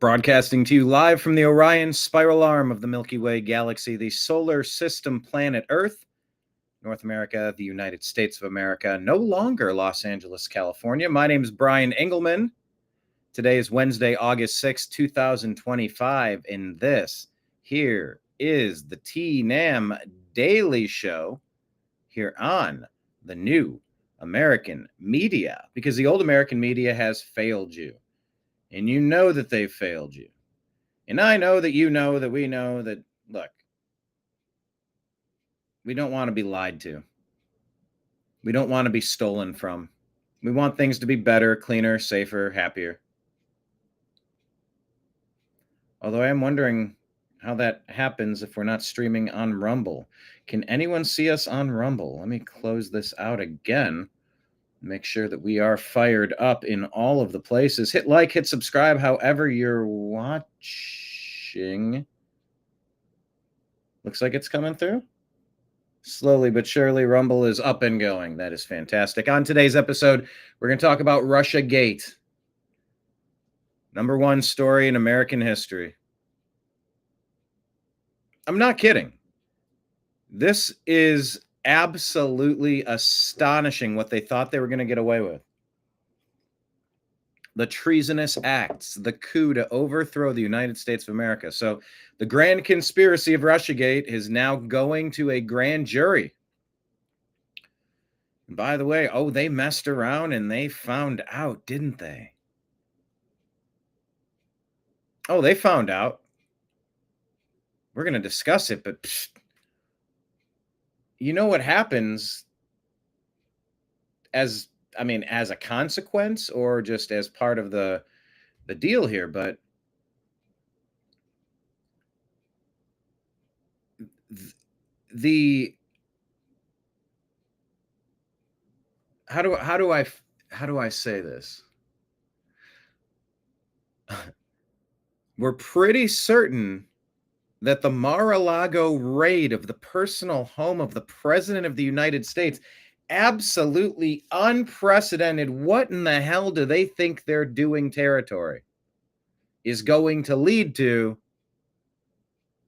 Broadcasting to you live from the Orion spiral arm of the Milky Way galaxy, the solar system planet Earth, North America, the United States of America, no longer Los Angeles, California. My name is Brian Engelman. Today is Wednesday, August 6, 2025, and this here is the TNAM Daily Show here on the new American media, because the old American media has failed you. And you know that they've failed you. And I know that you know that we know that, look, we don't want to be lied to. We don't want to be stolen from. We want things to be better, cleaner, safer, happier. Although I am wondering how that happens if we're not streaming on Rumble. Can anyone see us on Rumble? Let me close this out again. Make sure that we are fired up in all of the places. Hit like, hit subscribe, however you're watching. Looks like it's coming through. Slowly but surely, Rumble is up and going. That is fantastic. On today's episode, we're going to talk about RussiaGate. Number one story in American history. I'm not kidding. This is absolutely astonishing what they thought they were going to get away with. The treasonous acts, the coup to overthrow the United States of America. So the grand conspiracy of RussiaGate is now going to a grand jury. And by the way, they messed around and they found out, didn't they? They found out. We're going to discuss it, but you know what happens as a consequence or just as part of the deal here, but how do I say this? We're pretty certain that the Mar-a-Lago raid of the personal home of the President of the United States, absolutely unprecedented, what in the hell do they think they're doing territory, is going to lead to,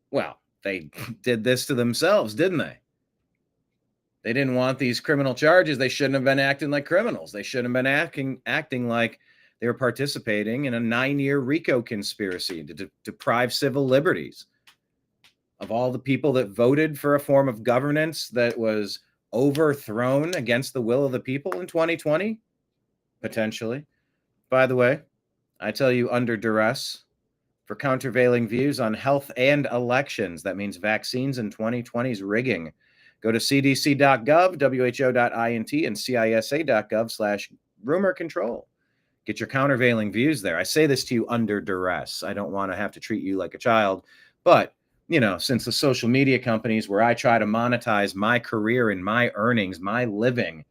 well, they did this to themselves, didn't they? They didn't want these criminal charges. They shouldn't have been acting like criminals. They shouldn't have been acting like they were participating in a 9-year RICO conspiracy to deprive civil liberties of all the people that voted for a form of governance that was overthrown against the will of the people in 2020, potentially. By the way, I tell you, under duress for countervailing views on health and elections. That means vaccines and 2020's rigging. Go to cdc.gov, who.int, and cisa.gov/rumor control. Get your countervailing views there. I say this to you under duress. I don't want to have to treat you like a child, but since the social media companies where I try to monetize my career and my earnings, my living,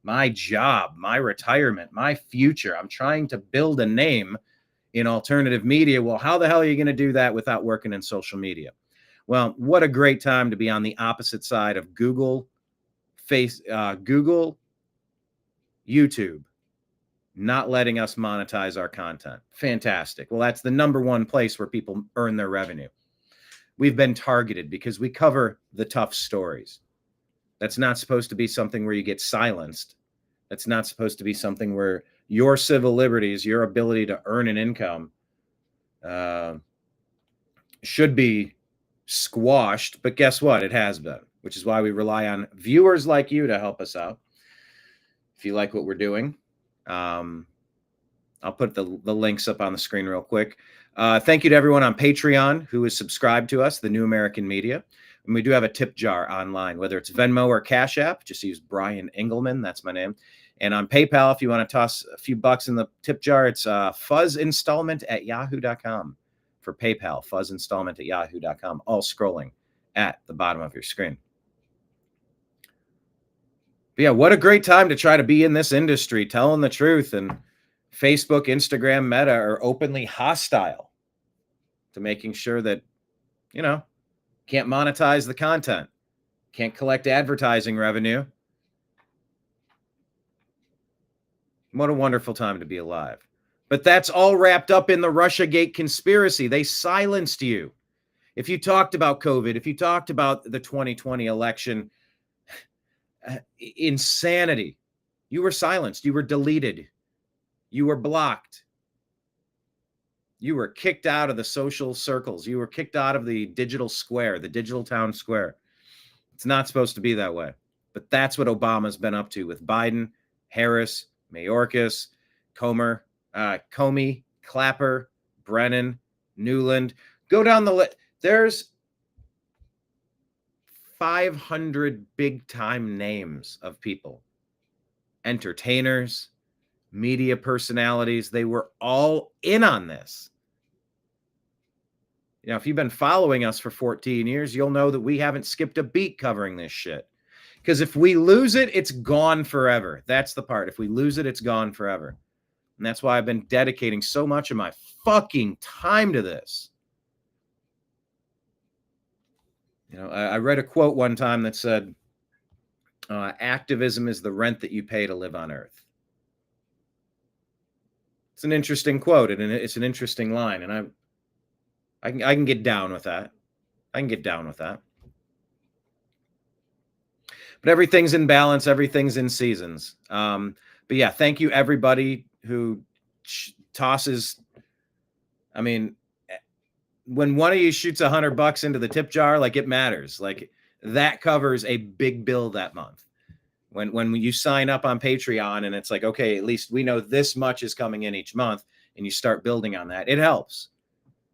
my job, my retirement, my future, I'm trying to build a name in alternative media. Well, how the hell are you going to do that without working in social media? Well, what a great time to be on the opposite side of Google, YouTube, not letting us monetize our content. Fantastic. Well, that's the number one place where people earn their revenue. We've been targeted because we cover the tough stories. That's not supposed to be something where you get silenced. That's not supposed to be something where your civil liberties, your ability to earn an income should be squashed. But guess what? It has been, which is why we rely on viewers like you to help us out. If you like what we're doing, I'll put the links up on the screen real quick. Thank you to everyone on Patreon who is subscribed to us, the New American Media. And we do have a tip jar online, whether it's Venmo or Cash App. Just use Brian Engelman. That's my name. And on PayPal, if you want to toss a few bucks in the tip jar, it's fuzzinstallment@yahoo.com for PayPal, fuzzinstallment@yahoo.com, all scrolling at the bottom of your screen. But yeah, what a great time to try to be in this industry, telling the truth. And Facebook, Instagram, Meta are openly hostile to making sure that, can't monetize the content, can't collect advertising revenue. What a wonderful time to be alive. But that's all wrapped up in the RussiaGate conspiracy. They silenced you. If you talked about COVID, if you talked about the 2020 election, insanity, you were silenced. You were deleted. You were blocked. You were kicked out of the social circles. You were kicked out of the digital square, the digital town square. It's not supposed to be that way. But that's what Obama's been up to with Biden, Harris, Mayorkas, Comey, Clapper, Brennan, Newland. Go down the list. There's 500 big-time names of people. Entertainers, media personalities. They were all in on this. You know, if you've been following us for 14 years, you'll know that we haven't skipped a beat covering this shit. Because if we lose it, it's gone forever. That's the part. If we lose it, it's gone forever. And that's why I've been dedicating so much of my fucking time to this. You know, I read a quote one time that said, activism is the rent that you pay to live on Earth. It's an interesting quote, and it's an interesting line, and I can get down with that. I can get down with that. But everything's in balance. Everything's in seasons. But yeah, thank you everybody who tosses. I mean, when one of you shoots $100 into the tip jar, like it matters. Like that covers a big bill that month. When you sign up on Patreon and it's like, okay, at least we know this much is coming in each month, and you start building on that, it helps.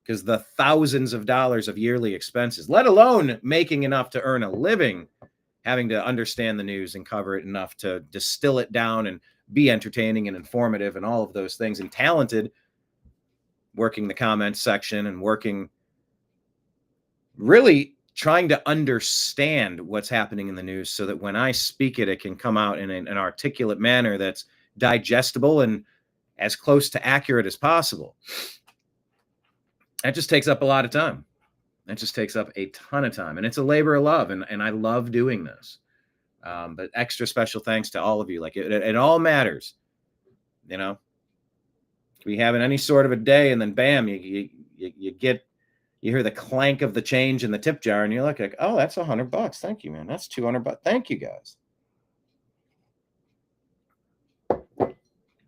Because the thousands of dollars of yearly expenses, let alone making enough to earn a living, having to understand the news and cover it enough to distill it down and be entertaining and informative and all of those things, and talented, working the comments section and working, really trying to understand what's happening in the news so that when I speak it, it can come out in an articulate manner that's digestible and as close to accurate as possible. That just takes up a lot of time. That just takes up a ton of time, and it's a labor of love, and I love doing this. But extra special thanks to all of you. Like it all matters, you know. We having any sort of a day, and then bam, you hear the clank of the change in the tip jar, and you're like, oh, that's $100. Thank you, man. That's $200. Thank you, guys.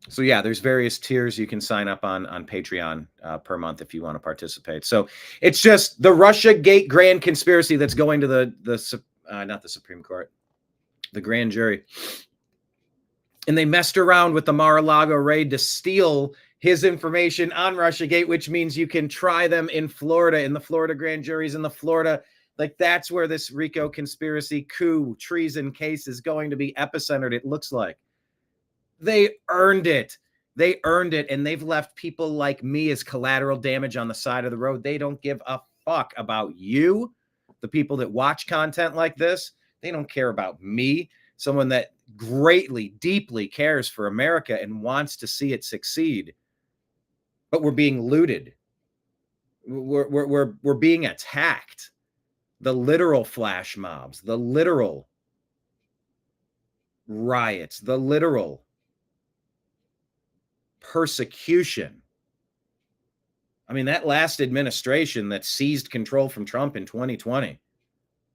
So yeah, there's various tiers you can sign up on Patreon per month if you want to participate. So it's just the RussiaGate grand conspiracy that's going to the not the Supreme Court, the grand jury. And they messed around with the Mar-a-Lago raid to steal his information on RussiaGate, which means you can try them in Florida, in the Florida grand juries, in the Florida. Like that's where this RICO conspiracy, coup, treason case is going to be epicentered, it looks like. They earned it. They earned it. And they've left people like me as collateral damage on the side of the road. They don't give a fuck about you, the people that watch content like this. They don't care about me, someone that greatly, deeply cares for America and wants to see it succeed. But we're being looted. We're being attacked. The literal flash mobs, the literal riots, the literal persecution. I mean, that last administration that seized control from Trump in 2020,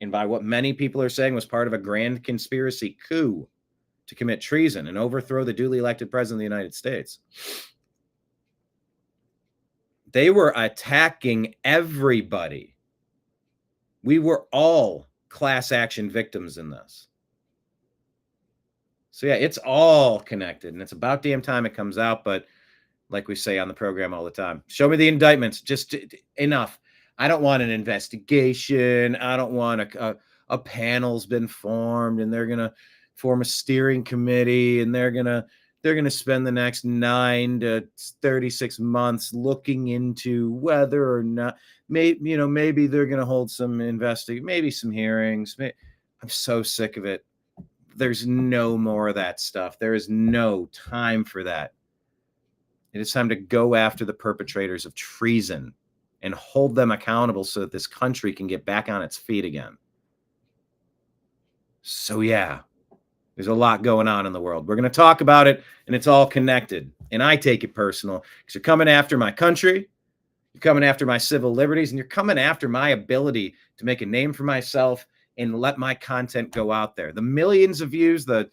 and by what many people are saying was part of a grand conspiracy coup to commit treason and overthrow the duly elected president of the United States. They were attacking everybody. We were all class action victims in this. So yeah, it's all connected, and it's about damn time it comes out. But like we say on the program all the time, show me the indictments. Just enough. I don't want an investigation. I don't want a panel's been formed, and they're gonna form a steering committee, and they're gonna spend the next 9 to 36 months looking into whether or not, maybe they're gonna hold some maybe some hearings. I'm so sick of it. There's no more of that stuff. There is no time for that. It is time to go after the perpetrators of treason and hold them accountable so that this country can get back on its feet again. So yeah, There's a lot going on in the world. We're going to talk about it, and it's all connected. And I take it personal because you're coming after my country, you're coming after my civil liberties, and you're coming after my ability to make a name for myself and let my content go out there. The millions of views, the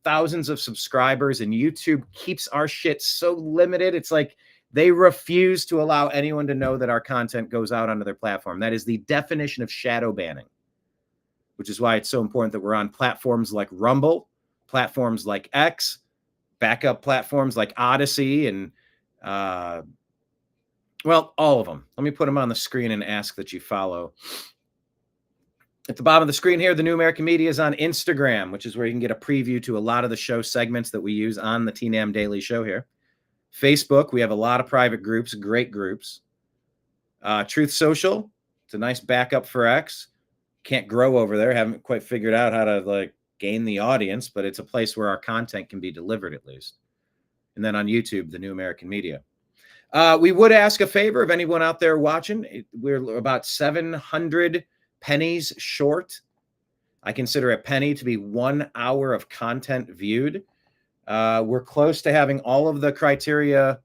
thousands of subscribers, and YouTube keeps our shit so limited. It's like they refuse to allow anyone to know that our content goes out onto their platform. That is the definition of shadow banning, which is why it's so important that we're on platforms like Rumble, platforms like X, backup platforms like Odysee, and well, all of them. Let me put them on the screen and ask that you follow. At the bottom of the screen here, the New American Media is on Instagram, which is where you can get a preview to a lot of the show segments that we use on the TNAM Daily Show here. Facebook, we have a lot of private groups, great groups. Truth Social, it's a nice backup for X. Can't grow over there. Haven't quite figured out how to like gain the audience, but it's a place where our content can be delivered at least. And then on YouTube, the New American Media. We would ask a favor of anyone out there watching. We're about 700 pennies short. I consider a penny to be 1 hour of content viewed. We're close to having all of the criteria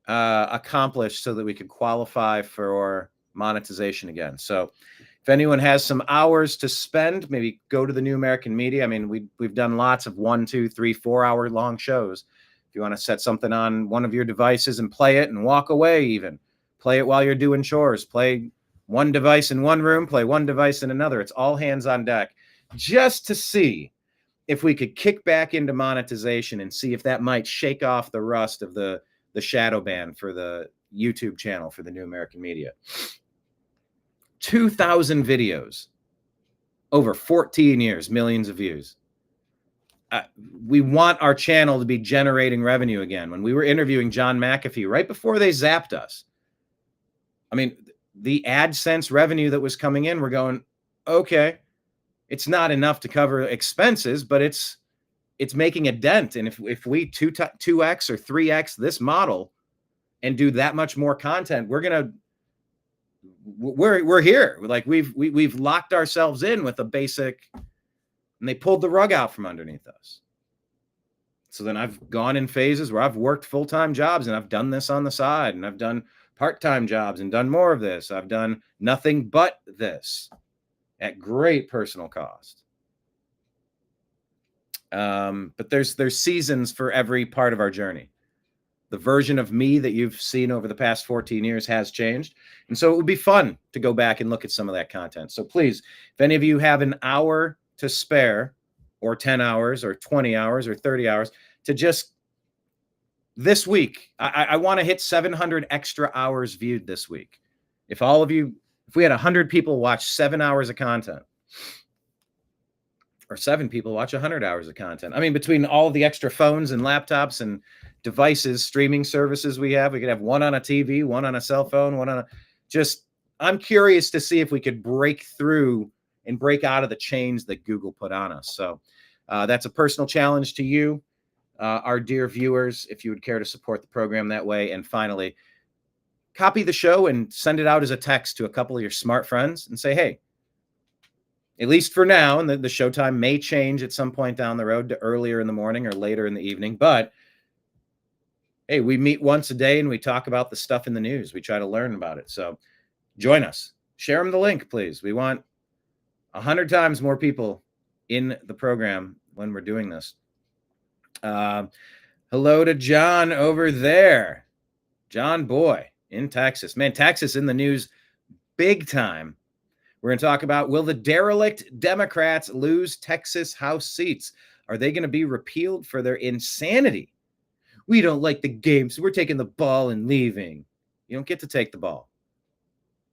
accomplished so that we could qualify for monetization again. So if anyone has some hours to spend, maybe go to the New American Media. I mean, we've done lots of 1, 2, 3, 4 hour long shows. If you want to set something on one of your devices and play it and walk away, even play it while you're doing chores, play one device in one room, play one device in another. It's all hands on deck just to see if we could kick back into monetization and see if that might shake off the rust of the shadow ban for the YouTube channel for the New American Media. 2,000 videos over 14 years, millions of views. We want our channel to be generating revenue again. When we were interviewing John McAfee right before they zapped us, I mean, the AdSense revenue that was coming in, we're going, okay, it's not enough to cover expenses, but it's making a dent. And if we 2x or 3x this model and do that much more content, we're here. Like we've locked ourselves in with a basic, and they pulled the rug out from underneath us. So then I've gone in phases where I've worked full-time jobs and I've done this on the side, and I've done part-time jobs and done more of this. I've done nothing but this at great personal cost. But there's seasons for every part of our journey. The version of me that you've seen over the past 14 years has changed. And so it would be fun to go back and look at some of that content. So please, if any of you have an hour to spare, or 10 hours or 20 hours or 30 hours, to just this week, I want to hit 700 extra hours viewed this week. If we had 100 people watch 7 hours of content, or 7 people watch 100 hours of content. I mean, between all the extra phones and laptops and devices, streaming services we could have one on a TV, one on a cell phone, one on I'm curious to see if we could break through and break out of the chains that Google put on us. So that's a personal challenge to you, our dear viewers, if you would care to support the program that way. And finally, copy the show and send it out as a text to a couple of your smart friends and say, hey, at least for now, and the showtime may change at some point down the road to earlier in the morning or later in the evening, but hey, we meet once a day and we talk about the stuff in the news. We try to learn about it. So join us. Share them the link, please. We want 100 times more people in the program when we're doing this. Hello to John over there. John Boy in Texas. Man, Texas in the news big time. We're going to talk about, will the derelict Democrats lose Texas House seats? Are they going to be repealed for their insanity? We don't like the game, so we're taking the ball and leaving. You don't get to take the ball.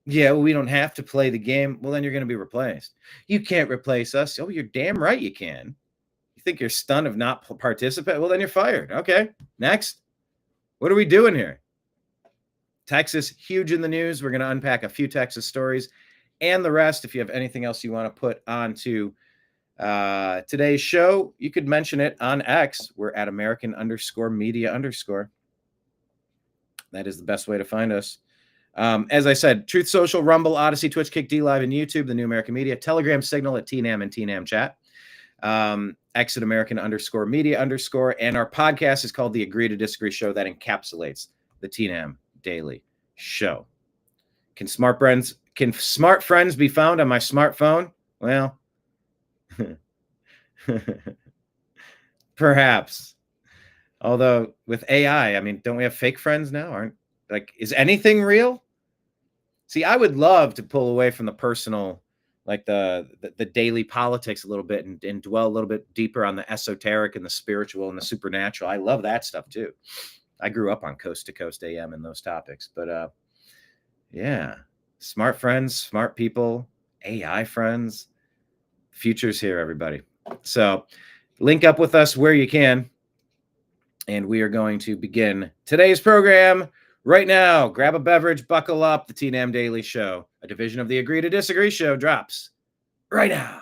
Yeah, well, we don't have to play the game. Well, then you're going to be replaced. You can't replace us. Oh, you're damn right you can. You think you're stunned of not participate? Well, then you're fired. Okay, next. What are we doing here? Texas, huge in the news. We're going to unpack a few Texas stories and the rest. If you have anything else you want to put onto today's show, you could mention it on X. We're at American_media_. That is the best way to find us. As I said, Truth Social, Rumble, Odysee, Twitch, Kick, D Live, and YouTube, the New American Media, Telegram, Signal at TNAM and TNAM Chat. Exit American _media_, and our podcast is called the Agree to Disagree Show. That encapsulates the TNAM Daily Show. Can smart friends be found on my smartphone? Well, perhaps. Although with AI, I mean, don't we have fake friends now? Is anything real? See, I would love to pull away from the personal, like the daily politics a little bit and dwell a little bit deeper on the esoteric and the spiritual and the supernatural. I love that stuff too. I grew up on Coast to Coast AM and those topics, but yeah, smart friends, smart people, AI friends, future's here, everybody. So link up with us where you can. And we are going to begin today's program right now. Grab a beverage, buckle up. The TNAM Daily Show, a division of the Agree to Disagree Show, drops right now.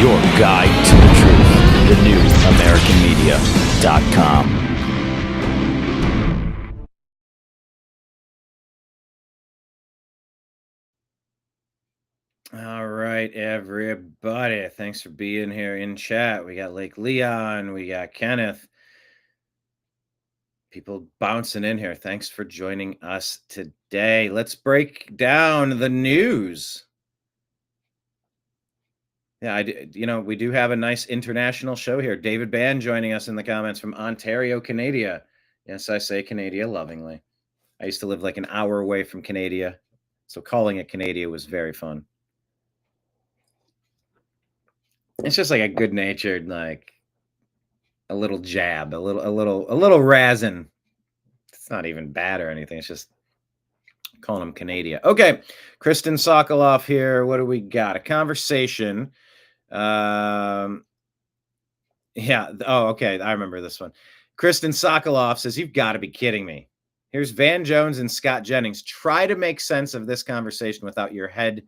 Your guide to the truth, thenewamericanmedia.com. All right, everybody. Thanks for being here in chat. We got Lake Leon. We got Kenneth. People bouncing in here. Thanks for joining us today. Let's break down the news. Yeah, we do have a nice international show here. David Bann joining us in the comments from Ontario, Canada. Yes, I say Canada lovingly. I used to live like an hour away from Canada, so calling it Canada was very fun. It's just like a good-natured, like a little jab, a little razzing. It's not even bad or anything. It's just calling them Canada. Okay, Kristen Sokoloff here. What do we got? A conversation. Yeah. Oh, okay. I remember this one. Kristen Sokoloff says, "You've got to be kidding me. Here's Van Jones and Scott Jennings. Try to make sense of this conversation without your head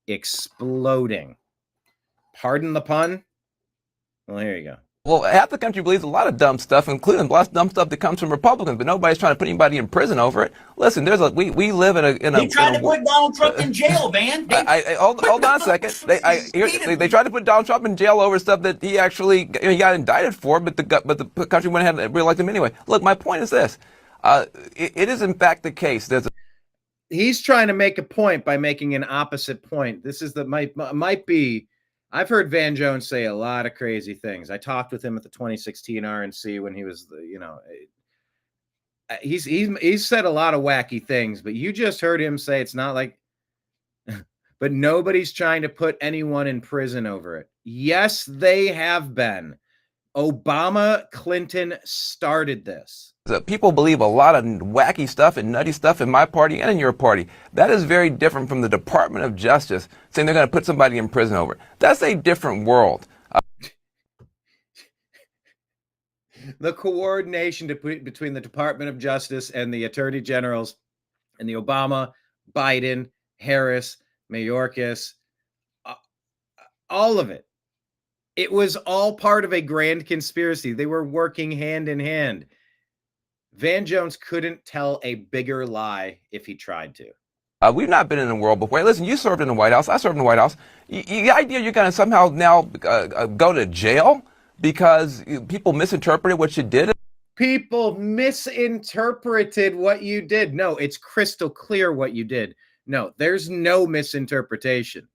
exploding." Pardon the pun? Well, here you go. Well, half the country believes a lot of dumb stuff, including lots of dumb stuff that comes from Republicans, but nobody's trying to put anybody in prison over it. Listen, we live in a. They tried to put Donald Trump in jail, man. Hold on a second. They tried to put Donald Trump in jail over stuff that he actually he got indicted for, but the country went ahead and reelected him anyway. Look, my point is this: it is in fact the case. He's trying to make a point by making an opposite point. This is might be. I've heard Van Jones say a lot of crazy things. I talked with him at the 2016 RNC when he was, he's said a lot of wacky things, but you just heard him say it's not like, but nobody's trying to put anyone in prison over it. Yes, they have been. Obama, Clinton started this. People believe a lot of wacky stuff and nutty stuff in my party and in your party. That is very different from the Department of Justice saying they're going to put somebody in prison over it. That's a different world. The coordination between the Department of Justice and the Attorney Generals and the Obama, Biden, Harris, Mayorkas, all of it. It was all part of a grand conspiracy. They were working hand in hand. Van Jones couldn't tell a bigger lie if he tried to. We've not been in the world before. Listen, you served in the White House. I served in the White House. The idea you're going to somehow now go to jail because people misinterpreted what you did? people misinterpreted what you did. No, it's crystal clear what you did. No, there's no misinterpretation.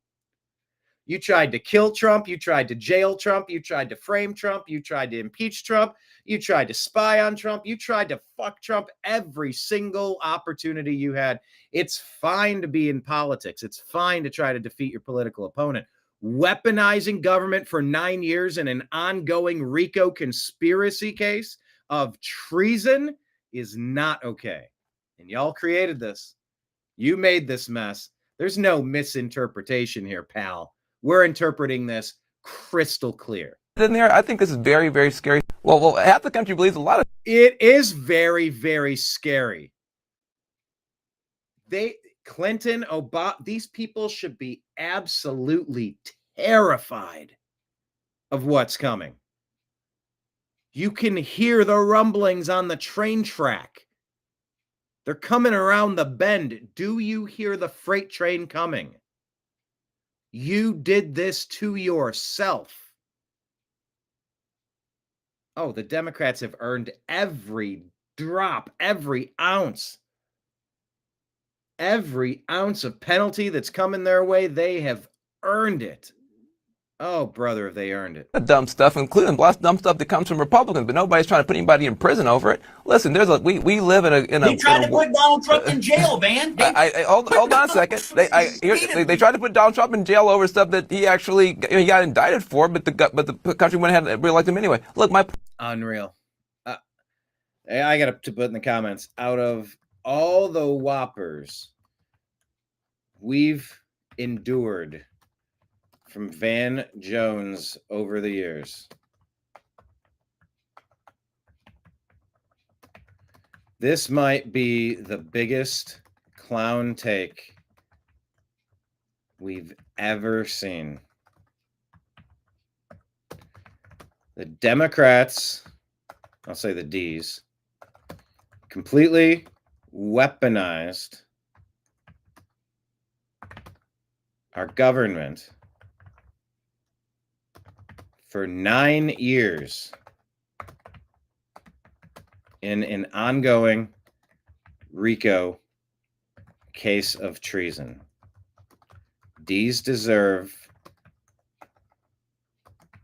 You tried to kill Trump. You tried to jail Trump. You tried to frame Trump. You tried to impeach Trump. You tried to spy on Trump. You tried to fuck Trump every single opportunity you had. It's fine to be in politics. It's fine to try to defeat your political opponent. Weaponizing government for 9 years in an ongoing RICO conspiracy case of treason is not okay. And y'all created this. You made this mess. There's no misinterpretation here, pal. We're interpreting this crystal clear. In there, I think this is very, very scary. Well, half the country believes a lot of. It is very, very scary. Clinton, Obama, these people should be absolutely terrified of what's coming. You can hear the rumblings on the train track. They're coming around the bend. Do you hear the freight train coming? You did this to yourself. Oh, the Democrats have earned every drop, every ounce of penalty that's coming their way. They have earned it. Oh, brother, have they earned it. Dumb stuff, including lots of dumb stuff that comes from Republicans, but nobody's trying to put anybody in prison over it. Listen, we live in a. They tried to put Donald Trump in jail, man. Hold on a second. They tried to put Donald Trump in jail over stuff that he got indicted for, but the country went ahead and reelected him anyway. Look, unreal. I got to put in the comments, out of all the whoppers we've endured from Van Jones over the years, this might be the biggest clown take we've ever seen. The Democrats, I'll say the D's, completely weaponized our government for 9 years in an ongoing RICO case of treason. D's deserve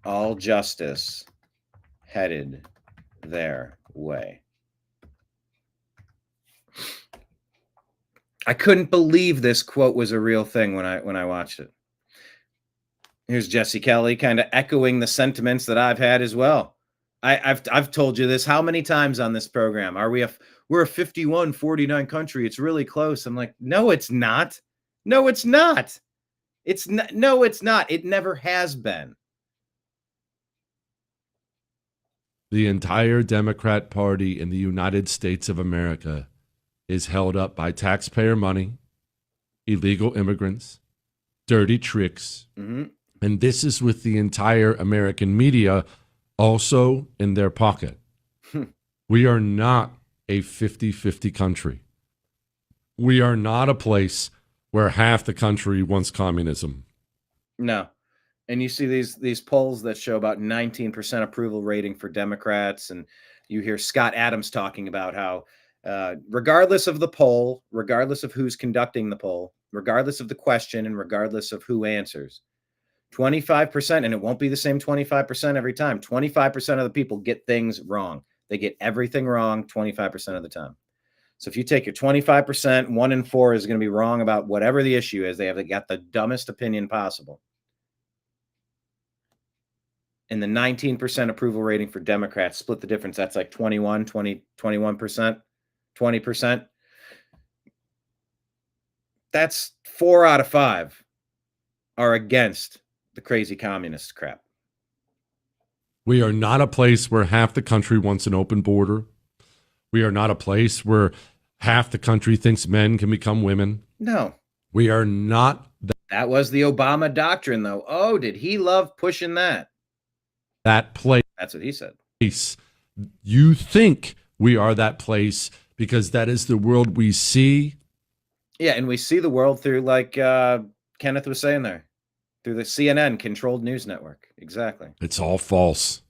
all justice headed their way. I couldn't believe this quote was a real thing when I watched it. Here's Jesse Kelly kind of echoing the sentiments that I've had as well. I've told you this how many times on this program. We're a 51-49 country. It's really close. I'm like, no, it's not. No, it's not. No, it's not. It never has been. The entire Democrat Party in the United States of America is held up by taxpayer money, illegal immigrants, dirty tricks. Mm-hmm. And this is with the entire American media also in their pocket. We are not a 50-50 country. We are not a place where half the country wants communism. No. And you see these polls that show about 19% approval rating for Democrats. And you hear Scott Adams talking about how regardless of the poll, regardless of who's conducting the poll, regardless of the question, and regardless of who answers, 25%, and it won't be the same 25% every time. 25% of the people get things wrong. They get everything wrong 25% of the time. So if you take your 25%, 1 in 4 is going to be wrong about whatever the issue is. They got the dumbest opinion possible. And the 19% approval rating for Democrats, split the difference. That's like 21%, 20%. That's 4 out of 5 are against the crazy communist crap. We are not a place where half the country wants an open border. We are not a place where half the country thinks men can become women. No. We are not. That was the Obama doctrine, though. Oh, did he love pushing that? That place. That's what he said. You think we are that place because that is the world we see. Yeah, and we see the world through, like Kenneth was saying there, through the CNN controlled news network. Exactly. It's all false.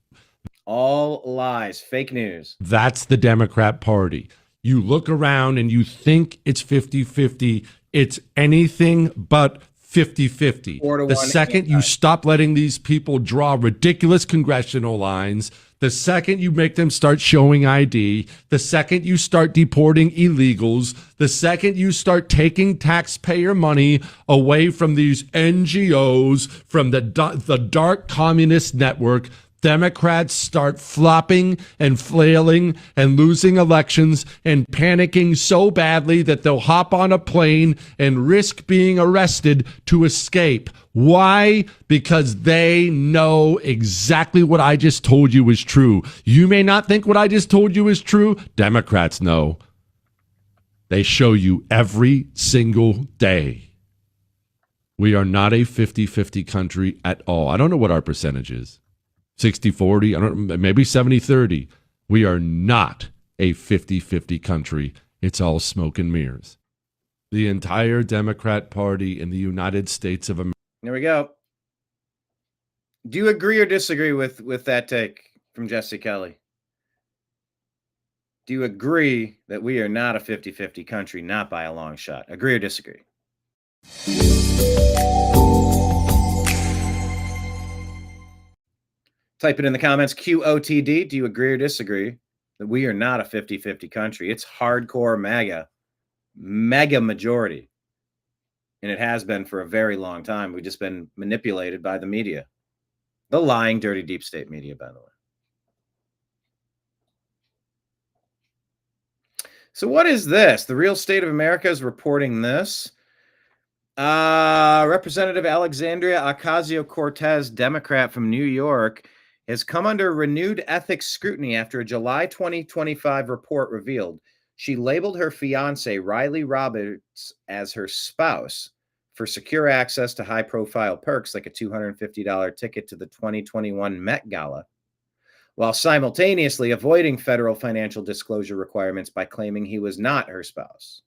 All lies, fake news. That's the Democrat Party. You look around and you think it's 50-50. It's anything but 50-50. 4-1 The second you anti. stop letting these people draw ridiculous congressional lines, the second you make them start showing ID, the second you start deporting illegals, the second you start taking taxpayer money away from these NGOs, from the dark communist network, Democrats start flopping and flailing and losing elections and panicking so badly that they'll hop on a plane and risk being arrested to escape. Why? Because they know exactly what I just told you is true. You may not think what I just told you is true. Democrats know. They show you every single day. We are not a 50-50 country at all. I don't know what our percentage is. 60-40, I don't, maybe 70-30. We are not a 50-50 country. It's all smoke and mirrors. The entire Democrat Party in the United States of America. There we go. Do you agree or disagree with that take from Jesse Kelly? Do you agree that we are not a 50-50 country, not by a long shot? Agree or disagree? Type it in the comments, QOTD. Do you agree or disagree that we are not a 50-50 country? It's hardcore mega majority. And it has been for a very long time. We've just been manipulated by the media. The lying, dirty, deep state media, by the way. So what is this? The Real State of America is reporting this. Representative Alexandria Ocasio-Cortez, Democrat from New York, has come under renewed ethics scrutiny after a July 2025 report revealed she labeled her fiancé, Riley Roberts, as her spouse for secure access to high-profile perks like a $250 ticket to the 2021 Met Gala, while simultaneously avoiding federal financial disclosure requirements by claiming he was not her spouse.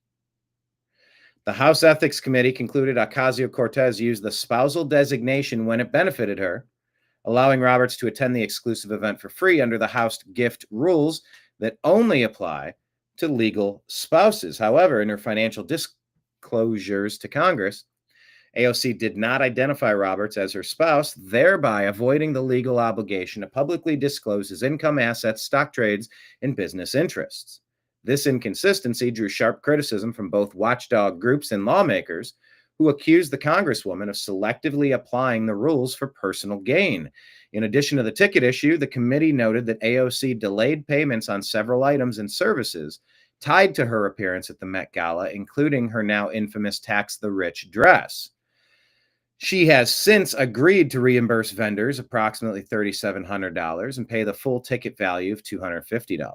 The House Ethics Committee concluded Ocasio-Cortez used the spousal designation when it benefited her, allowing Roberts to attend the exclusive event for free under the House gift rules that only apply to legal spouses. However, in her financial disclosures to Congress, AOC did not identify Roberts as her spouse, thereby avoiding the legal obligation to publicly disclose his income, assets, stock trades, and business interests. This inconsistency drew sharp criticism from both watchdog groups and lawmakers who accused the Congresswoman of selectively applying the rules for personal gain. In addition to the ticket issue, the committee noted that AOC delayed payments on several items and services tied to her appearance at the Met Gala, including her now infamous Tax the Rich dress. She has since agreed to reimburse vendors approximately $3,700 and pay the full ticket value of $250.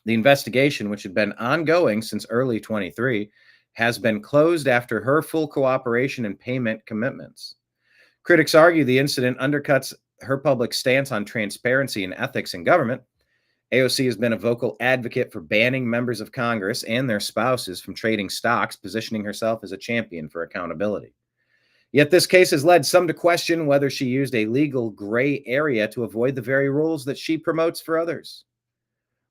The investigation, which had been ongoing since early 23, has been closed after her full cooperation and payment commitments. Critics argue the incident undercuts her public stance on transparency and ethics in government. AOC has been a vocal advocate for banning members of Congress and their spouses from trading stocks, positioning herself as a champion for accountability. Yet this case has led some to question whether she used a legal gray area to avoid the very rules that she promotes for others.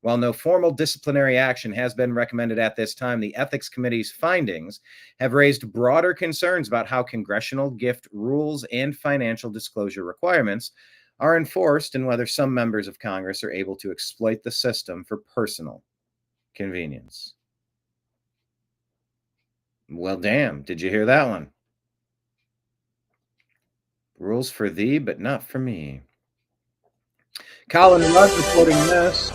While no formal disciplinary action has been recommended at this time, the Ethics Committee's findings have raised broader concerns about how congressional gift rules and financial disclosure requirements are enforced and whether some members of Congress are able to exploit the system for personal convenience. Well, damn, did you hear that one? Rules for thee, but not for me. Colin Rudd reporting this.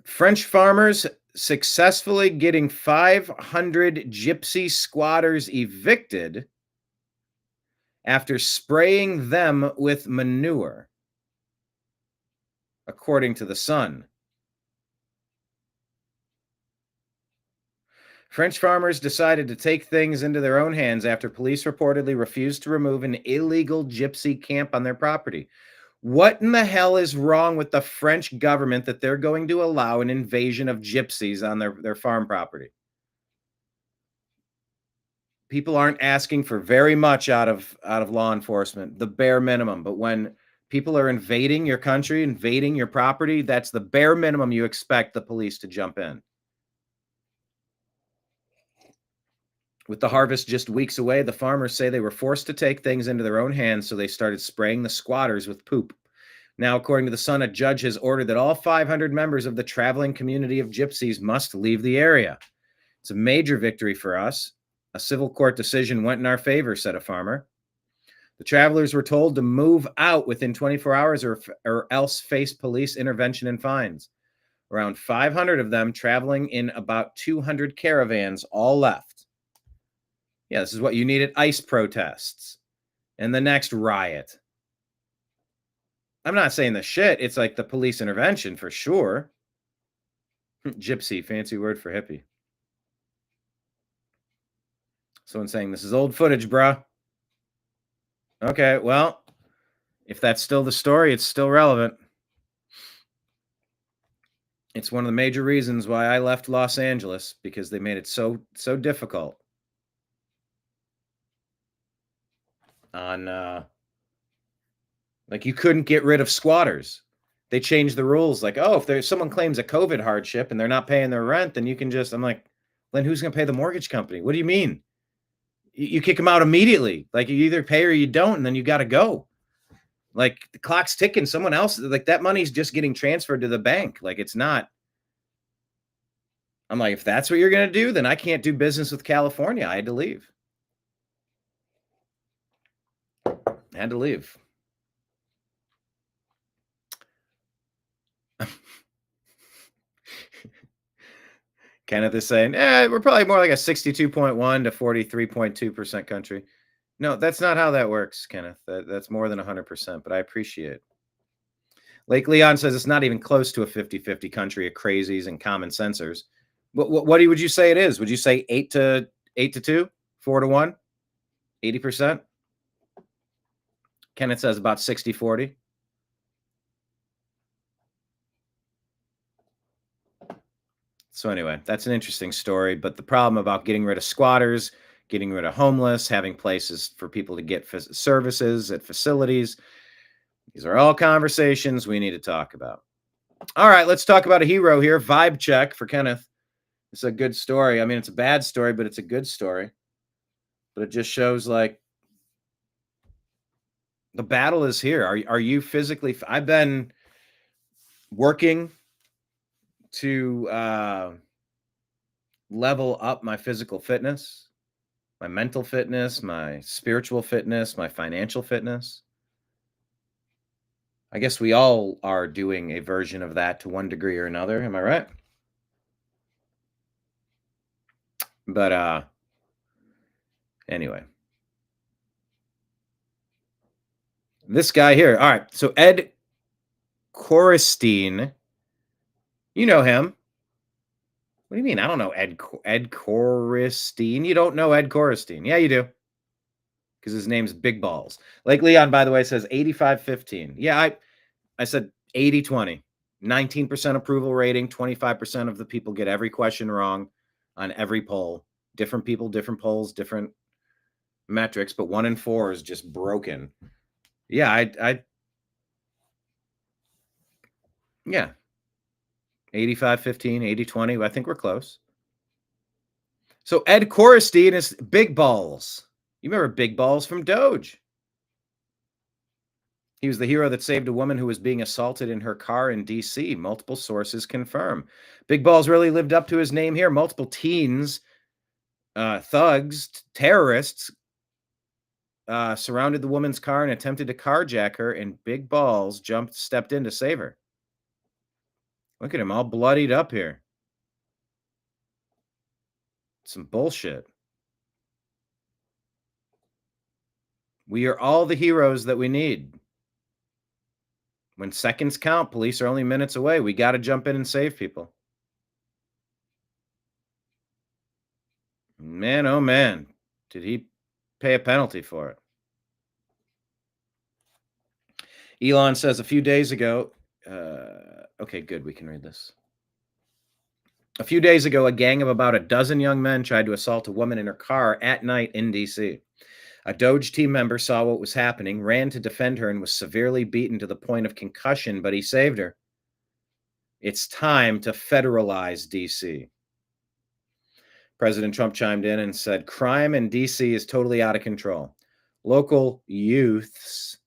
French farmers successfully getting 500 gypsy squatters evicted after spraying them with manure, according to The Sun. French farmers decided to take things into their own hands after police reportedly refused to remove an illegal gypsy camp on their property. What in the hell is wrong with the French government that they're going to allow an invasion of gypsies on their farm property? People aren't asking for very much out of law enforcement, the bare minimum. But when people are invading your country, invading your property, that's the bare minimum you expect the police to jump in. With the harvest just weeks away, the farmers say they were forced to take things into their own hands, so they started spraying the squatters with poop. Now, according to the Sun, a judge has ordered that all 500 members of the traveling community of gypsies must leave the area. It's a major victory for us. A civil court decision went in our favor, said a farmer. The travelers were told to move out within 24 hours or else face police intervention and fines. Around 500 of them traveling in about 200 caravans all left. Yeah, this is what you need at ICE protests and the next riot. I'm not saying the shit. It's like the police intervention for sure. Gypsy, fancy word for hippie. Someone saying this is old footage, bruh. Okay, well, if that's still the story, it's still relevant. It's one of the major reasons why I left Los Angeles, because they made it so difficult on like you couldn't get rid of squatters. They changed the rules. Like, oh, if there's someone claims a COVID hardship and they're not paying their rent, then you can just, I'm like, then who's going to pay the mortgage company? What do you mean? You kick them out immediately. Like, you either pay or you don't, and then you got to go. Like, the clock's ticking. Someone else, like, that money's just getting transferred to the bank. Like, it's not. I'm like, if that's what you're going to do, then I can't do business with California. I had to leave. Kenneth is saying, we're probably more like a 62.1 to 43.2% country. No, that's not how that works, Kenneth. That's more than 100%, but I appreciate it. Lake Leon says it's not even close to a 50-50 country of crazies and common sensors. What would you say it is? Would you say 8 to 2, 4 to 1, 80%? Kenneth says about 60-40. So anyway, that's an interesting story. But the problem about getting rid of squatters, getting rid of homeless, having places for people to get services at facilities, these are all conversations we need to talk about. All right, let's talk about a hero here. Vibe check for Kenneth. It's a good story. I mean, it's a bad story, but it's a good story. But it just shows, like, the battle is here. Are you physically? I've been working to level up my physical fitness, my mental fitness, my spiritual fitness, my financial fitness. I guess we all are doing a version of that to one degree or another. Am I right? But anyway. This guy here. All right. So Ed Korestein. You know him. What do you mean? I don't know Ed Korestein. You don't know Ed Korestein. Yeah, you do. Because his name's Big Balls. Lake Leon, by the way, says 85-15. Yeah, I said 80-20. 19% approval rating. 25% of the people get every question wrong on every poll. Different people, different polls, different metrics, but 1 in 4 is just broken. Yeah, yeah. 85-15, 80-20. I think we're close. So Ed Korestein is Big Balls. You remember Big Balls from Doge. He was the hero that saved a woman who was being assaulted in her car in D.C. Multiple sources confirm. Big Balls really lived up to his name here. Multiple teens, thugs, terrorists surrounded the woman's car and attempted to carjack her, and Big Balls stepped in to save her. Look at him all bloodied up here. Some bullshit. We are all the heroes that we need. When seconds count, police are only minutes away. We got to jump in and save people. Man, oh man, did he pay a penalty for it? Elon says a few days ago, okay, good, we can read this. A few days ago, a gang of about a dozen young men tried to assault a woman in her car at night in D.C. A Doge team member saw what was happening, ran to defend her, and was severely beaten to the point of concussion, but he saved her. It's time to federalize D.C. President Trump chimed in and said, crime in D.C. is totally out of control. Local youths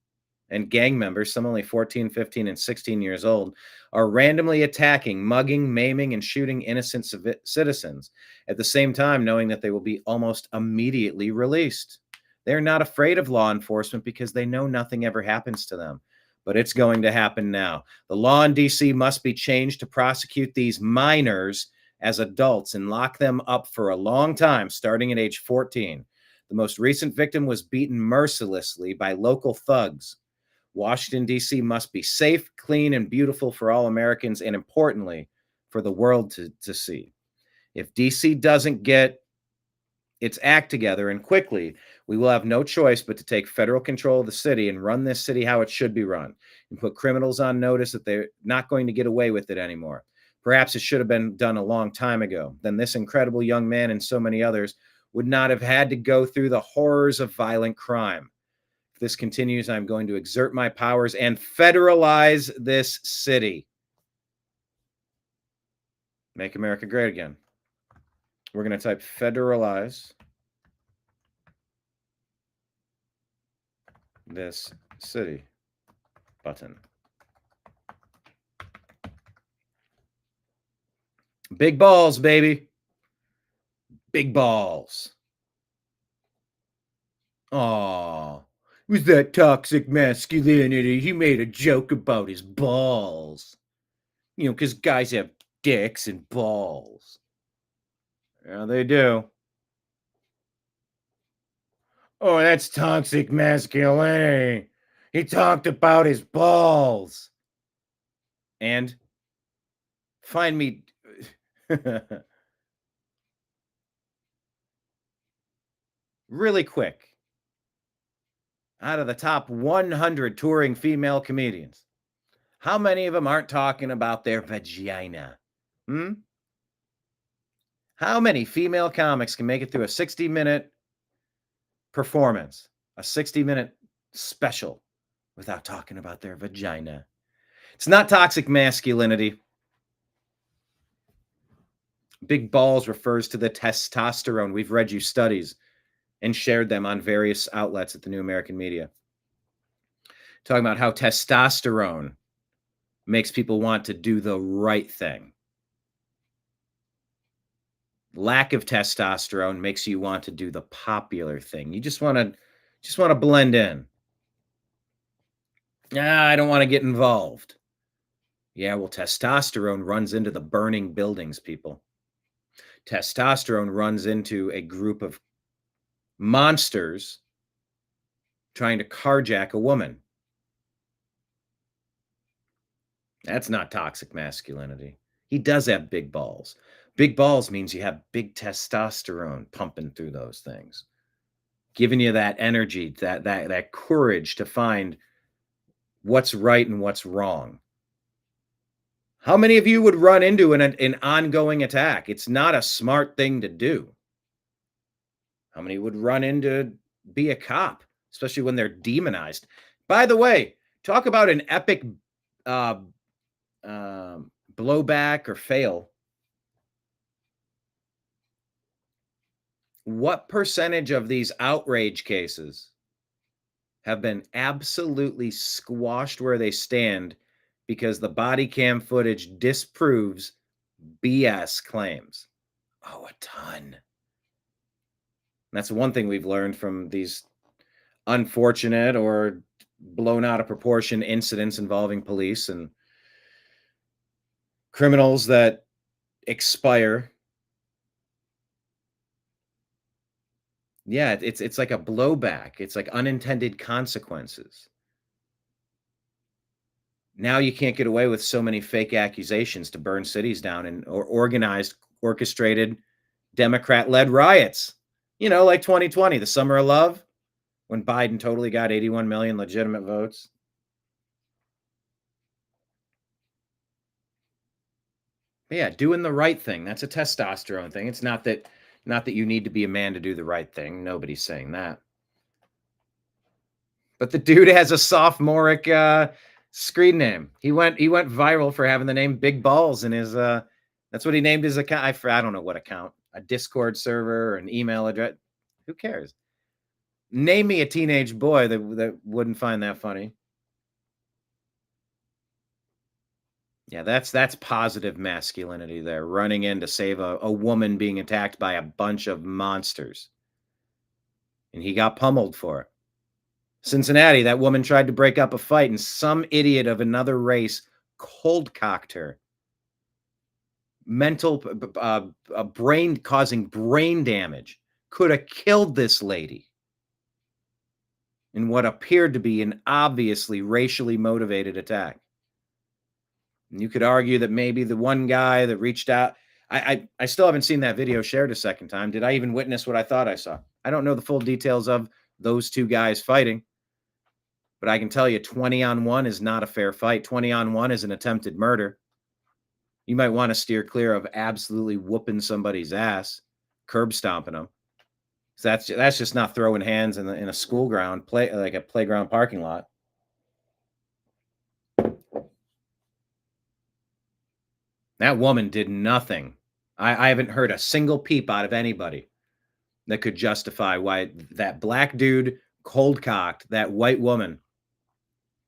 and gang members, some only 14, 15, and 16 years old, are randomly attacking, mugging, maiming, and shooting innocent citizens, at the same time knowing that they will be almost immediately released. They're not afraid of law enforcement because they know nothing ever happens to them. But it's going to happen now. The law in D.C. must be changed to prosecute these minors as adults and lock them up for a long time, starting at age 14. The most recent victim was beaten mercilessly by local thugs. Washington, D.C. must be safe, clean, and beautiful for all Americans, and importantly, for the world to see. If D.C. doesn't get its act together, and quickly, we will have no choice but to take federal control of the city and run this city how it should be run, and put criminals on notice that they're not going to get away with it anymore. Perhaps it should have been done a long time ago. Then this incredible young man and so many others would not have had to go through the horrors of violent crime. If this continues, I'm going to exert my powers and federalize this city. Make America great again. We're going to type federalize this city button. Big balls, baby. Big balls. Aw, it was that toxic masculinity. He made a joke about his balls. You know, because guys have dicks and balls. Yeah, they do. Oh, that's toxic masculinity. He talked about his balls. And find me. Really quick. Out of the top 100 touring female comedians, how many of them aren't talking about their vagina? How many female comics can make it through a 60-minute performance, a 60-minute special, without talking about their vagina? It's not toxic masculinity. Big balls refers to the testosterone. We've read you studies and shared them on various outlets at the New American Media. Talking about how testosterone makes people want to do the right thing. Lack of testosterone makes you want to do the popular thing. You just want to blend in. I don't want to get involved. Yeah, well, testosterone runs into the burning buildings, people. Testosterone runs into a group of monsters trying to carjack a woman. That's not toxic masculinity. He does have big balls. Big balls means you have big testosterone pumping through those things, giving you that energy, that courage to find what's right and what's wrong. How many of you would run into an ongoing attack? It's not a smart thing to do. How many would run in to be a cop, especially when they're demonized? By the way, talk about an epic blowback or fail. What percentage of these outrage cases have been absolutely squashed where they stand because the body cam footage disproves BS claims? Oh, a ton. That's one thing we've learned from these unfortunate or blown out of proportion incidents involving police and criminals that expire. Yeah, it's like a blowback. It's like unintended consequences. Now you can't get away with so many fake accusations to burn cities down or organized, orchestrated Democrat-led riots. You know, like 2020, the summer of love, when Biden totally got 81 million legitimate votes. But yeah, doing the right thing. That's a testosterone thing. It's not that you need to be a man to do the right thing. Nobody's saying that. But the dude has a sophomoric screen name. He went viral for having the name Big Balls in his that's what he named his account. I don't know what account. A Discord server or an email address. Who cares? Name me a teenage boy that wouldn't find that funny. Yeah, that's positive masculinity there, running in to save a woman being attacked by a bunch of monsters. And he got pummeled for it. Cincinnati, that woman tried to break up a fight, and some idiot of another race cold-cocked her. Brain causing brain damage. Could have killed this lady in what appeared to be an obviously racially motivated attack. And you could argue that maybe the one guy that reached out, I still haven't seen that video shared a second time. Did I even witness what I thought I saw? I don't know the full details of those two guys fighting, but I can tell you 20-on-1 is not a fair fight. 20-on-1 is an attempted murder. You might want to steer clear of absolutely whooping somebody's ass, curb stomping them. So that's just not throwing hands in a school ground, like a playground parking lot. That woman did nothing. I haven't heard a single peep out of anybody that could justify why that black dude cold-cocked that white woman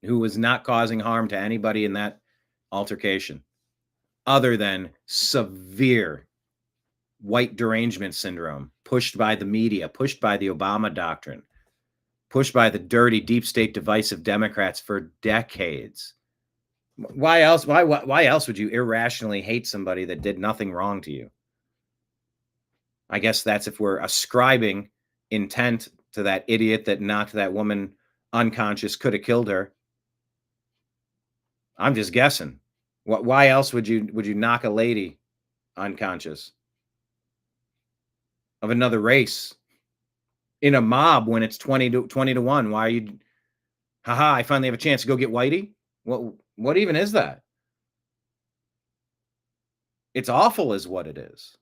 who was not causing harm to anybody in that altercation, other than severe white derangement syndrome pushed by the media, pushed by the Obama doctrine, pushed by the dirty deep state divisive Democrats for decades. Why else would you irrationally hate somebody that did nothing wrong to you? I guess that's if we're ascribing intent to that idiot that knocked that woman unconscious, could have killed her. I'm just guessing. Why else would you knock a lady unconscious of another race in a mob when it's 20 to 1? Why are you? Haha! I finally have a chance to go get Whitey. What even is that? It's awful, is what it is.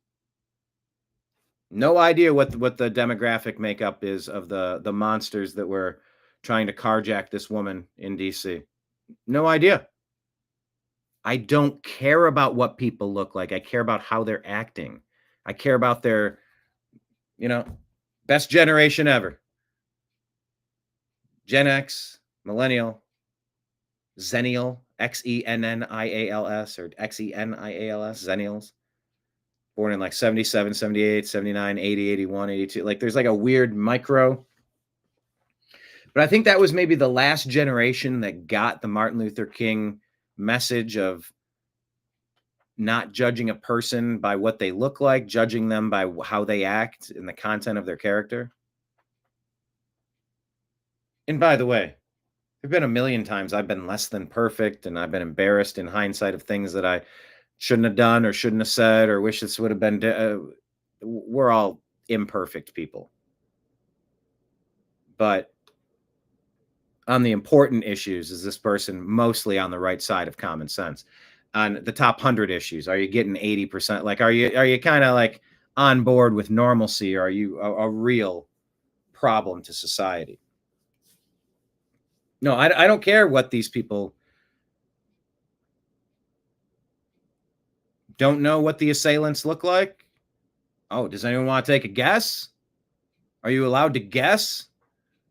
No idea what the demographic makeup is of the monsters that were trying to carjack this woman in DC. No idea. I don't care about what people look like. I care about how they're acting. I care about their, best generation ever. Gen X, Millennial, Zennial, Xennials or Xenials, Zennials. Born in like 77, 78, 79, 80, 81, 82. Like there's like a weird micro. But I think that was maybe the last generation that got the Martin Luther King message of not judging a person by what they look like, judging them by how they act and the content of their character. And by the way, there've been a million times I've been less than perfect and I've been embarrassed in hindsight of things that I shouldn't have done or shouldn't have said or wish this would have been. We're all imperfect people. But on the important issues, is this person mostly on the right side of common sense? On the top 100 issues, are you getting 80%? Like, are you kind of like on board with normalcy? Or are you a real problem to society? No, I don't care what these people don't know what the assailants look like. Oh, does anyone want to take a guess? Are you allowed to guess?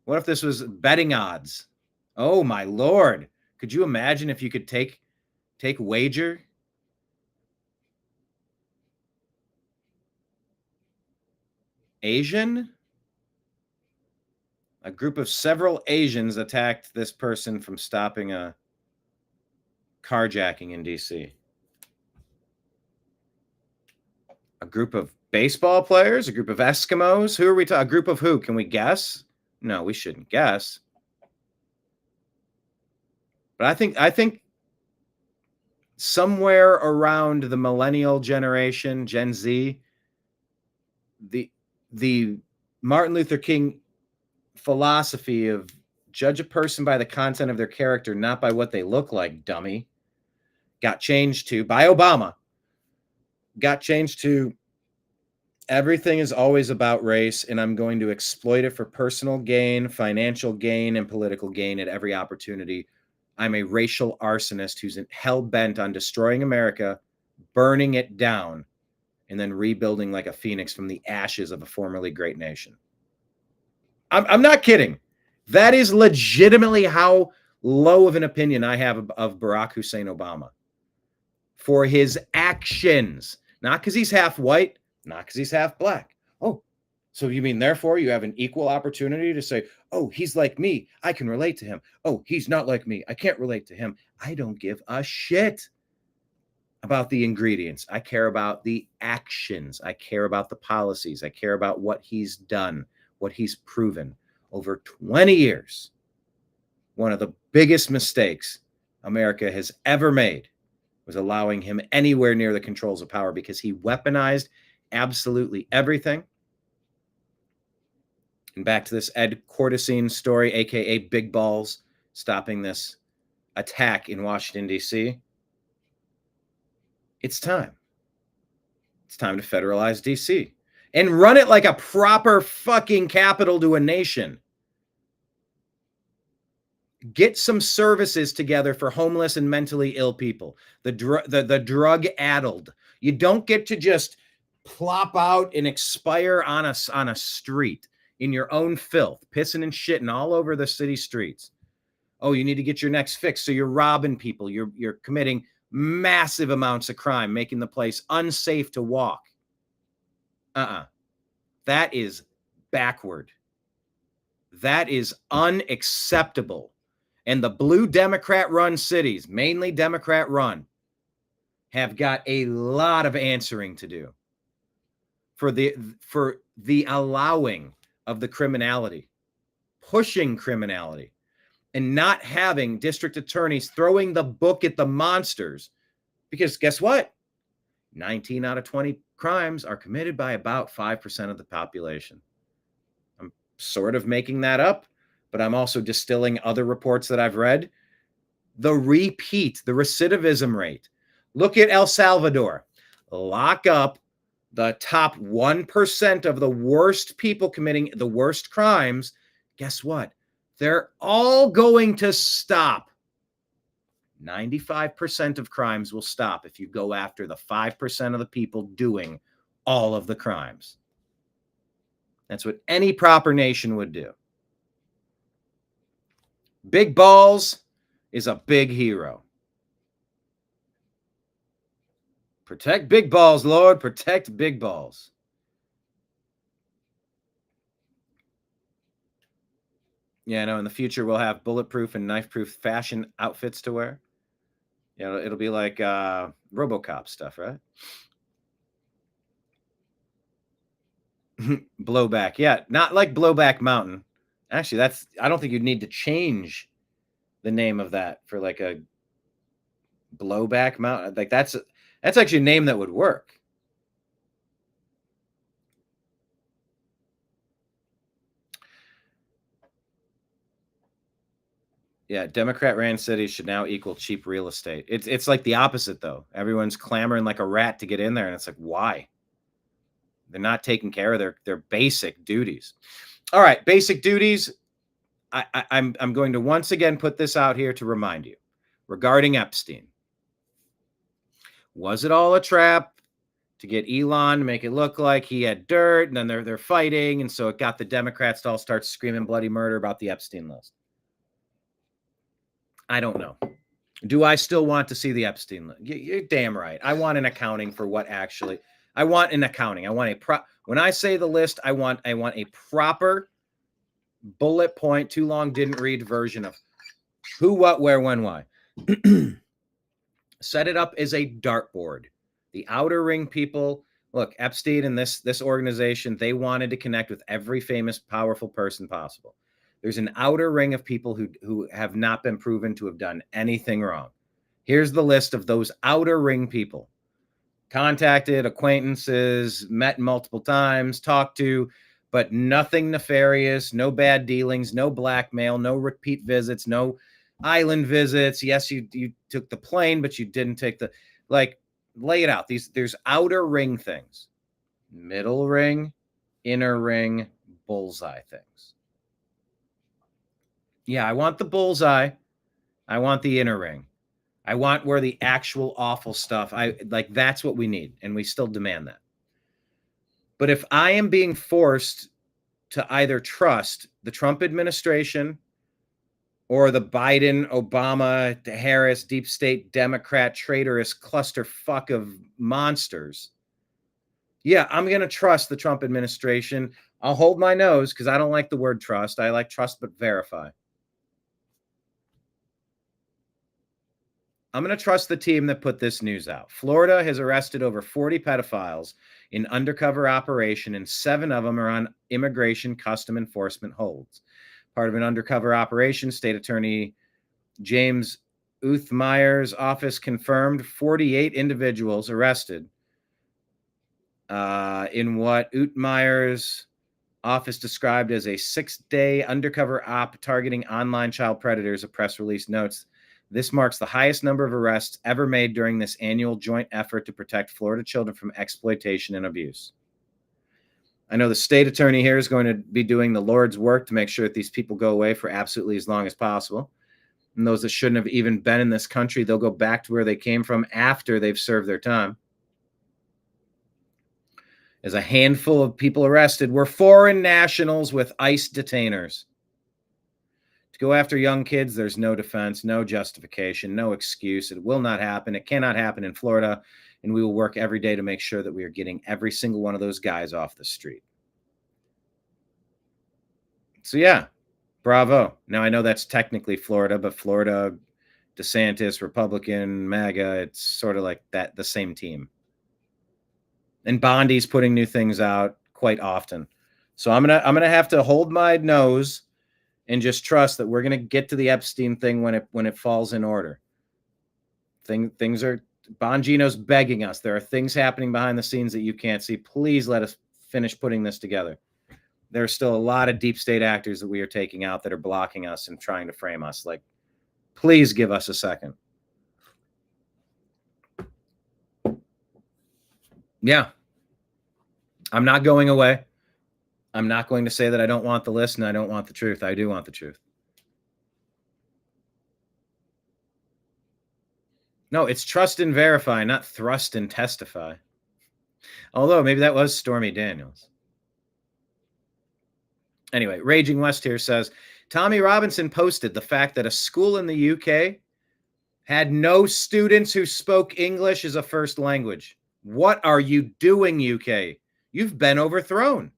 What if this was betting odds? Oh my Lord. Could you imagine if you could take wager? Asian? A group of several Asians attacked this person from stopping a carjacking in DC. A group of baseball players? A group of Eskimos? Who are we talking? A group of who? Can we guess? No, we shouldn't guess. But I think somewhere around the millennial generation, Gen Z, the Martin Luther King philosophy of judge a person by the content of their character, not by what they look like, dummy, got changed to, by Obama, got changed to Everything is always about race, and I'm going to exploit it for personal gain, financial gain, and political gain at every opportunity. I'm a racial arsonist who's hell-bent on destroying America, burning it down, and then rebuilding like a phoenix from the ashes of a formerly great nation. I'm not kidding. That is legitimately how low of an opinion I have of Barack Hussein Obama for his actions, not because he's half white, not because he's half black. Oh, so you mean therefore you have an equal opportunity to say, oh, he's like me, I can relate to him. Oh, he's not like me, I can't relate to him. I don't give a shit about the ingredients. I care about the actions. I care about the policies. I care about what he's done, what he's proven over 20 years. One of the biggest mistakes America has ever made was allowing him anywhere near the controls of power, because he weaponized absolutely everything. And back to this Ed Cortesine story, aka Big Balls, stopping this attack in Washington, D.C. It's time. It's time to federalize D.C. and run it like a proper fucking capital to a nation. Get some services together for homeless and mentally ill people, the drug-addled. You don't get to just plop out and expire on a street in your own filth, pissing and shitting all over the city streets. Oh, you need to get your next fix, so you're robbing people. You're committing massive amounts of crime, making the place unsafe to walk. That is backward. That is unacceptable. And the blue Democrat-run cities, mainly Democrat-run, have got a lot of answering to do for the allowing of the criminality, pushing criminality, and not having district attorneys throwing the book at the monsters. Because guess what? 19 out of 20 crimes are committed by about 5% of the population. I'm sort of making that up, but I'm also distilling other reports that I've read. The recidivism rate. Look at El Salvador. Lock up the top 1% of the worst people committing the worst crimes. Guess what? They're all going to stop. 95% of crimes will stop if you go after the 5% of the people doing all of the crimes. That's what any proper nation would do. Big Balls is a big hero. Protect Big Balls, Lord. Protect Big Balls. Yeah, no, in the future we'll have bulletproof and knife-proof fashion outfits to wear. You know, it'll be like RoboCop stuff, right? Blowback. Yeah, not like Blowback Mountain. Actually, I don't think you'd need to change the name of that for like a Blowback Mountain. Like that's actually a name that would work. Yeah, Democrat-ran cities should now equal cheap real estate. It's like the opposite, though. Everyone's clamoring like a rat to get in there, and it's like, why? They're not taking care of their basic duties. All right, basic duties. I'm going to once again put this out here to remind you regarding Epstein. Was it all a trap to get Elon to make it look like he had dirt, and then they're fighting, and so it got the Democrats to all start screaming bloody murder about the Epstein list? I don't know. Do I still want to see the Epstein list? You're damn right. I want an accounting for what actually. I want an accounting. I want when I say the list, I want a proper bullet point, too long didn't read version of who, what, where, when, why. Set it up as a dartboard. The outer ring people, look, Epstein and this organization, they wanted to connect with every famous, powerful person possible. There's an outer ring of people who have not been proven to have done anything wrong. Here's the list of those outer ring people. Contacted, acquaintances, met multiple times, talked to, but nothing nefarious, no bad dealings, no blackmail, no repeat visits, no island visits. Yes, you took the plane, but you didn't take lay it out. There's outer ring things. middle ring, inner ring, bullseye things. Yeah, I want the bullseye. I want the inner ring. I want where the actual awful stuff, that's what we need, and we still demand that. But if I am being forced to either trust the Trump administration or the Biden, Obama, Harris, deep state, Democrat, traitorous clusterfuck of monsters, yeah, I'm going to trust the Trump administration. I'll hold my nose because I don't like the word trust. I like trust but verify. I'm going to trust the team that put this news out. Florida has arrested over 40 pedophiles in undercover operation, and 7 of them are on immigration custom enforcement holds. Part of an undercover operation, State Attorney James Uthmeyer's office confirmed 48 individuals arrested in what Uthmeyer's office described as a 6-day undercover op targeting online child predators. A press release notes this marks the highest number of arrests ever made during this annual joint effort to protect Florida children from exploitation and abuse. I know the state attorney here is going to be doing the Lord's work to make sure that these people go away for absolutely as long as possible. And those that shouldn't have even been in this country, they'll go back to where they came from after they've served their time. As a handful of people arrested were foreign nationals with ICE detainers. To go after young kids, there's no defense, no justification, no excuse. It will not happen. It cannot happen in Florida, and we will work every day to make sure that we are getting every single one of those guys off the street. So yeah, bravo. Now I know that's technically Florida, but Florida, DeSantis, Republican, MAGA, it's sort of like that, the same team. And Bondi's putting new things out quite often. So I'm gonna have to hold my nose and just trust that we're gonna get to the Epstein thing when it falls in order. Things are, Bongino's begging us. There are things happening behind the scenes that you can't see. Please let us finish putting this together. There are still a lot of deep state actors that we are taking out that are blocking us and trying to frame us. Like, please give us a second. Yeah. I'm not going away. I'm not going to say that I don't want the list and I don't want the truth. I do want the truth. No, it's trust and verify, not thrust and testify. Although maybe that was Stormy Daniels. Anyway, Raging West here says, Tommy Robinson posted the fact that a school in the UK had no students who spoke English as a first language. What are you doing, UK? You've been overthrown.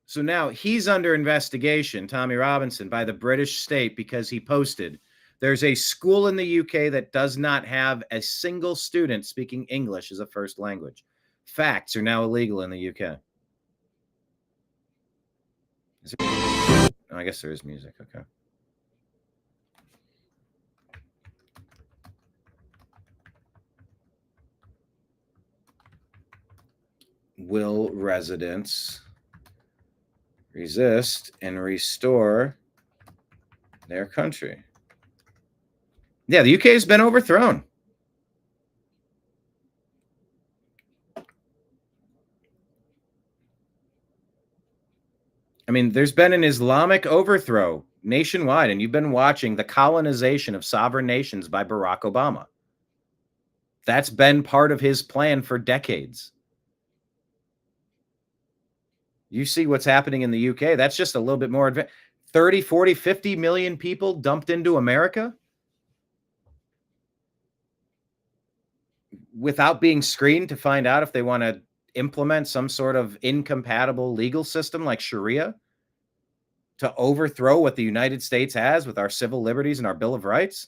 So now he's under investigation, Tommy Robinson, by the British state because he posted there's a school in the UK that does not have a single student speaking English as a first language. Facts are now illegal in the UK. Oh, I guess there is music. Okay. Will residents resist and restore their country? Yeah, the UK has been overthrown. I mean, there's been an Islamic overthrow nationwide, and you've been watching the colonization of sovereign nations by Barack Obama. That's been part of his plan for decades. You see what's happening in the UK. That's just a little bit more advanced. 30, 40, 50 million people dumped into America without being screened to find out if they want to implement some sort of incompatible legal system like Sharia to overthrow what the United States has with our civil liberties and our Bill of Rights.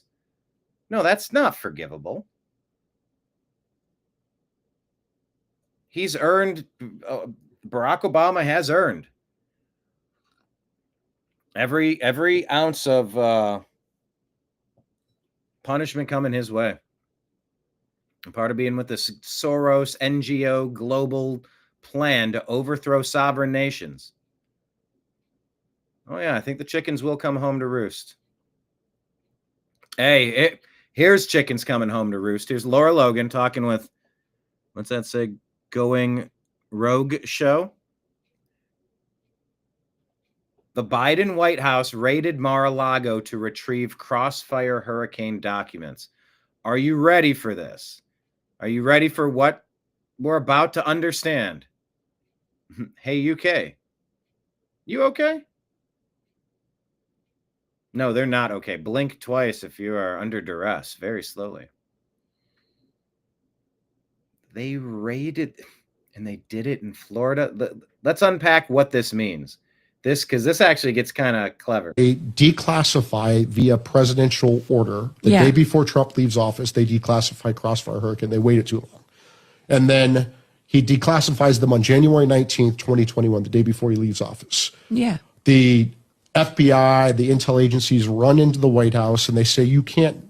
No, that's not forgivable. He's earned, Barack Obama has earned every ounce of punishment coming his way. And part of being with this Soros NGO global plan to overthrow sovereign nations. Oh, yeah, I think the chickens will come home to roost. Hey, here's chickens coming home to roost. Here's Laura Logan talking with what's that say? Going rogue show. The Biden White House raided Mar-a-Lago to retrieve crossfire hurricane documents. Are you ready for this? Are you ready for what we're about to understand? Hey, UK. You okay? No, they're not okay. Blink twice if you are under duress, very slowly. They raided, and they did it in Florida. Let's unpack what this means. Because this actually gets kind of clever. They declassify via presidential order the day before Trump leaves office. They declassify Crossfire Hurricane. They waited too long. And then he declassifies them on January 19th, 2021, the day before he leaves office. Yeah. The FBI, the intel agencies run into the White House and they say, you can't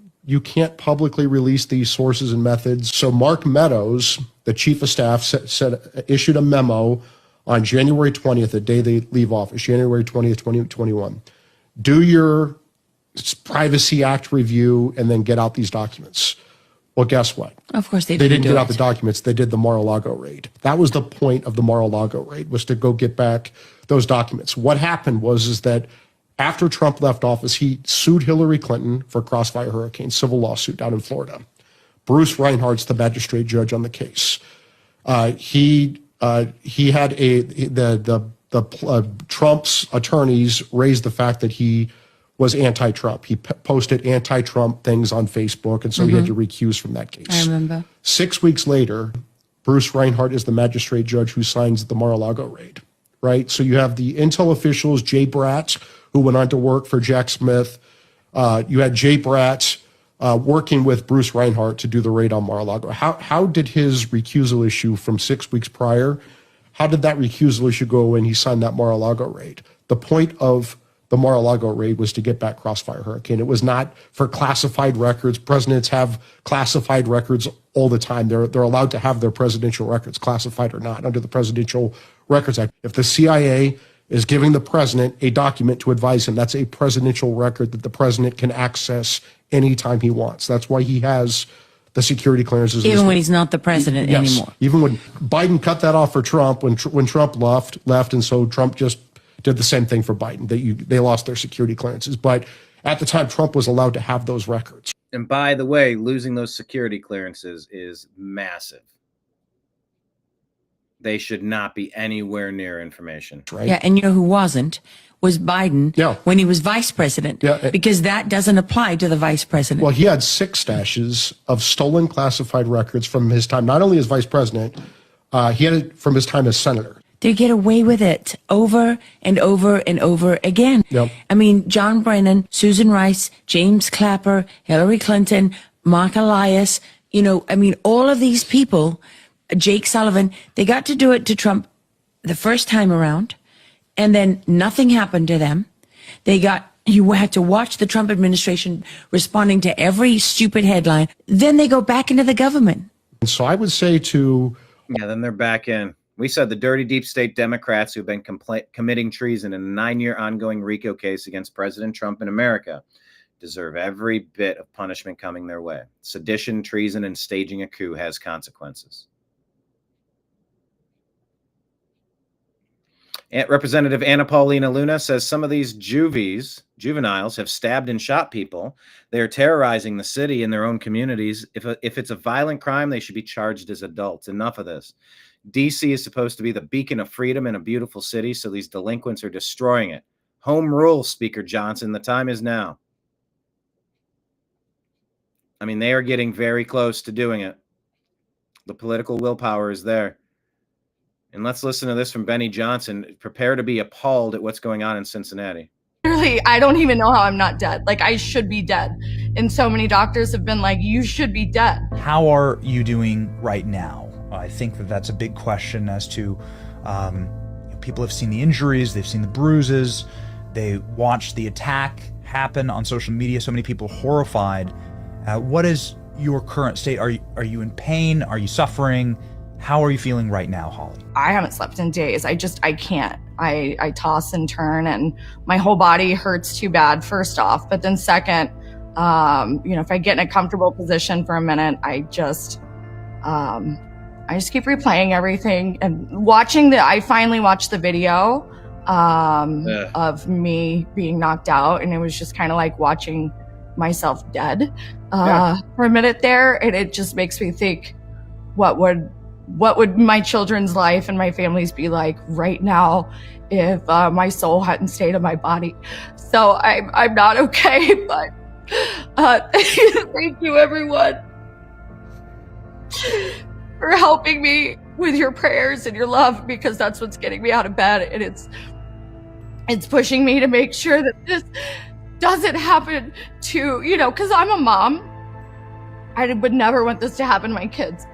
publicly release these sources and methods. So Mark Meadows, the chief of staff, issued a memo on January 20th, the day they leave office, January 20th, 2021. Do your Privacy Act review and then get out these documents. Well, guess what? Of course they didn't get out the documents. They did the Mar-a-Lago raid. That was the point of the Mar-a-Lago raid, was to go get back those documents. What happened was that after Trump left office, he sued Hillary Clinton for Crossfire Hurricane, civil lawsuit down in Florida. Bruce Reinhart's the magistrate judge on the case. He had Trump's attorneys raised the fact that he was anti-Trump. He posted anti-Trump things on Facebook, and so he had to recuse from that case. I remember. 6 weeks later, Bruce Reinhart is the magistrate judge who signs the Mar-a-Lago raid, right? So you have the intel officials, Jay Bratt, who went on to work for Jack Smith. You had Jay Bratt working with Bruce Reinhart to do the raid on Mar-a-Lago. How did his recusal issue from 6 weeks prior, how did that recusal issue go when he signed that Mar-a-Lago raid? The point of the Mar-a-Lago raid was to get back Crossfire Hurricane. It was not for classified records. Presidents have classified records all the time. They're allowed to have their presidential records, classified or not, under the Presidential Records Act. If the CIA is giving the president a document to advise him, that's a presidential record that the president can access anytime he wants. That's why he has the security clearances. Even when he's not the president anymore. Even when Biden cut that off for Trump, when Trump left, and so Trump just did the same thing for Biden. They lost their security clearances. But at the time, Trump was allowed to have those records. And by the way, losing those security clearances is massive. They should not be anywhere near information. Right? Yeah, and you know who wasn't? Was Biden when he was vice president. Yeah. Because that doesn't apply to the vice president. Well, he had 6 stashes of stolen classified records from his time, not only as vice president, he had it from his time as senator. They get away with it over and over and over again. Yep. I mean, John Brennan, Susan Rice, James Clapper, Hillary Clinton, Mark Elias, all of these people, Jake Sullivan, they got to do it to Trump the first time around, and then nothing happened to them. You had to watch the Trump administration responding to every stupid headline. Then they go back into the government. And so I would say then they're back in. We said the dirty deep state Democrats who've been committing treason in a 9-year ongoing RICO case against President Trump in America deserve every bit of punishment coming their way. Sedition, treason, and staging a coup has consequences. Representative Anna Paulina Luna says some of these juveniles have stabbed and shot people. They are terrorizing the city and their own communities. If it's a violent crime, they should be charged as adults. Enough of this. DC is supposed to be the beacon of freedom in a beautiful city, so these delinquents are destroying it. Home rule, Speaker Johnson. The time is now. I mean, they are getting very close to doing it. The political willpower is there. And let's listen to this from Benny Johnson. Prepare to be appalled at what's going on in Cincinnati. Literally, I don't even know how I'm not dead. Like, I should be dead. And so many doctors have been like, you should be dead. How are you doing right now? I think that's a big question as to people have seen the injuries, they've seen the bruises, they watched the attack happen on social media. So many people horrified. What is your current state? Are you in pain? Are you suffering? How are you feeling right now, Holly? I haven't slept in days. I can't. I toss and turn, and my whole body hurts too bad, first off. But then second, if I get in a comfortable position for a minute, I just, I just keep replaying everything and I finally watched the video of me being knocked out, and it was just kind of like watching myself dead for a minute there, and it just makes me think, what would my children's life and my family's be like right now if my soul hadn't stayed in my body? So I'm not okay, but thank you everyone for helping me with your prayers and your love, because that's what's getting me out of bed, and it's pushing me to make sure that this doesn't happen to, because I'm a mom. I would never want this to happen to my kids.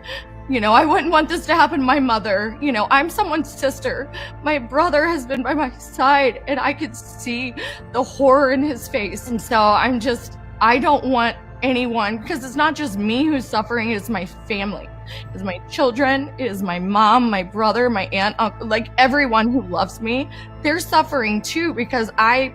I wouldn't want this to happen to my mother. I'm someone's sister. My brother has been by my side, and I could see the horror in his face. And so I don't want anyone, because it's not just me who's suffering, it's my family. It's my children, it is my mom, my brother, my aunt, uncle, like everyone who loves me. They're suffering too, because I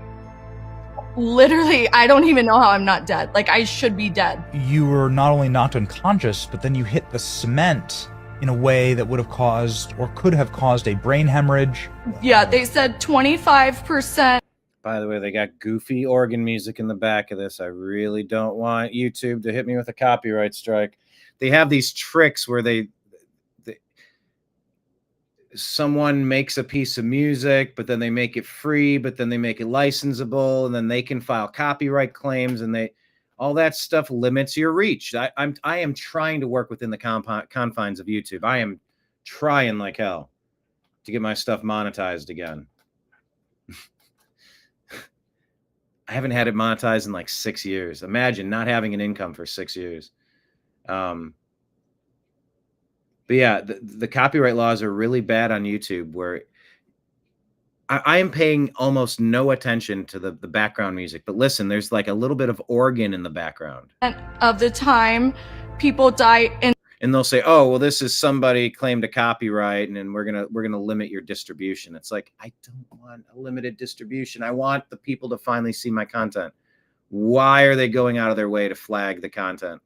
don't even know how I'm not dead. Like, I should be dead. You were not only knocked unconscious, but then you hit the cement in a way that would have caused, or could have caused, a brain hemorrhage. Yeah, they said 25%. By the way, they got goofy organ music in the back of this. I really don't want YouTube to hit me with a copyright strike. They have these tricks where someone makes a piece of music, but then they make it free, but then they make it licensable, and then they can file copyright claims, and all that stuff limits your reach. I am trying to work within the confines of YouTube. I am trying like hell to get my stuff monetized again. I haven't had it monetized in like 6 years. Imagine not having an income for 6 years. But yeah, the copyright laws are really bad on YouTube, where I am paying almost no attention to the background music. But listen, there's like a little bit of organ in the background. Of the time, people die and they'll say, "Oh, well, this is somebody claimed a copyright, and then we're gonna limit your distribution." It's like, I don't want a limited distribution. I want the people to finally see my content. Why are they going out of their way to flag the content?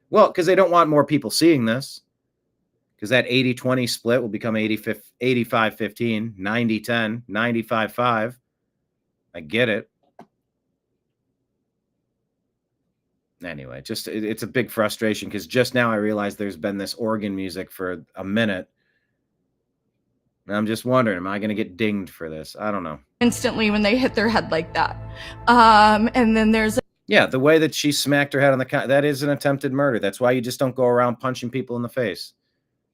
Well, because they don't want more people seeing this. Because that 80-20 split will become 85-15, 90-10, 95-5. I get it. Anyway, it's a big frustration, because just now I realized there's been this organ music for a minute. And I'm just wondering, am I going to get dinged for this? I don't know. Instantly when they hit their head like that. And then there's yeah, the way that she smacked her head on that is an attempted murder. That's why you just don't go around punching people in the face.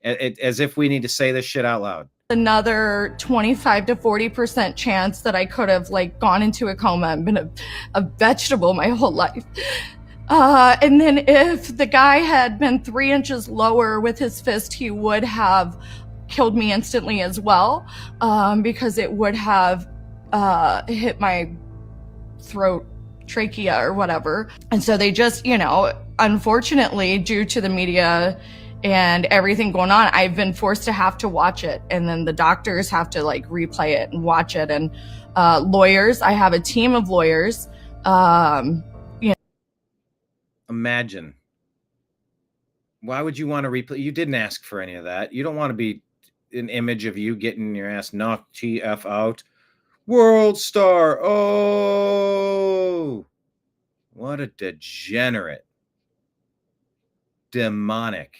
As if we need to say this shit out loud. Another 25 to 40% chance that I could have gone into a coma and been a vegetable my whole life. And then if the guy had been 3 inches lower with his fist, he would have killed me instantly as well, because it would have hit my throat, trachea or whatever. And so they just, unfortunately, due to the media and everything going on, I've been forced to have to watch it. And then the doctors have to replay it and watch it. And lawyers, I have a team of lawyers. Imagine. Why would you want to replay? You didn't ask for any of that. You don't want to be an image of you getting your ass knocked TF out. World star. Oh, what a degenerate. Demonic.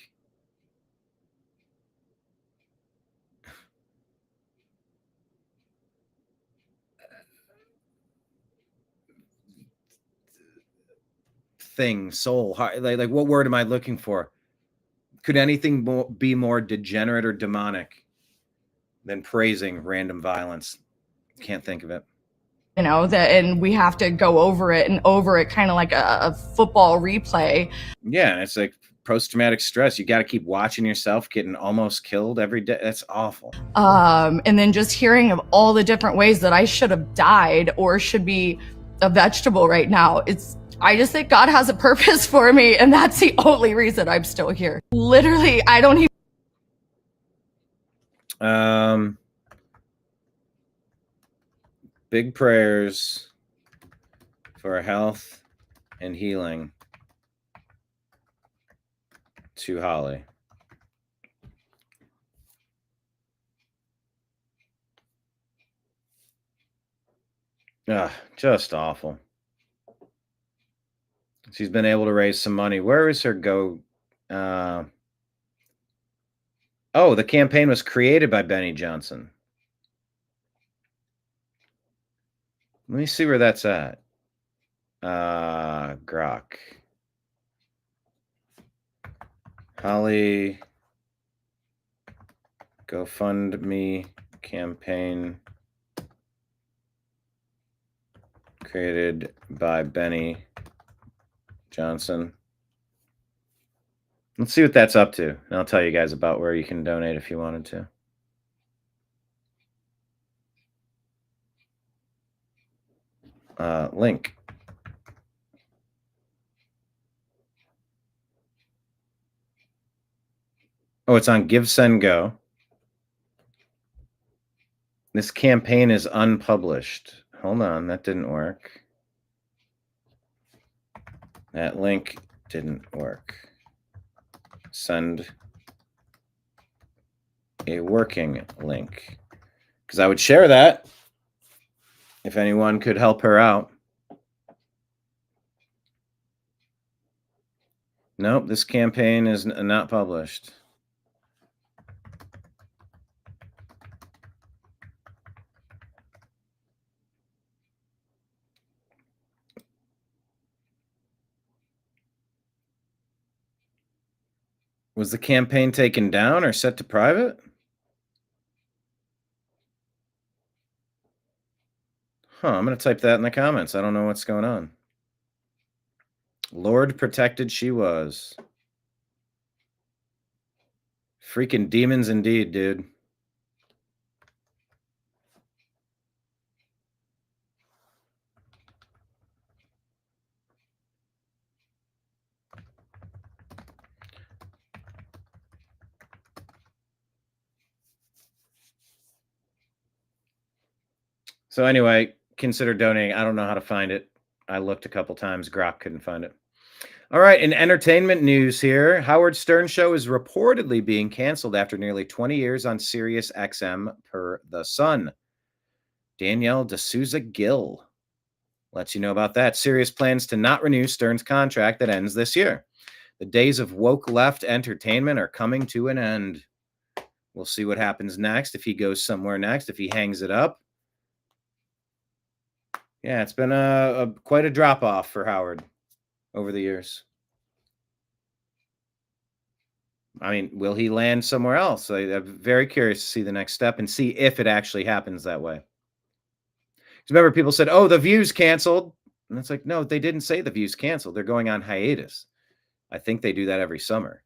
Thing, soul, heart, like what word am I looking for? Could anything be more degenerate or demonic than praising random violence? Can't think of it. And we have to go over it and over it, kind of like a football replay. Yeah, it's like post-traumatic stress. You got to keep watching yourself getting almost killed every day. That's awful. And then just hearing of all the different ways that I should have died or should be a vegetable right now. I just think God has a purpose for me, and that's the only reason I'm still here. Literally, I don't even... Big prayers for health and healing to Holly. Just awful. She's been able to raise some money. Where is her go? Oh, the campaign was created by Benny Johnson. Let me see where that's at. Grok. Holly GoFundMe campaign created by Benny Johnson. Let's see what that's up to. And I'll tell you guys about where you can donate if you wanted to. Link. Oh, it's on Give, Send, Go. This campaign is unpublished. Hold on, that didn't work. That link didn't work. Send a working link. Because I would share that if anyone could help her out. Nope, this campaign is not published. Was the campaign taken down or set to private? I'm going to type that in the comments. I don't know what's going on. Lord protected she was. Freaking demons indeed, dude. So anyway, consider donating. I don't know how to find it. I looked a couple times. Grok couldn't find it. All right, in entertainment news here, Howard Stern show is reportedly being canceled after nearly 20 years on Sirius XM per The Sun. Danielle D'Souza Gill lets you know about that. Sirius plans to not renew Stern's contract that ends this year. The days of woke left entertainment are coming to an end. We'll see what happens next, if he goes somewhere next, if he hangs it up. Yeah, it's been quite a drop-off for Howard over the years. I mean, will he land somewhere else? I'm very curious to see the next step and see if it actually happens that way. Remember, people said, oh, The View's canceled. And it's like, no, they didn't say The View's canceled. They're going on hiatus. I think they do that every summer.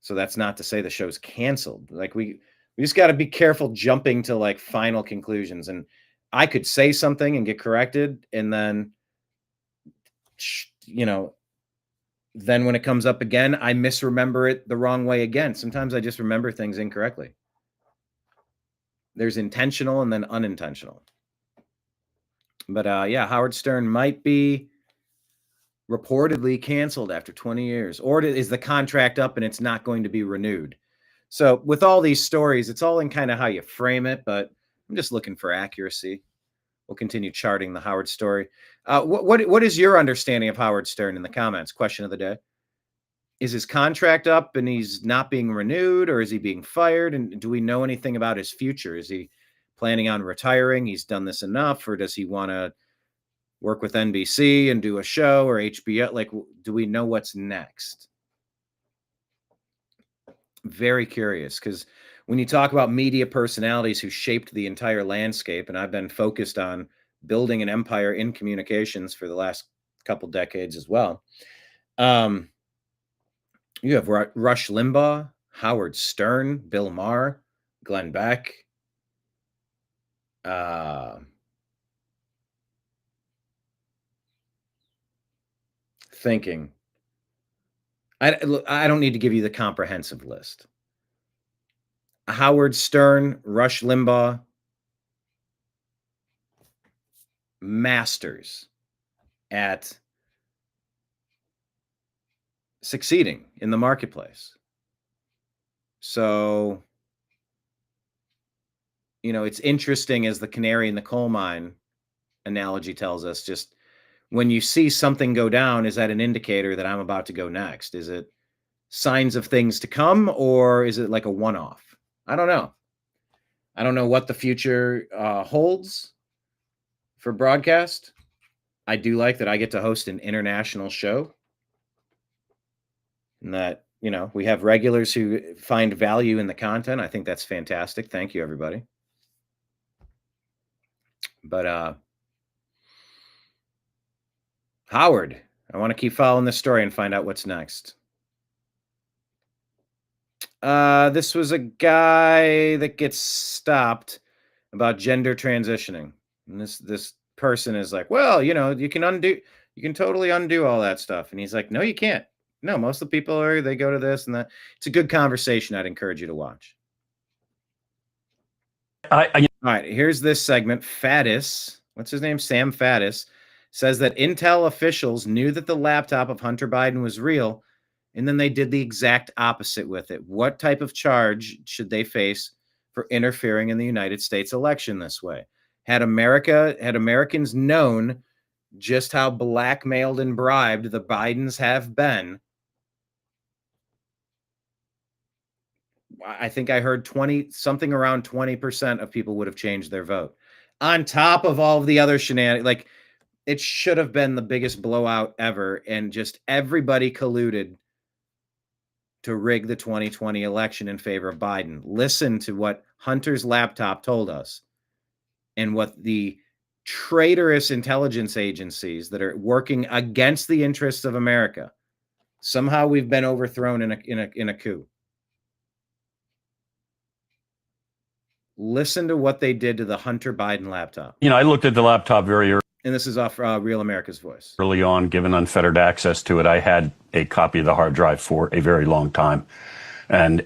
So that's not to say the show's canceled. Like, we just got to be careful jumping to like final conclusions. And I could say something and get corrected, and then, then when it comes up again, I misremember it the wrong way again. Sometimes I just remember things incorrectly. There's intentional and then unintentional. But yeah, Howard Stern might be reportedly canceled after 20 years, or is the contract up and it's not going to be renewed? So with all these stories, it's all in kind of how you frame it, but I'm just looking for accuracy. We'll continue charting the Howard story. What is your understanding of Howard Stern in the comments? Question of the day. Is his contract up and he's not being renewed, or is he being fired? And do we know anything about his future? Is he planning on retiring? He's done this enough, or does he want to work with NBC and do a show, or HBO? Like, do we know what's next? Very curious, because when you talk about media personalities who shaped the entire landscape, and I've been focused on building an empire in communications for the last couple decades as well. You have Rush Limbaugh, Howard Stern, Bill Maher, Glenn Beck. Thinking. I don't need to give you the comprehensive list. Howard Stern, Rush Limbaugh, masters at succeeding in the marketplace. So, it's interesting as the canary in the coal mine analogy tells us, just when you see something go down, is that an indicator that I'm about to go next? Is it signs of things to come, or is it like a one-off? I don't know. I don't know what the future holds for broadcast. I do like that I get to host an international show, and that, you know, we have regulars who find value in the content. I think that's fantastic. Thank you, everybody. But Howard, I want to keep following this story and find out what's next. This was a guy that gets stopped about gender transitioning. And this person is like, well, you know, you can totally undo all that stuff. And he's like, no, you can't. No, most of the people they go to this and that. It's a good conversation. I'd encourage you to watch. All right, here's this segment. Faddis, what's his name? Sam Faddis says that Intel officials knew that the laptop of Hunter Biden was real, and then they did the exact opposite with it. What type of charge should they face for interfering in the United States election this way? Had Americans known just how blackmailed and bribed the Bidens have been, I think I heard something around 20% of people would have changed their vote. On top of all of the other shenanigans, like, it should have been the biggest blowout ever, and just everybody colluded to rig the 2020 election in favor of Biden. Listen to what Hunter's laptop told us and what the traitorous intelligence agencies that are working against the interests of America. Somehow we've been overthrown in a coup. Listen to what they did to the Hunter Biden laptop. You know, I looked at the laptop very early. And this is off Real America's Voice. Early on, given unfettered access to it, I had a copy of the hard drive for a very long time, and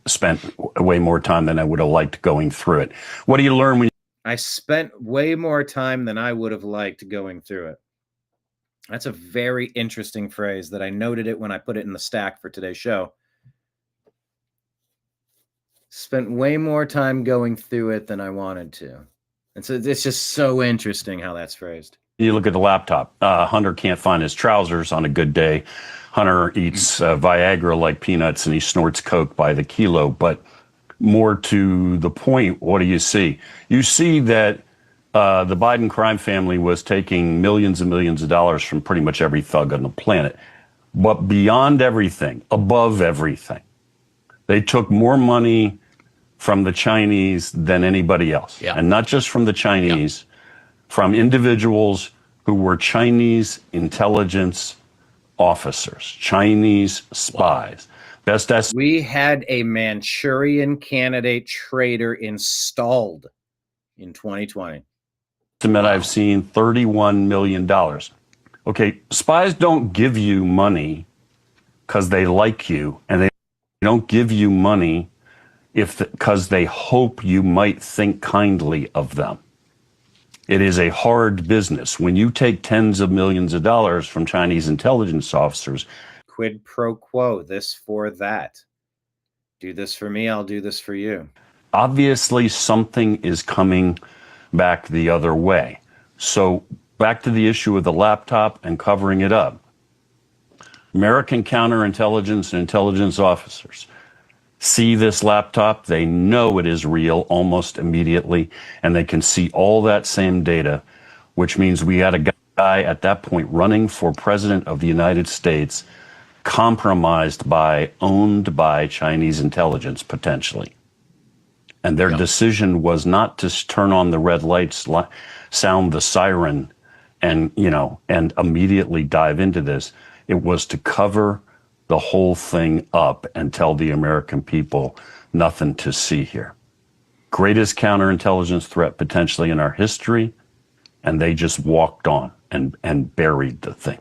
spent way more time than I would have liked going through it. What do you learn when I spent way more time than I would have liked going through it. That's a very interesting phrase that I noted it when I put it in the stack for today's show. Spent way more time going through it than I wanted to. And so it's just so interesting how that's phrased. You look at the laptop. Hunter can't find his trousers on a good day. Hunter eats Viagra like peanuts, and he snorts coke by the kilo. But more to the point, what do you see? You see that the Biden crime family was taking millions and millions of dollars from pretty much every thug on the planet. But beyond everything, above everything, they took more money from the Chinese than anybody else. Yeah. And not just from the Chinese, from individuals who were Chinese intelligence officers, Chinese spies. Best estimate. We had a Manchurian candidate traitor installed in 2020. I've seen $31 million. Okay, spies don't give you money because they like you, and they don't give you money because they hope you might think kindly of them. It is a hard business. When you take tens of millions of dollars from Chinese intelligence officers. Quid pro quo, this for that. Do this for me, I'll do this for you. Obviously, something is coming back the other way. So back to the issue of the laptop and covering it up. American counterintelligence and intelligence officers see this laptop, they know it is real almost immediately, and they can see all that same data, which means we had a guy at that point running for president of the United States, compromised by, owned by Chinese intelligence, potentially. And their decision was not to turn on the red lights, sound the siren, and immediately dive into this. It was to cover the whole thing up and tell the American people nothing to see here. Greatest counterintelligence threat potentially in our history, and they just walked on and buried the thing.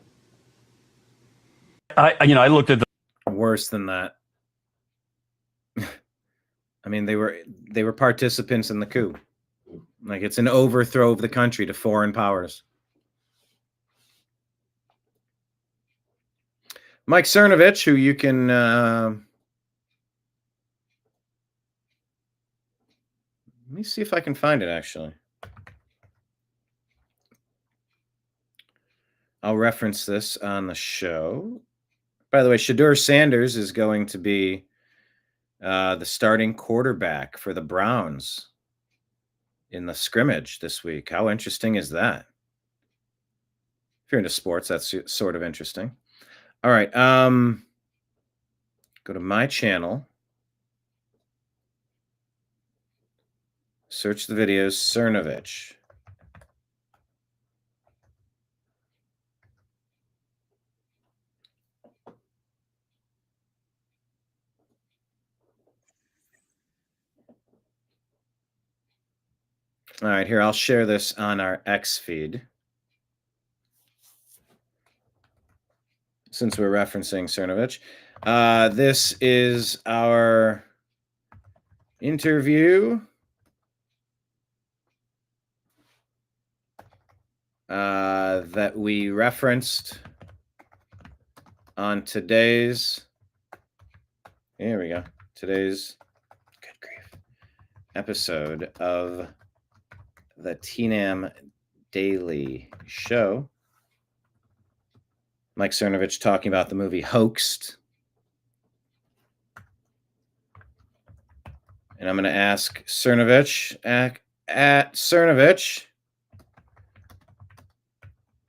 I looked at the worse than that. I mean, they were participants in the coup. Like, it's an overthrow of the country to foreign powers. Mike Cernovich, who you can let me see if I can find it, actually. I'll reference this on the show. By the way, Shedeur Sanders is going to be the starting quarterback for the Browns in the scrimmage this week. How interesting is that? If you're into sports, that's sort of interesting. All right. Go to my channel. Search the videos, Cernovich. All right, here, I'll share this on our X feed. Since we're referencing Cernovich. This is our interview that we referenced on today's, here we go, today's, good grief, episode of the TNAM Daily Show. Mike Cernovich talking about the movie Hoaxed. And I'm going to ask Cernovich, at Cernovich,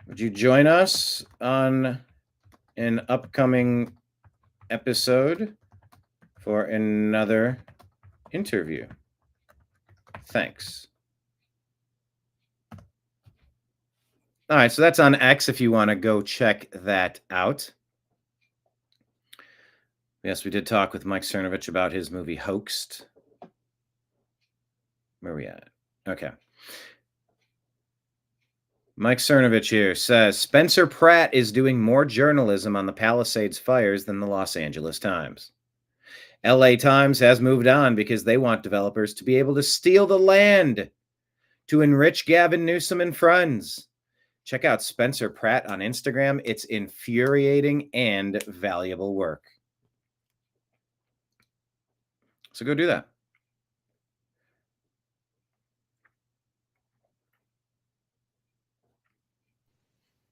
would you join us on an upcoming episode for another interview? Thanks. All right, so that's on X if you want to go check that out. Yes, we did talk with Mike Cernovich about his movie Hoaxed. Where are we at? Okay. Mike Cernovich here says, Spencer Pratt is doing more journalism on the Palisades fires than the Los Angeles Times. LA Times has moved on because they want developers to be able to steal the land to enrich Gavin Newsom and friends. Check out Spencer Pratt on Instagram. It's infuriating and valuable work. So go do that.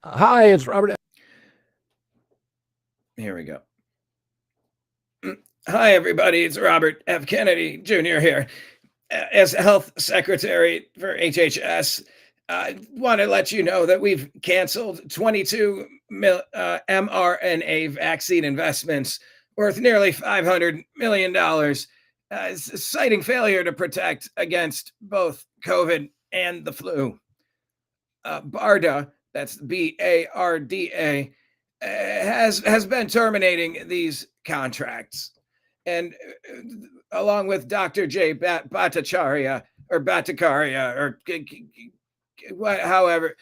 Hi, it's Robert. Here we go. Hi, everybody. It's Robert F. Kennedy Jr. here. As Health Secretary for HHS, I want to let you know that we've canceled 22 mRNA vaccine investments worth nearly $500 million, citing failure to protect against both COVID and the flu. BARDA, that's BARDA, has been terminating these contracts. And along with Dr. J. Bhattacharya, or however,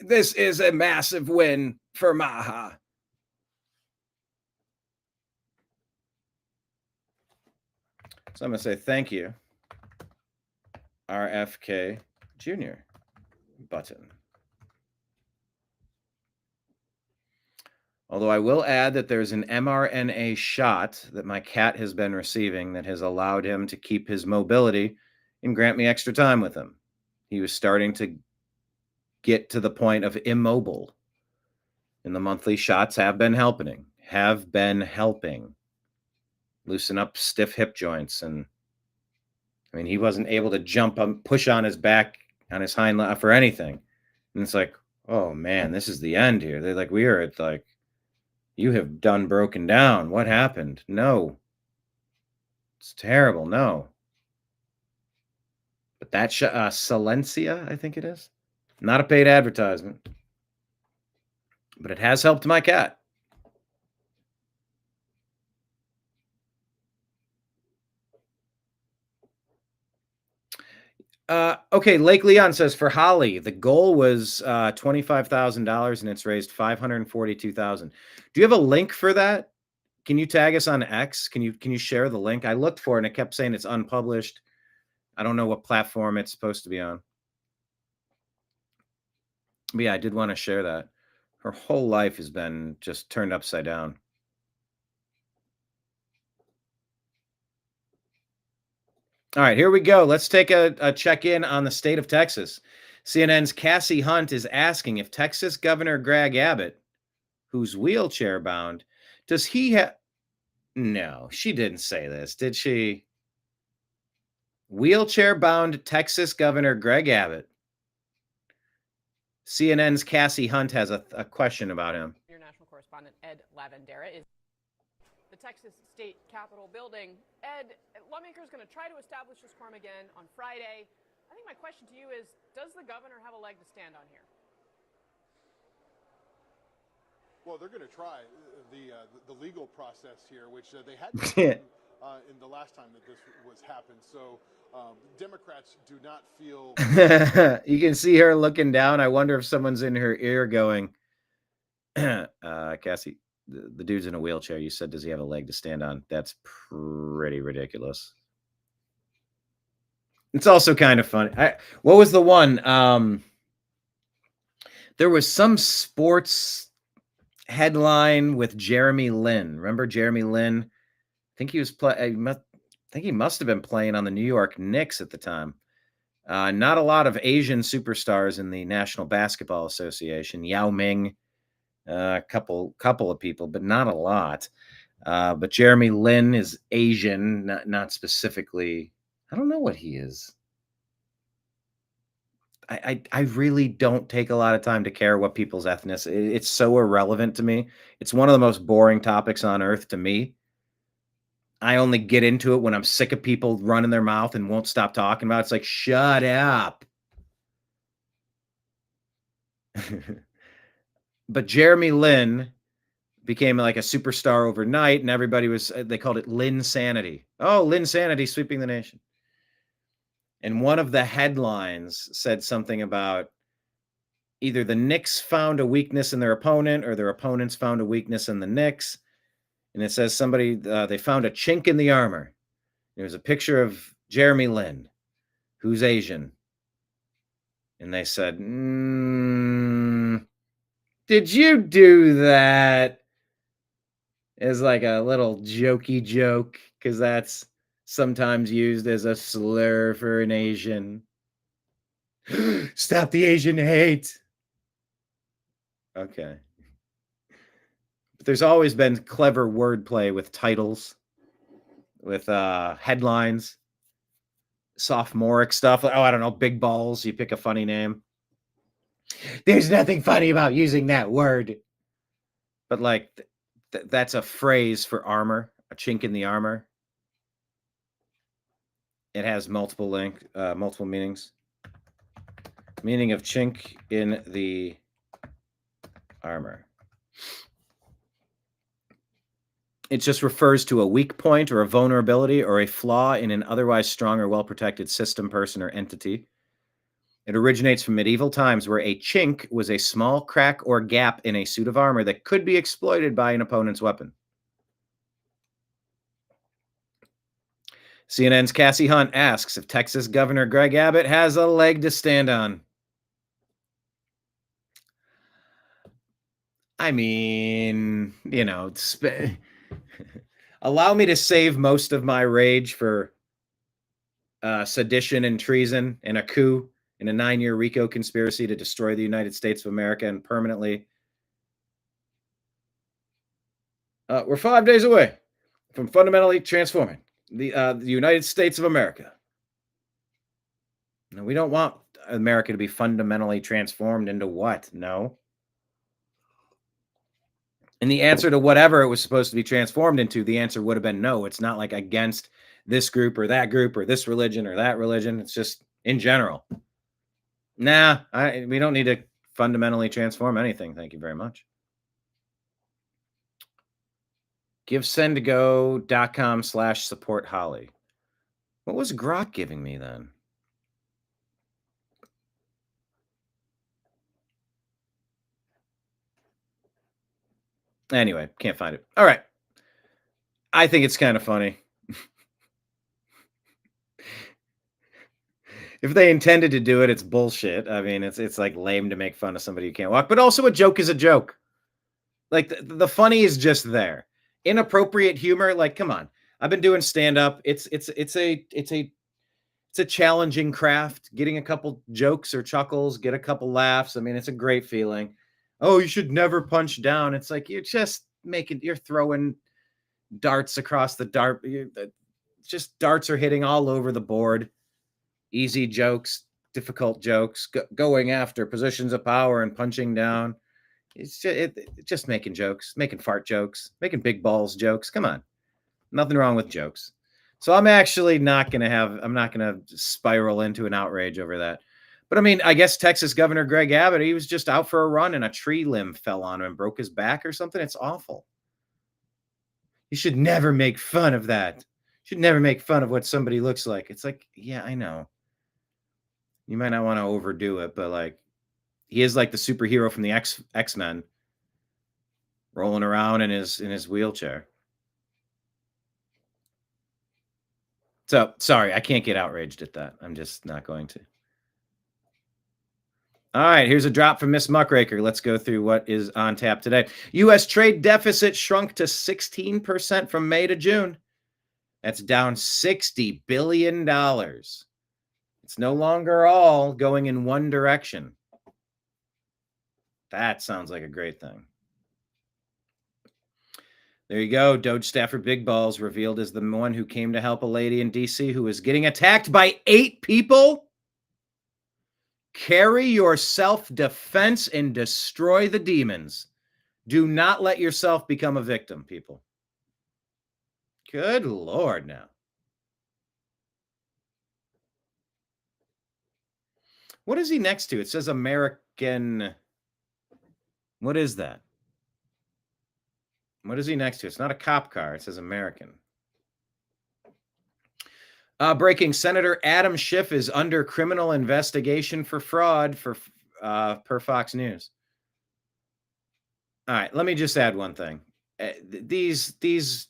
this is a massive win for Maha. So I'm going to say thank you, RFK Jr. button. Although I will add that there's an mRNA shot that my cat has been receiving that has allowed him to keep his mobility and grant me extra time with him. He was starting to get to the point of immobile. And the monthly shots have been helping. Loosen up stiff hip joints. And I mean, he wasn't able to jump up, push on his back, on his hind leg for anything. And it's like, oh man, this is the end here. They're like, we are at like, you have done broken down. What happened? No. It's terrible. No. But that Silencia, I think it is. Not a paid advertisement. But it has helped my cat. Okay, Lake Leon says for Holly, the goal was $25,000 and it's raised $542,000. Do you have a link for that? Can you tag us on X? Can you share the link? I looked for it and it kept saying it's unpublished. I don't know what platform it's supposed to be on. But yeah, I did want to share that. Her whole life has been just turned upside down. All right, here we go. Let's take a check-in on the state of Texas. CNN's Cassie Hunt is asking if Texas Governor Greg Abbott, who's wheelchair bound, does he have... No, she didn't say this, did she? Wheelchair bound Texas Governor Greg Abbott. CNN's Cassie Hunt has a question about him. Your national correspondent Ed Lavandera is the Texas State Capitol building. Ed, lawmakers going to try to establish this quorum again on Friday. I think my question to you is, does the governor have a leg to stand on here? Well, they're going to try the legal process here, which they had in the last time that this was happened. So Democrats do not feel. You can see her looking down. I wonder if someone's in her ear going, Cassie, the dude's in a wheelchair. You said, does he have a leg to stand on? That's pretty ridiculous. It's also kind of funny. What was the one? There was some sports headline with Jeremy Lin. Remember Jeremy Lin? I think he was I think he must have been playing on the New York Knicks at the time. Not a lot of Asian superstars in the National Basketball Association. Yao Ming, a couple of people, but not a lot. But Jeremy Lin is Asian, not specifically. I don't know what he is. I really don't take a lot of time to care what people's ethnicity. It's so irrelevant to me. It's one of the most boring topics on earth to me. I only get into it when I'm sick of people running their mouth and won't stop talking about it. It's like, shut up. But Jeremy Lin became like a superstar overnight, and everybody they called it Lin Sanity. Oh, Lin Sanity sweeping the nation. And one of the headlines said something about either the Knicks found a weakness in their opponent or their opponents found a weakness in the Knicks. And it says they found a chink in the armor. It was a picture of Jeremy Lin, who's Asian. And they said, did you do that? As like a little jokey joke, because that's sometimes used as a slur for an Asian. Stop the Asian hate. Okay. But there's always been clever wordplay with titles, with headlines, sophomoric stuff. I don't know, big balls. You pick a funny name. There's nothing funny about using that word. But like, that's a phrase for armor, a chink in the armor. It has multiple meanings. Meaning of chink in the armor. It just refers to a weak point or a vulnerability or a flaw in an otherwise strong or well-protected system, person, or entity. It originates from medieval times where a chink was a small crack or gap in a suit of armor that could be exploited by an opponent's weapon. CNN's Cassie Hunt asks if Texas Governor Greg Abbott has a leg to stand on. I mean, allow me to save most of my rage for sedition and treason and a coup in a 9-year RICO conspiracy to destroy the United States of America and permanently. We're 5 days away from fundamentally transforming the United States of America. No, we don't want America to be fundamentally transformed into what? No. And the answer to whatever it was supposed to be transformed into, the answer would have been no. It's not like against this group or this religion or that religion. It's just in general. Nah, we don't need to fundamentally transform anything. Thank you very much. GiveSendGo.com/support Holly. What was Grok giving me then? Anyway, can't find it. All right. I think it's kind of funny. If they intended to do it, it's bullshit. I mean, it's like lame to make fun of somebody who can't walk, but also a joke is a joke. Like the funny is just there. Inappropriate humor, like, come on. I've been doing stand-up. It's It's a challenging craft. Getting a couple jokes or chuckles, get a couple laughs. I mean, it's a great feeling. Oh, you should never punch down. It's like you're throwing darts across the dart. Just darts are hitting all over the board. Easy jokes, difficult jokes, going after positions of power and punching down. It's just making jokes, making fart jokes, making big balls jokes. Come on. Nothing wrong with jokes. So I'm actually I'm not going to spiral into an outrage over that. But I mean, I guess Texas Governor Greg Abbott, he was just out for a run and a tree limb fell on him and broke his back or something. It's awful. You should never make fun of that. You should never make fun of what somebody looks like. It's like, yeah, I know. You might not want to overdo it, but like, he is like the superhero from the X-Men rolling around in his wheelchair. So, sorry, I can't get outraged at that. I'm just not going to. All right, here's a drop from Miss Muckraker. Let's go through what is on tap today. U.S. trade deficit shrunk to 16% from May to June. That's down $60 billion. It's no longer all going in one direction. That sounds like a great thing. There you go. Doge staffer Big Balls revealed as the one who came to help a lady in D.C. who was getting attacked by 8 people. Carry your self-defense and destroy the demons. Do not let yourself become a victim, people. Good Lord now. What is he next to? It says American. What is that? What is he next to? It's not a cop car. It says American. Breaking: Senator Adam Schiff is under criminal investigation for fraud per Fox News. All right, let me just add one thing. These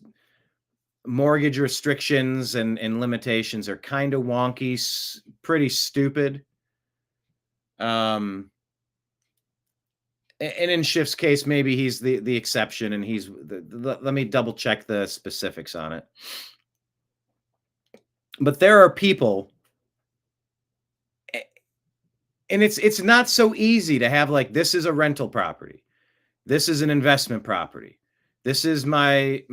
mortgage restrictions and limitations are kind of wonky, pretty stupid. And in Schiff's case, maybe he's the exception, and let me double check the specifics on it. But there are people, and it's not so easy to have like, this is a rental property, this is an investment property, this is my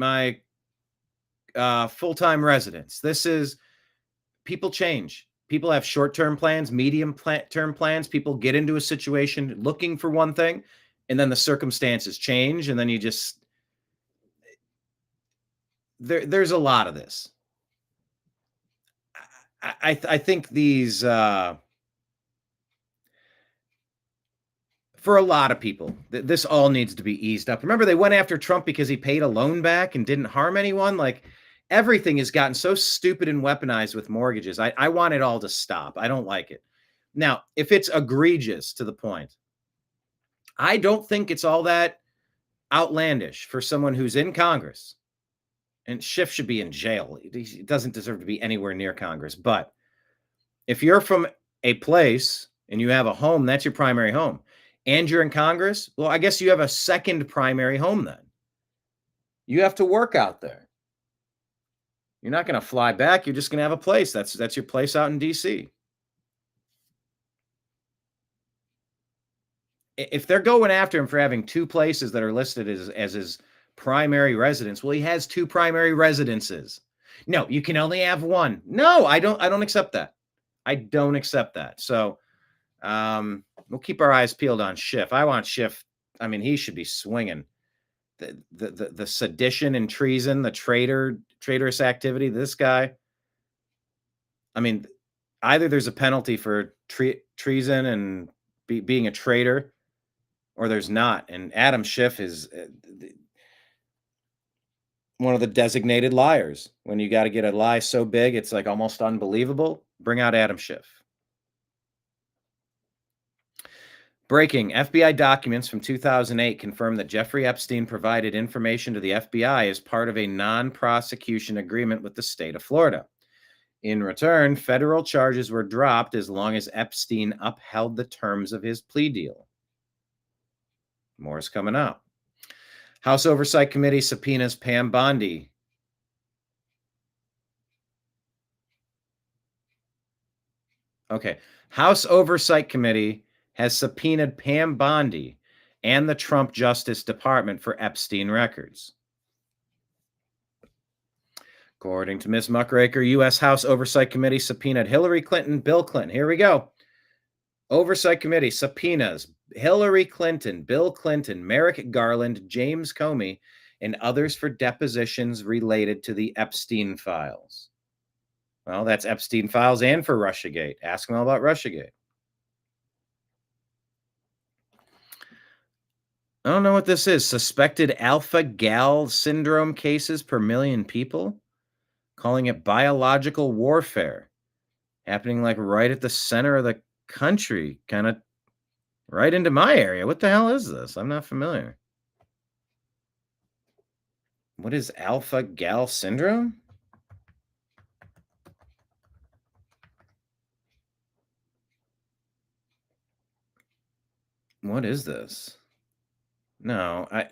full-time residence. This is, people change. People have short-term plans, medium-term plans. People get into a situation looking for one thing, and then the circumstances change, and then you just, there's a lot of this. I think these, for a lot of people, this all needs to be eased up. Remember, they went after Trump because he paid a loan back and didn't harm anyone. Like, everything has gotten so stupid and weaponized with mortgages. I want it all to stop. I don't like it. Now, if it's egregious to the point, I don't think it's all that outlandish for someone who's in Congress. And Schiff should be in jail. He doesn't deserve to be anywhere near Congress. But if you're from a place and you have a home, that's your primary home, and you're in Congress, well, I guess you have a second primary home then. You have to work out there. You're not going to fly back. You're just going to have a place. That's your place out in D.C. If they're going after him for having 2 places that are listed as his primary residence, well, he has 2 primary residences. No, you can only have 1. No, I don't accept that. I don't accept that. So we'll keep our eyes peeled on Schiff. I want Schiff. I mean, he should be swinging. The sedition and treason, the traitorous activity, this guy. I mean, either there's a penalty for treason and being a traitor, or there's not. And Adam Schiff is one of the designated liars. When you got to get a lie so big, it's like almost unbelievable. Bring out Adam Schiff. Breaking: FBI documents from 2008 confirm that Jeffrey Epstein provided information to the FBI as part of a non-prosecution agreement with the state of Florida. In return, federal charges were dropped as long as Epstein upheld the terms of his plea deal. More is coming up. House Oversight Committee subpoenas Pam Bondi. Okay. House Oversight Committee has subpoenaed Pam Bondi and the Trump Justice Department for Epstein records. According to Ms. Muckraker, U.S. House Oversight Committee subpoenaed Hillary Clinton, Bill Clinton. Here we go. Oversight Committee subpoenas Hillary Clinton, Bill Clinton, Merrick Garland, James Comey, and others for depositions related to the Epstein files. Well, that's Epstein files and for RussiaGate. Ask them all about RussiaGate. I don't know what this is. Suspected alpha-gal syndrome cases per million people? Calling it biological warfare. Happening like right at the center of the country. Kind of right into my area. What the hell is this? I'm not familiar. What is alpha-gal syndrome? What is this? No, I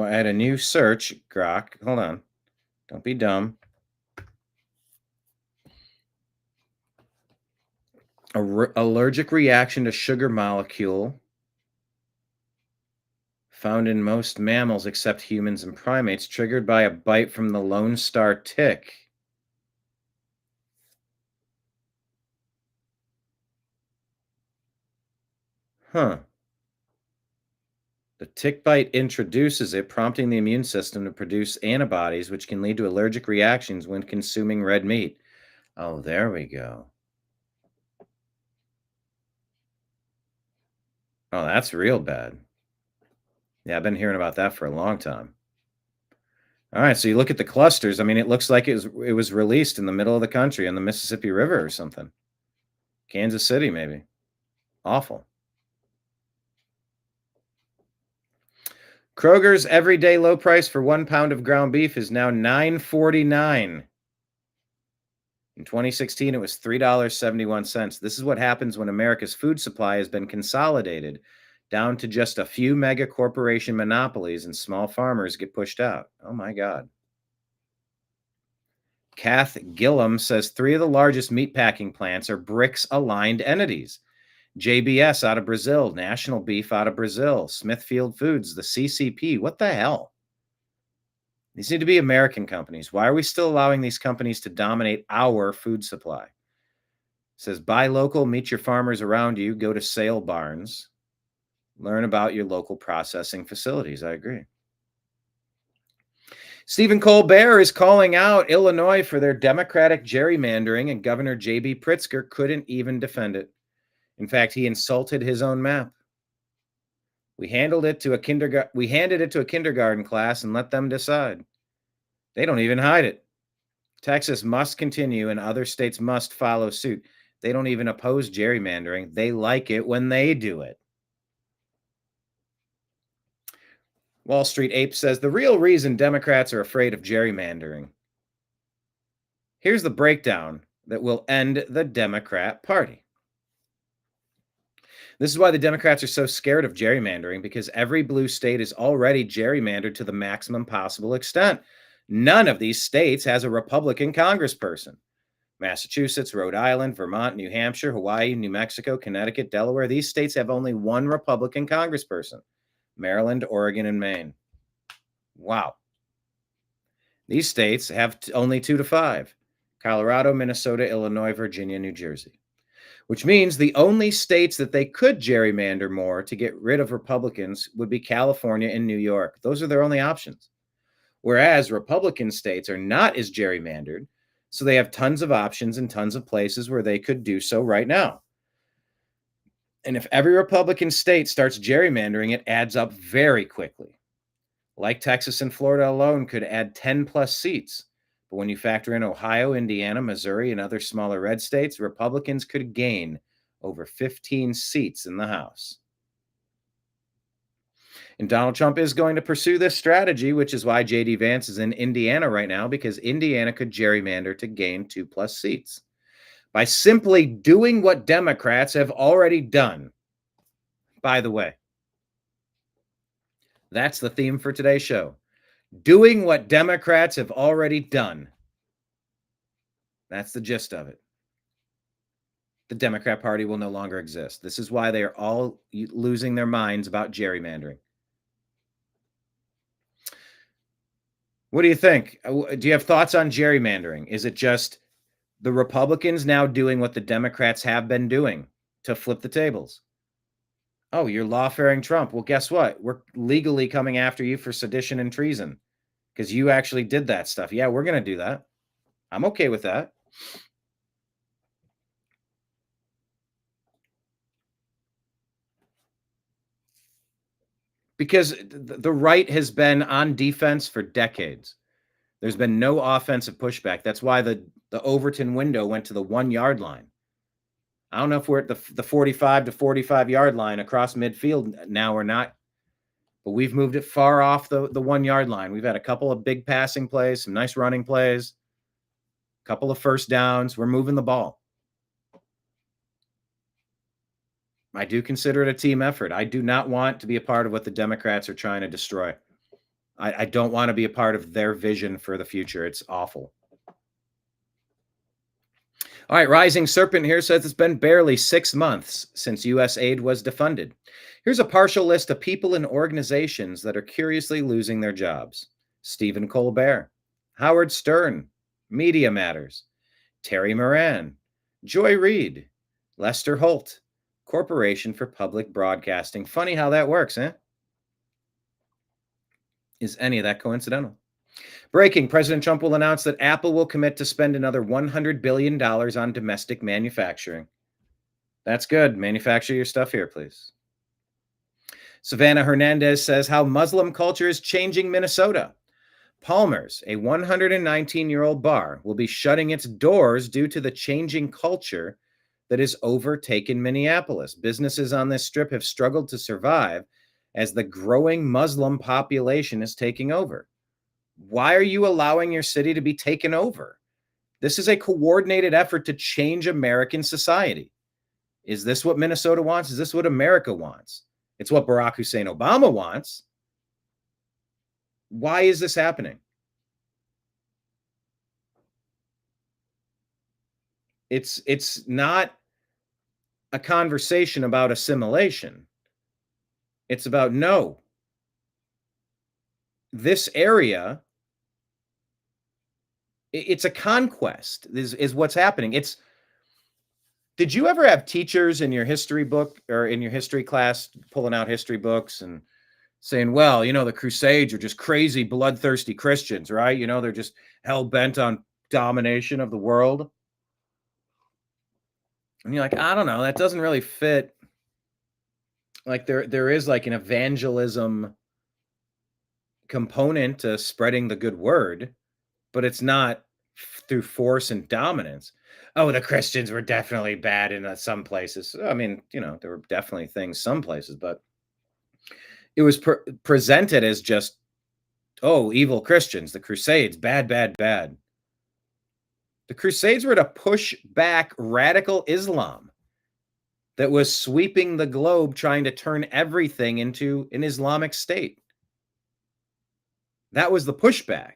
had a new search, Grok. Hold on. Don't be dumb. Allergic reaction to sugar molecule found in most mammals except humans and primates, triggered by a bite from the Lone Star tick. Huh. The tick bite introduces it, prompting the immune system to produce antibodies, which can lead to allergic reactions when consuming red meat. Oh, there we go. Oh, that's real bad. Yeah, I've been hearing about that for a long time. All right, so you look at the clusters. I mean, it looks like it was released in the middle of the country on the Mississippi River or something. Kansas City, maybe. Awful. Kroger's everyday low price for 1 pound of ground beef is now $9.49. In 2016, it was $3.71. This is what happens when America's food supply has been consolidated down to just a few mega corporation monopolies and small farmers get pushed out. Oh my God. Kath Gillum says 3 of the largest meatpacking plants are BRICS-aligned entities. JBS out of Brazil, National Beef out of Brazil, Smithfield Foods, the CCP. What the hell? These need to be American companies. Why are we still allowing these companies to dominate our food supply? It says, buy local, meet your farmers around you, go to sale barns, learn about your local processing facilities. I agree. Stephen Colbert is calling out Illinois for their Democratic gerrymandering, and Governor J.B. Pritzker couldn't even defend it. In fact, he insulted his own map. We handed it to a kindergarten class and let them decide. They don't even hide it. Texas must continue and other states must follow suit. They don't even oppose gerrymandering. They like it when they do it. Wall Street Ape says the real reason Democrats are afraid of gerrymandering. Here's the breakdown that will end the Democrat Party. This is why the Democrats are so scared of gerrymandering, because every blue state is already gerrymandered to the maximum possible extent. None of these states has a Republican congressperson. Massachusetts, Rhode Island, Vermont, New Hampshire, Hawaii, New Mexico, Connecticut, Delaware. These states have only one Republican congressperson. Maryland, Oregon, and Maine. Wow. These states have only 2 to 5. Colorado, Minnesota, Illinois, Virginia, New Jersey. Which means the only states that they could gerrymander more to get rid of Republicans would be California and New York. Those are their only options. Whereas Republican states are not as gerrymandered, so they have tons of options and tons of places where they could do so right now. And if every Republican state starts gerrymandering, it adds up very quickly. Like Texas and Florida alone could add 10 plus seats. But when you factor in Ohio, Indiana, Missouri, and other smaller red states, Republicans could gain over 15 seats in the House. And Donald Trump is going to pursue this strategy, which is why J.D. Vance is in Indiana right now, because Indiana could gerrymander to gain 2 plus seats. By simply doing what Democrats have already done. By the way, that's the theme for today's show. Doing what Democrats have already done. That's the gist of it. the Democrat Party will no longer exist. This is why they are all losing their minds about gerrymandering. What do you think? Do you have thoughts on gerrymandering? Is it just the Republicans now doing what the Democrats have been doing to flip the tables? Oh, you're lawfaring Trump. Well, guess what? We're legally coming after you for sedition and treason because you actually did that stuff. Yeah, we're going to do that. I'm okay with that. Because the right has been on defense for decades. There's been no offensive pushback. That's why the Overton window went to the 1 yard line. I don't know if we're at the 45 to 45 yard line across midfield now or not, but we've moved it far off the 1 yard line. We've had a couple of big passing plays, some nice running plays, a couple of first downs. We're moving the ball. I do consider it a team effort. I do not want to be a part of what the Democrats are trying to destroy. I don't want to be a part of their vision for the future. It's awful. All right, Rising Serpent here says it's been barely 6 months since U.S. aid was defunded. Here's a partial list of people and organizations that are curiously losing their jobs. Stephen Colbert, Howard Stern, Media Matters, Terry Moran, Joy Reid, Lester Holt, Corporation for Public Broadcasting. Funny how that works, eh? Is any of that coincidental? Breaking, President Trump will announce that Apple will commit to spend another $100 billion on domestic manufacturing. That's good. Manufacture your stuff here, please. Savannah Hernandez says how Muslim culture is changing Minnesota. Palmer's, a 119-year-old bar, will be shutting its doors due to the changing culture that has overtaken Minneapolis. Businesses on this strip have struggled to survive as the growing Muslim population is taking over. Why are you allowing your city to be taken over? This is a coordinated effort to change American society. Is this what Minnesota wants? Is this what America wants? It's what Barack Hussein Obama wants. Why is this happening? It's not a conversation about assimilation. It's about, no, this area, it's a conquest is what's happening. Did you ever have teachers in your history book or in your history class pulling out history books and saying, well, the Crusades are just crazy, bloodthirsty Christians, right? They're just hell-bent on domination of the world. And you're like, I don't know, that doesn't really fit. Like there is like an evangelism component to spreading the good word, but it's not through force and dominance. Oh, the Christians were definitely bad in some places. I mean, there were definitely things some places, but it was presented as just, oh, evil Christians, the Crusades, bad, bad, bad. The Crusades were to push back radical Islam that was sweeping the globe, trying to turn everything into an Islamic state. That was the pushback.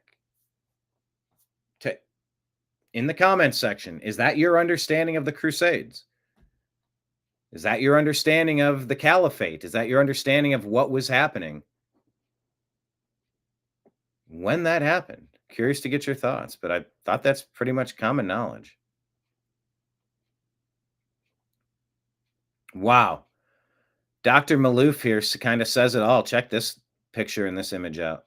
In the comments section, is that your understanding of the Crusades? Is that your understanding of the Caliphate? Is that your understanding of what was happening when that happened? Curious to get your thoughts, but I thought that's pretty much common knowledge. Wow. Dr. Malouf here kind of says it all. Check this picture and this image out.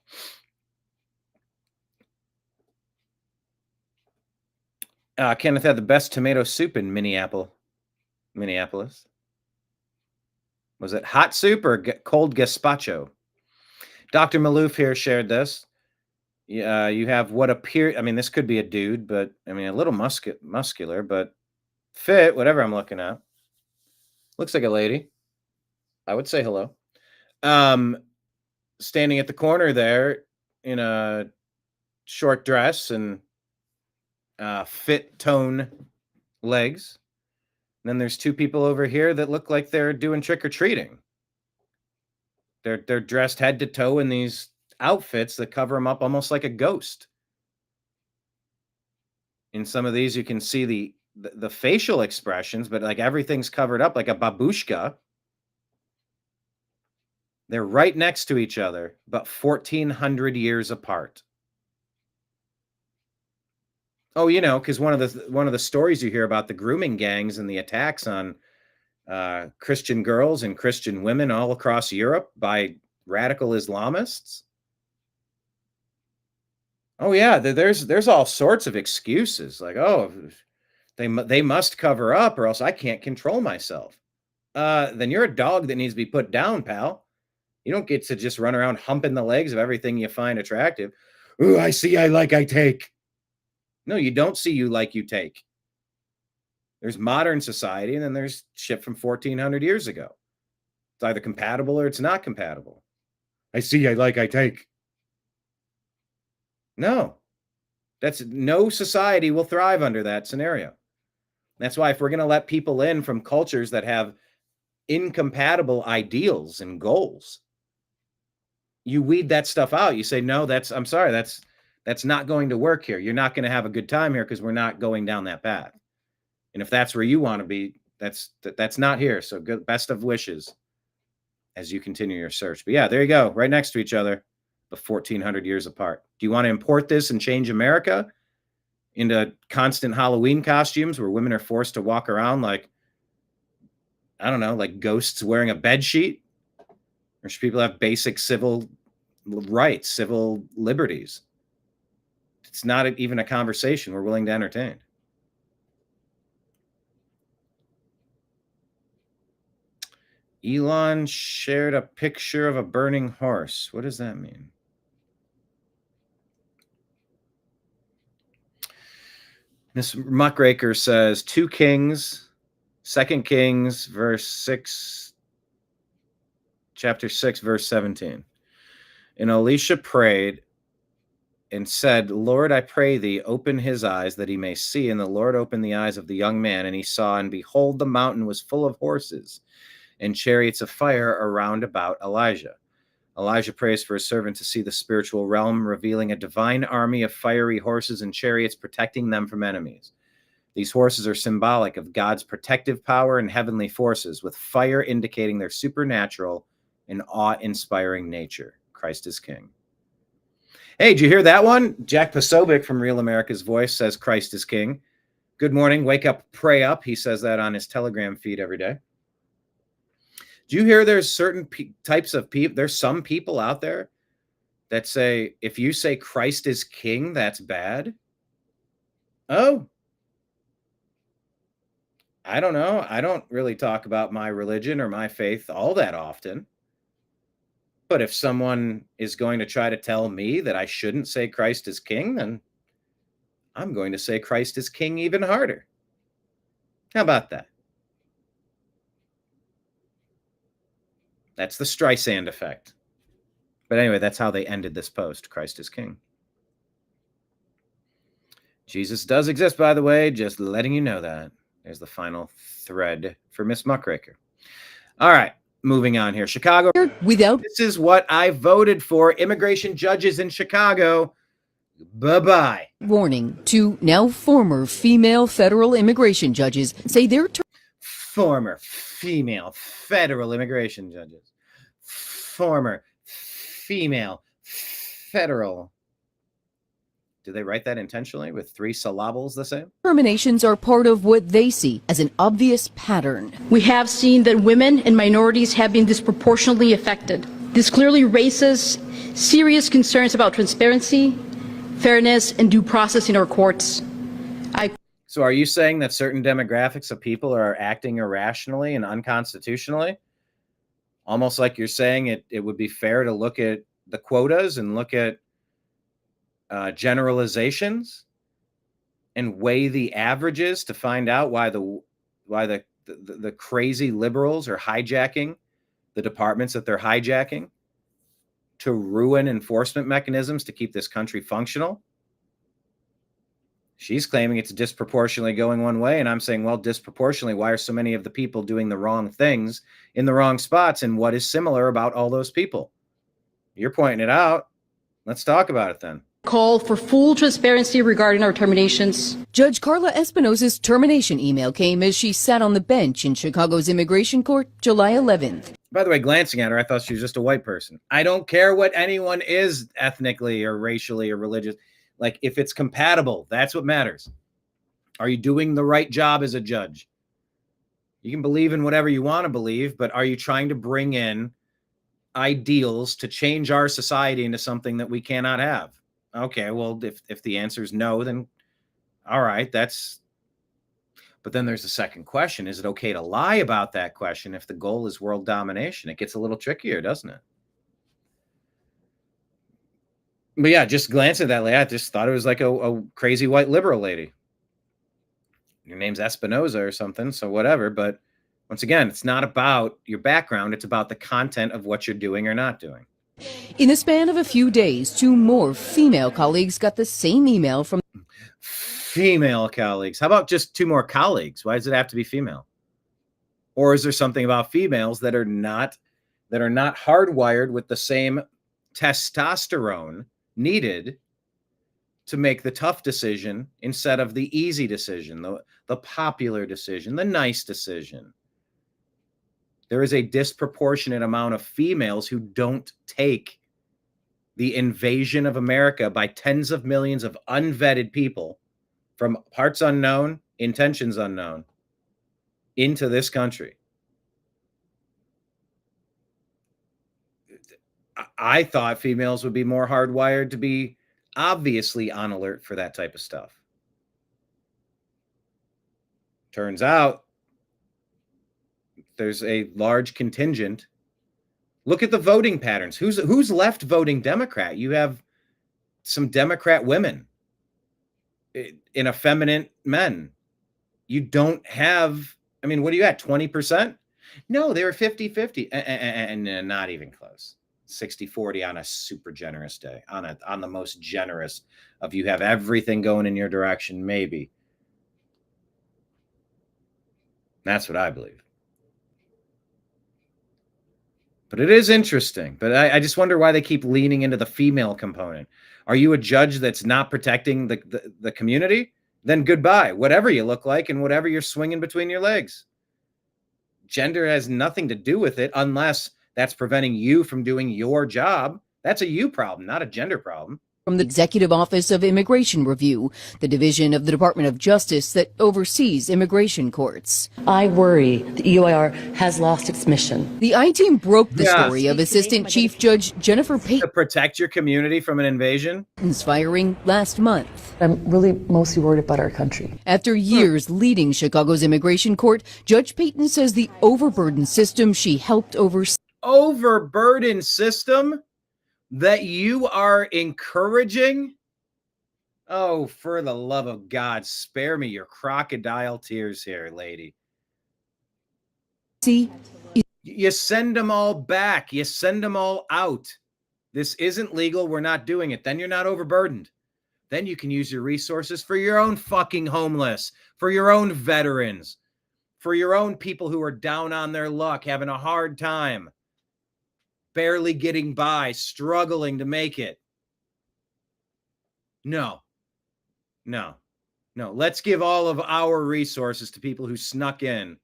Kenneth had the best tomato soup in Minneapolis. Was it hot soup or cold gazpacho? Dr. Malouf here shared this. You have what appear, this could be a dude, but a little muscular, but fit, whatever I'm looking at. Looks like a lady. I would say hello. Standing at the corner there in a short dress and fit tone legs. And then there's two people over here that look like they're doing trick-or-treating. They're dressed head to toe in these outfits that cover them up almost like a ghost. In some of these, you can see the the facial expressions, but like everything's covered up like a babushka. They're right next to each other, but 1,400 years apart. Oh, because one of the stories you hear about the grooming gangs and the attacks on Christian girls and Christian women all across Europe by radical Islamists. Oh yeah, there's all sorts of excuses like, oh, they must cover up or else I can't control myself. Then you're a dog that needs to be put down, pal. You don't get to just run around humping the legs of everything you find attractive. Ooh, I see, I like, I take. No, you don't see you like, you take. There's modern society, and then there's shit from 1,400 years ago. It's either compatible or it's not compatible. I see, I like, I take. No. No society will thrive under that scenario. That's why if we're going to let people in from cultures that have incompatible ideals and goals, you weed that stuff out. You say, no, I'm sorry, that's not going to work here. You're not going to have a good time here because we're not going down that path. And if that's where you want to be, that's not here. So good, best of wishes as you continue your search. But yeah, there you go, right next to each other, but 1,400 years apart. Do you want to import this and change America into constant Halloween costumes where women are forced to walk around like, I don't know, like ghosts wearing a bed sheet? Or should people have basic civil rights, civil liberties? It's not even a conversation we're willing to entertain. Elon shared a picture of a burning horse. What does that mean? Miss Muckraker says 2 Kings, 2 Kings, verse 6, chapter 6, verse 17. And Elisha prayed and said, Lord, I pray thee, open his eyes that he may see. And the Lord opened the eyes of the young man, and he saw, and behold, the mountain was full of horses and chariots of fire around about Elijah. Elijah prays for his servant to see the spiritual realm, revealing a divine army of fiery horses and chariots protecting them from enemies. These horses are symbolic of God's protective power and heavenly forces, with fire indicating their supernatural and awe-inspiring nature. Christ is King. Hey, did you hear that one? Jack Posobiec from Real America's Voice says Christ is King. Good morning, wake up, pray up. He says that on his Telegram feed every day. Do you hear there's certain types of people, there's some people out there that say, if you say Christ is King, that's bad? Oh, I don't know. I don't really talk about my religion or my faith all that often. But if someone is going to try to tell me that I shouldn't say Christ is King, then I'm going to say Christ is King even harder. How about that? That's the Streisand effect. But anyway, that's how they ended this post. Christ is King. Jesus does exist, by the way, just letting you know that. There's the final thread for Miss Muckraker. All right, moving on here. Chicago. This is what I voted for. Immigration judges in Chicago. Bye-bye. Warning, 2 now former female federal immigration judges say they're former female federal immigration judges. Former female federal. Did they write that intentionally with 3 syllables the same? terminations are part of what they see as an obvious pattern. We have seen that women and minorities have been disproportionately affected. This clearly raises serious concerns about transparency, fairness, and due process in our courts. So are you saying that certain demographics of people are acting irrationally and unconstitutionally? Almost like you're saying it would be fair to look at the quotas and look at generalizations and weigh the averages to find out why the crazy liberals are hijacking the departments that they're hijacking to ruin enforcement mechanisms to keep this country functional? She's claiming it's disproportionately going one way, and I'm saying, well, disproportionately, why are so many of the people doing the wrong things in the wrong spots, and what is similar about all those people? You're pointing it out. Let's talk about it then. Call for full transparency regarding our terminations. Judge Carla Espinosa's termination email came as she sat on the bench in Chicago's immigration court July 11th. By the way, glancing at her, I thought she was just a white person. I don't care what anyone is ethnically or racially or religious. Like, if it's compatible, that's what matters. Are you doing the right job as a judge? You can believe in whatever you want to believe, but are you trying to bring in ideals to change our society into something that we cannot have? Okay, well, if the answer is no, then all right, but then there's a second question. Is it okay to lie about that question if the goal is world domination? It gets a little trickier, doesn't it? But yeah, just glancing at that lady, I just thought it was like a crazy white liberal lady. Your name's Espinosa or something, so whatever. But once again, it's not about your background. It's about the content of what you're doing or not doing. In the span of a few days, 2 more female colleagues got the same email from female colleagues. How about just 2 more colleagues? Why does it have to be female? Or is there something about females that are not hardwired with the same testosterone needed to make the tough decision instead of the easy decision, the popular decision, the nice decision? There is a disproportionate amount of females who don't take the invasion of America by tens of millions of unvetted people from parts unknown, intentions unknown, into this country. I thought females would be more hardwired to be obviously on alert for that type of stuff. Turns out there's a large contingent. Look at the voting patterns. Who's left voting Democrat? You have some Democrat women in effeminate men. You don't have, I mean, what are you at, 20%? No, they were 50-50 and not even close. 60-40 on a super generous day, on the most generous of you have everything going in your direction, maybe. That's what I believe. But it is interesting. But I just wonder why they keep leaning into the female component. Are you a judge that's not protecting the community? Then goodbye, whatever you look like and whatever you're swinging between your legs. Gender has nothing to do with it unless that's preventing you from doing your job. That's a you problem, not a gender problem. From the Executive Office of Immigration Review, the division of the Department of Justice that oversees immigration courts. I worry the EOIR has lost its mission. The I-Team broke the story of Assistant Chief Judge Jennifer Payton's to protect your community from an invasion. Firing last month. I'm really mostly worried about our country. After years leading Chicago's immigration court, Judge Payton says the overburdened system she helped oversee. Overburdened system that you are encouraging? Oh, for the love of God, spare me your crocodile tears here, lady. See, you send them all back. You send them all out. This isn't legal. We're not doing it. Then you're not overburdened. Then you can use your resources for your own fucking homeless, for your own veterans, for your own people who are down on their luck, having a hard time, barely getting by, struggling to make it. No. Let's give all of our resources to people who snuck in,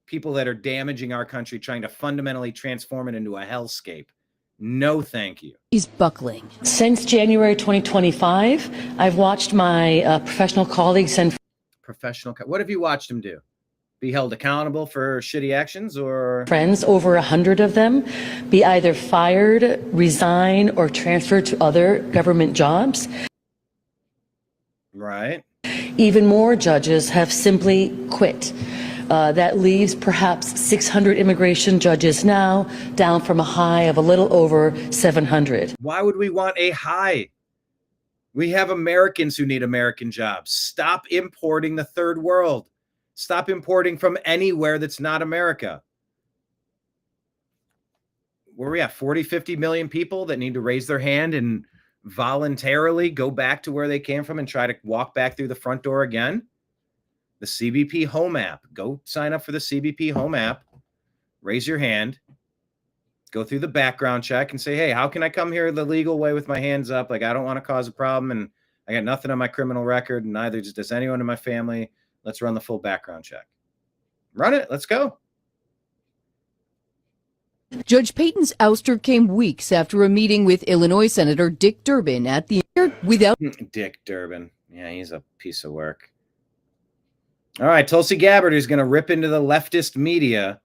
people that are damaging our country, trying to fundamentally transform it into a hellscape. No, thank you. He's buckling. Since January 2025, I've watched my professional colleagues and what have you watched him do? Be held accountable for shitty actions, or friends, over 100 of them, be either fired, resign, or transferred to other government jobs. Right. Even more judges have simply quit. That leaves perhaps 600 immigration judges now, down from a high of a little over 700. Why would we want a high? We have Americans who need American jobs. Stop importing the third world. Stop importing from anywhere that's not America. Where are we at? 40, 50 million people that need to raise their hand and voluntarily go back to where they came from and try to walk back through the front door again. The CBP Home app. Go sign up for the CBP Home app. Raise your hand. go through the background check and say, hey, how can I come here the legal way with my hands up? Like, I don't want to cause a problem, and I got nothing on my criminal record, and neither does anyone in my family. Let's run the full background check. Run it. Let's go. Judge Payton's ouster came weeks after a meeting with Illinois Senator Dick Durbin at the without Dick Durbin. Yeah, he's a piece of work. All right, Tulsi Gabbard is going to rip into the leftist media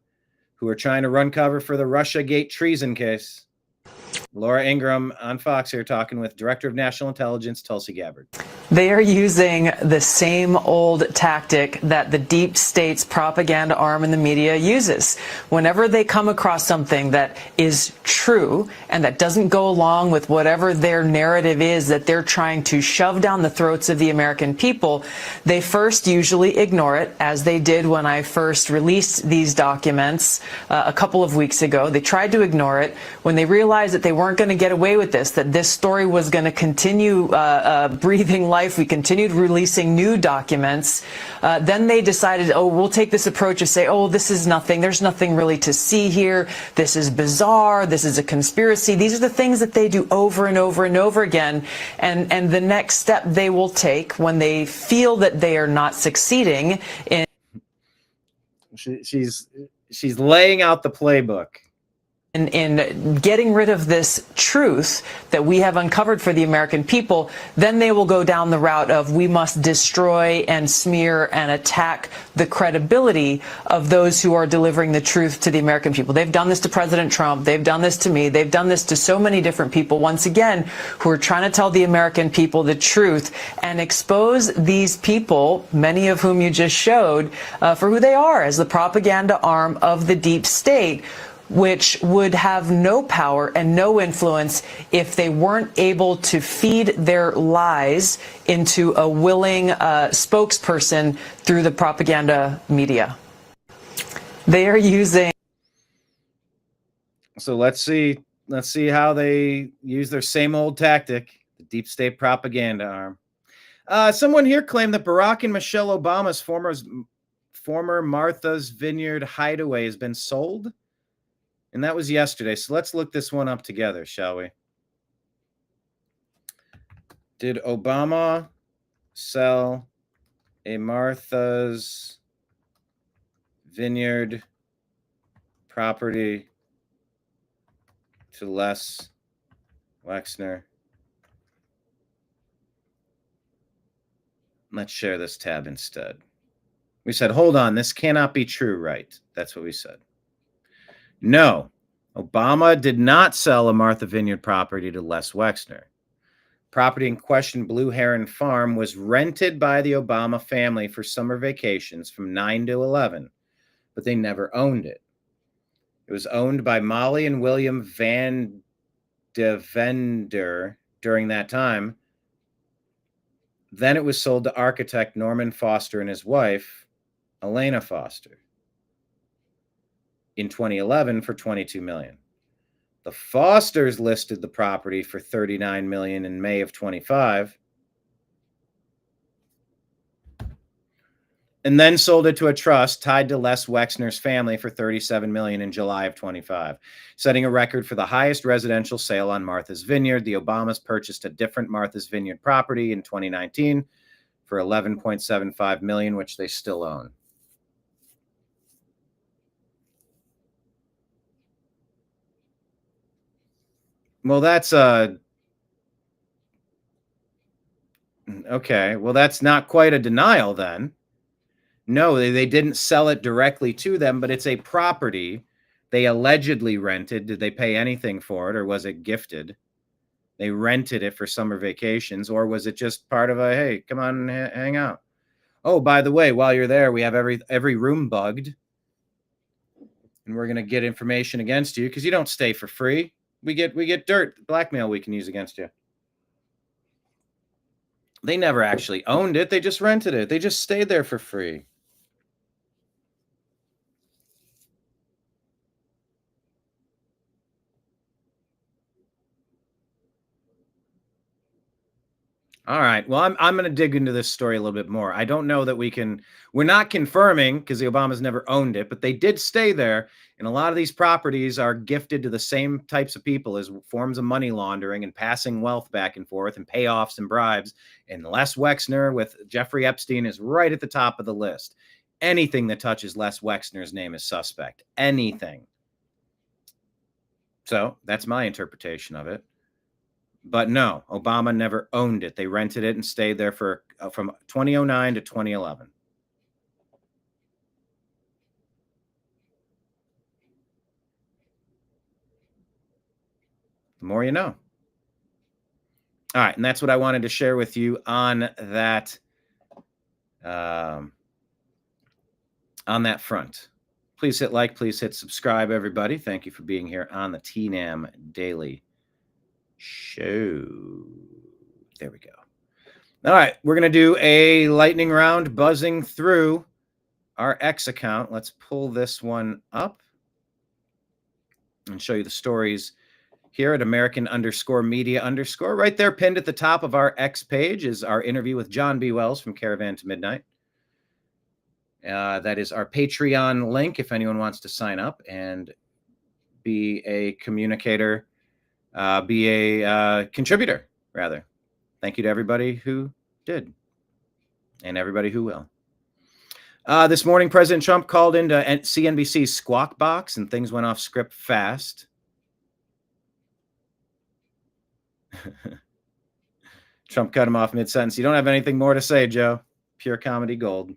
who are trying to run cover for the RussiaGate treason case. Laura Ingraham on Fox here talking with Director of National Intelligence, Tulsi Gabbard. They are using the same old tactic that the deep state's propaganda arm in the media uses. Whenever they come across something that is true and that doesn't go along with whatever their narrative is that they're trying to shove down the throats of the American people, they first usually ignore it, as they did when I first released these documents a couple of weeks ago. They tried to ignore it. When they realized that they weren't going to get away with this, that this story was going to continue breathing life, we continued releasing new documents, then they decided, oh, we'll take this approach of say, oh, this is nothing, there's nothing really to see here, this is bizarre, this is a conspiracy. These are the things that they do over and over and over again, and the next step they will take when they feel that they are not succeeding in she's laying out the playbook. In getting rid of this truth that we have uncovered for the American people, then they will go down the route of we must destroy and smear and attack the credibility of those who are delivering the truth to the American people. They've done this to President Trump. They've done this to me. They've done this to so many different people, once again, who are trying to tell the American people the truth and expose these people, many of whom you just showed, for who they are as the propaganda arm of the deep state, which would have no power and no influence if they weren't able to feed their lies into a willing spokesperson through the propaganda media. They are using. So let's see how they use their same old tactic, the deep state propaganda arm. Someone here claimed that Barack and Michelle Obama's former Martha's Vineyard hideaway has been sold. And that was yesterday. So let's look this one up together, shall we? Did Obama sell a Martha's Vineyard property to Les Wexner? Let's share this tab instead. We said, hold on, this cannot be true, right? That's what we said. No, Obama did not sell a Martha Vineyard property to Les Wexner. Property in question, Blue Heron Farm, was rented by the Obama family for summer vacations from 9 to 11, but they never owned it. It was owned by Molly and William Van Devender during that time. Then it was sold to architect Norman Foster and his wife, Elena Foster, in 2011 for $22 million. The Fosters listed the property for $39 million in May of 25, and then sold it to a trust tied to Les Wexner's family for $37 million in July of 25, setting a record for the highest residential sale on Martha's Vineyard. The Obamas purchased a different Martha's Vineyard property in 2019 for $11.75 million, which they still own. Well, that's okay. Well, that's not quite a denial then. No, they didn't sell it directly to them, but it's a property they allegedly rented. Did they pay anything for it, or was it gifted? They rented it for summer vacations, or was it just part of a, hey, come on and hang out? Oh, by the way, while you're there, we have every room bugged, and we're going to get information against you because you don't stay for free. We get dirt, blackmail we can use against you. They never actually owned it. They just rented it. They just stayed there for free. All right. Well, I'm going to dig into this story a little bit more. I don't know that we're not confirming because the Obamas never owned it, but they did stay there. And a lot of these properties are gifted to the same types of people as forms of money laundering and passing wealth back and forth and payoffs and bribes. And Les Wexner with Jeffrey Epstein is right at the top of the list. Anything that touches Les Wexner's name is suspect. Anything. So that's my interpretation of it. But no, Obama never owned it. They rented it and stayed there for from 2009 to 2011. The more you know. All right, and that's what I wanted to share with you on that front. Please hit like, please hit subscribe, everybody. Thank you for being here on the TNAM Daily Show. There we go. All right, we're going to do a lightning round buzzing through our X account. Let's pull this one up and show you the stories here at American_media_. Right there, pinned at the top of our X page, is our interview with John B. Wells from Caravan to Midnight. That is our Patreon link if anyone wants to sign up and be a communicator, be a contributor, rather. Thank you to everybody who did and everybody who will. This morning, President Trump called into CNBC's Squawk Box, and things went off script fast. Trump cut him off mid-sentence. You don't have anything more to say, Joe. Pure comedy gold.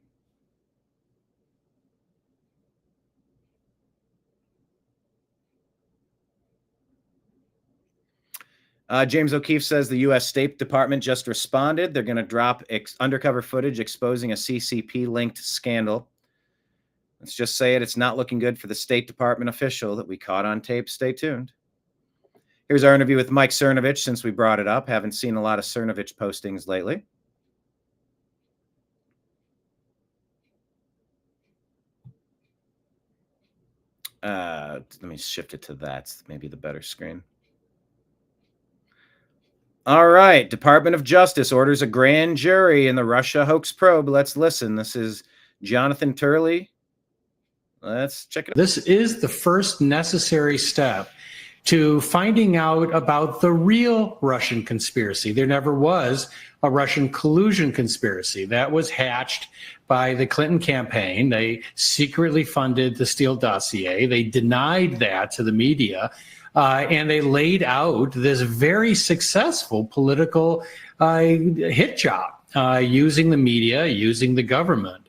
James O'Keefe says the U.S. State Department just responded. They're going to drop undercover footage exposing a CCP-linked scandal. Let's just say it. It's not looking good for the State Department official that we caught on tape. Stay tuned. Here's our interview with Mike Cernovich, since we brought it up. Haven't seen a lot of Cernovich postings lately. Let me shift it to that. It's maybe the better screen. All right. Department of Justice orders a grand jury in the Russia hoax probe. Let's listen. This is Jonathan Turley. Let's check it out. This is the first necessary step to finding out about the real Russian conspiracy. There never was a Russian collusion conspiracy. That was hatched by the Clinton campaign. They secretly funded the Steele dossier. They denied that to the media. And they laid out this very successful political hit job using the media, using the government.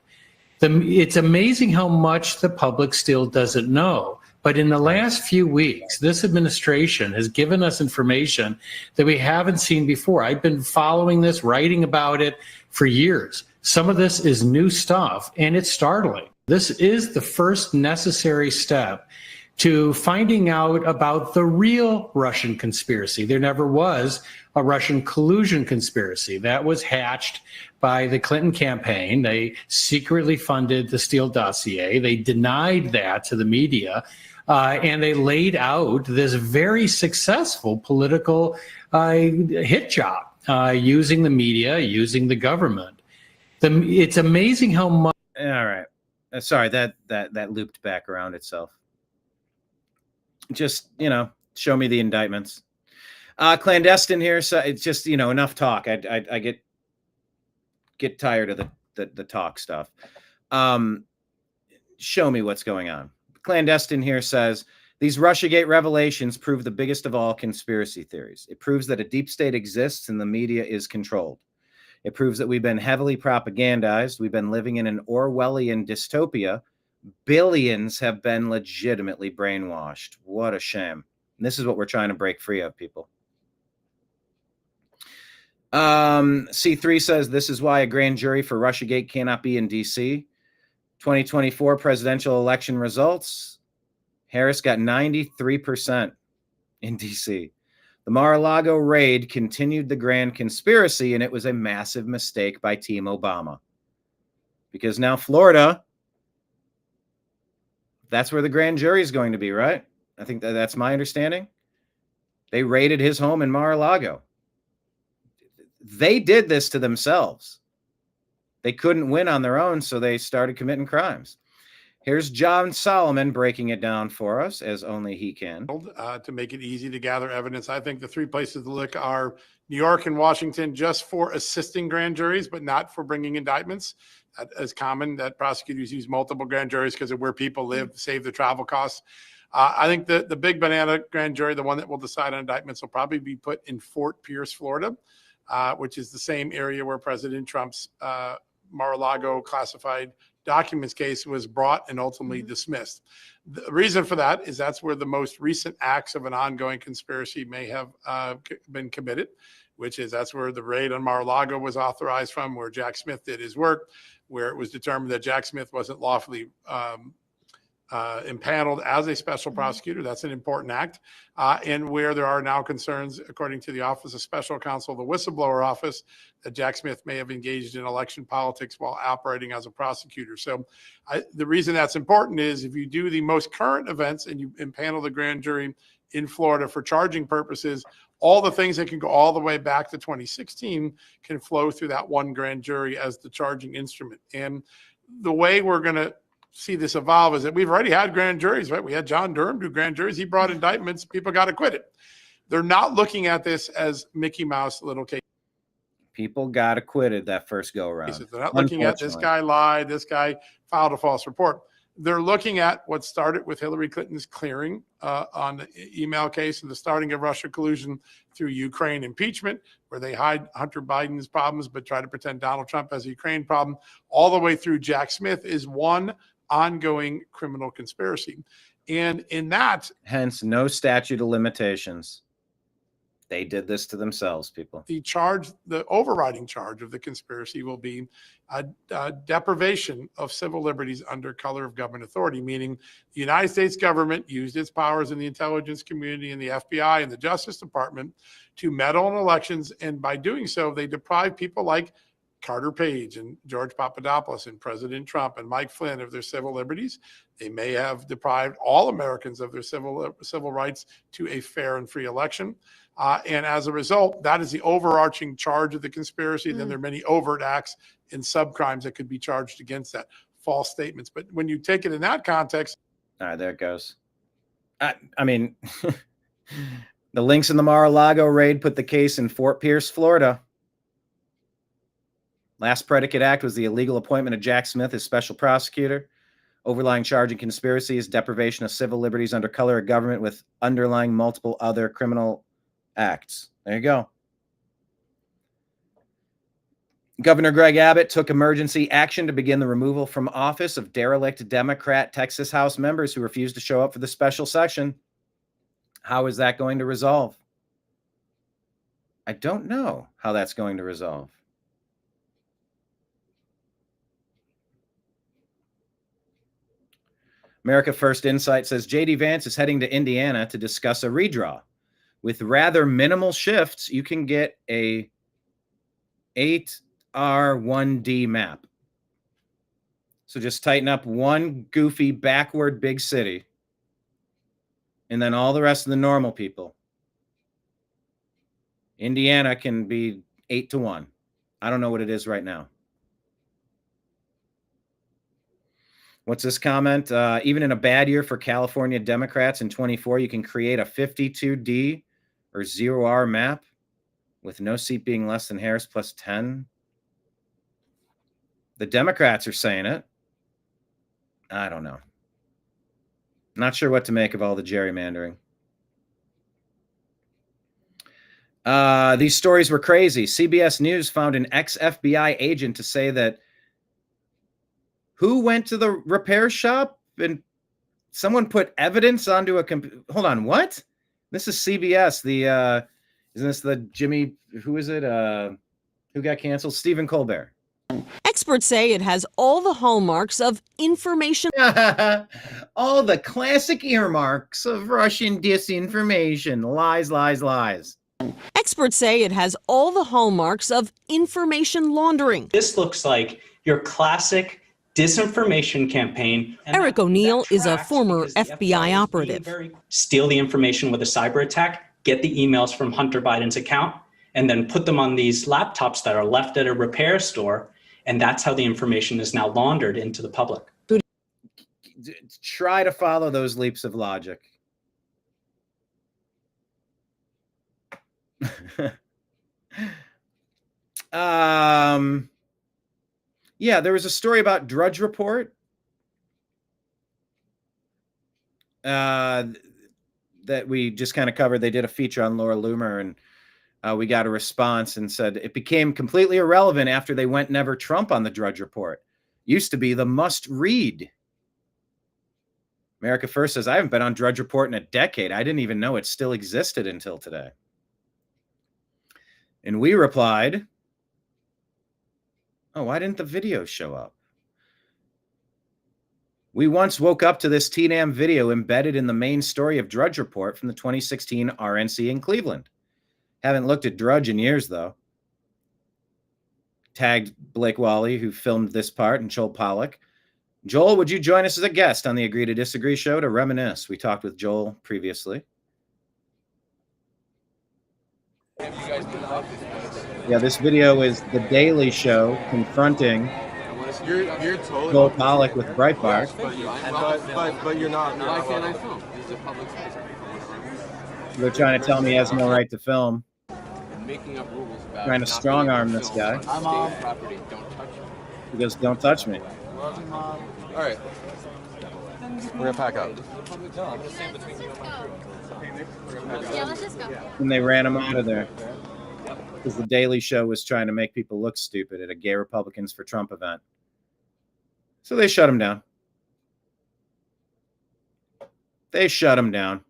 It's amazing how much the public still doesn't know. But in the last few weeks, this administration has given us information that we haven't seen before. I've been following this, writing about it for years. Some of this is new stuff, and it's startling. This is the first necessary step to finding out about the real Russian conspiracy. There never was a Russian collusion conspiracy. That was hatched by the Clinton campaign. They secretly funded the Steele dossier. They denied that to the media. And they laid out this very successful political hit job using the media, using the government. It's amazing how much. All right. Sorry, that looped back around itself. Just, show me the indictments. Clandestine here. So it's just, enough talk. I get tired of the talk stuff. Show me what's going on. Clandestine here says, these RussiaGate revelations prove the biggest of all conspiracy theories. It proves that a deep state exists and the media is controlled. It proves that we've been heavily propagandized. We've been living in an Orwellian dystopia. Billions have been legitimately brainwashed. What a shame. And this is what we're trying to break free of, people. C3 says, this is why a grand jury for RussiaGate cannot be in D.C. 2024 presidential election results. Harris got 93% in D.C. The Mar-a-Lago raid continued the grand conspiracy, and it was a massive mistake by Team Obama. Because now Florida, that's where the grand jury is going to be, right? I think that's my understanding. They raided his home in Mar-a-Lago. they did this to themselves. They couldn't win on their own, so they started committing crimes. Here's John Solomon breaking it down for us, as only he can. To make it easy to gather evidence. I think the three places to look are New York and Washington, just for assisting grand juries, but not for bringing indictments. That is common that prosecutors use multiple grand juries because of where people live, save the travel costs. I think the big banana grand jury, the one that will decide on indictments, will probably be put in Fort Pierce, Florida, which is the same area where President Trump's Mar-a-Lago classified documents case was brought and ultimately dismissed. The reason for that is that's where the most recent acts of an ongoing conspiracy may have been committed, which is that's where the raid on Mar-a-Lago was authorized from, where Jack Smith did his work, where it was determined that Jack Smith wasn't lawfully impaneled as a special prosecutor. That's an important act. And where there are now concerns, according to the Office of Special Counsel, the whistleblower office, that Jack Smith may have engaged in election politics while operating as a prosecutor. So the reason that's important is if you do the most current events and you impanel the grand jury in Florida for charging purposes, all the things that can go all the way back to 2016 can flow through that one grand jury as the charging instrument. And the way we're going to see this evolve is that we've already had grand juries, right? We had John Durham do grand juries. He brought indictments. People got acquitted. They're not looking at this as Mickey Mouse little case. People got acquitted that first go around. They're not looking at this guy lied, this guy filed a false report. They're looking at what started with Hillary Clinton's clearing on the email case and the starting of Russia collusion through Ukraine impeachment, where they hide Hunter Biden's problems but try to pretend Donald Trump has a Ukraine problem, all the way through Jack Smith is one ongoing criminal conspiracy. And in that, hence no statute of limitations. They did this to themselves, people. The charge, the overriding charge of the conspiracy will be a deprivation of civil liberties under color of government authority, meaning the United States government used its powers in the intelligence community and the FBI and the Justice Department to meddle in elections. And by doing so, they deprive people like Carter Page and George Papadopoulos and President Trump and Mike Flynn of their civil liberties. They may have deprived all Americans of their civil rights to a fair and free election. And as a result, that is the overarching charge of the conspiracy. Then there are many overt acts and subcrimes that could be charged against that, false statements. But when you take it in that context. All right, there it goes. I mean, the links in the Mar-a-Lago raid put the case in Fort Pierce, Florida. Last predicate act was the illegal appointment of Jack Smith as special prosecutor. Overlying charge in conspiracy is deprivation of civil liberties under color of government with underlying multiple other criminal acts. There you go. Governor Greg Abbott took emergency action to begin the removal from office of derelict Democrat Texas House members who refused to show up for the special session. How is that going to resolve? I don't know how that's going to resolve. America First Insight says J.D. Vance is heading to Indiana to discuss a redraw. With rather minimal shifts, you can get a 8R1D map. So just tighten up one goofy backward big city and then all the rest of the normal people. Indiana can be 8-1. I don't know what it is right now. What's this comment? Even in a bad year for California Democrats in 24, you can create a 52D or 0R map with no seat being less than Harris plus 10. The Democrats are saying it. I don't know. Not sure what to make of all the gerrymandering. These stories were crazy. CBS News found an ex-FBI agent to say that who went to the repair shop and someone put evidence onto a computer. Hold on, what? This is CBS. The isn't this the Jimmy? Who is it? Who got canceled? Stephen Colbert. Experts say it has all the hallmarks of information. All the classic earmarks of Russian disinformation. Lies, lies, lies. Experts say it has all the hallmarks of information laundering. This looks like your classic disinformation campaign. Eric O'Neill is a former FBI operative. Steal the information with a cyber attack, get the emails from Hunter Biden's account, and then put them on these laptops that are left at a repair store. And that's how the information is now laundered into the public. Try to follow those leaps of logic. Yeah, there was a story about Drudge Report that we just kind of covered. They did a feature on Laura Loomer, and we got a response and said it became completely irrelevant after they went never Trump on the Drudge Report. Used to be the must read. America First says, I haven't been on Drudge Report in a decade. I didn't even know it still existed until today. And we replied, oh, why didn't the video show up? We once woke up to this TNAM video embedded in the main story of Drudge Report from the 2016 RNC in Cleveland. Haven't looked at Drudge in years, though. Tagged Blake Wally, who filmed this part, and Joel Pollack. Joel, would you join us as a guest on the Agree to Disagree show to reminisce? We talked with Joel previously. Yeah, this video is The Daily Show confronting you're totally Joel Pollack with Breitbart. But you're not. Why can't I film? This is a public space. They're trying to tell me he has no right to film. Making up rules about Trying to strong arm this guy. I'm on property. Don't touch me. He goes, don't touch me. All right. We're gonna pack up. Yeah, let's just go. And they ran him out of there because the Daily Show was trying to make people look stupid at a Gay Republicans for Trump event. So they shut him down. They shut him down.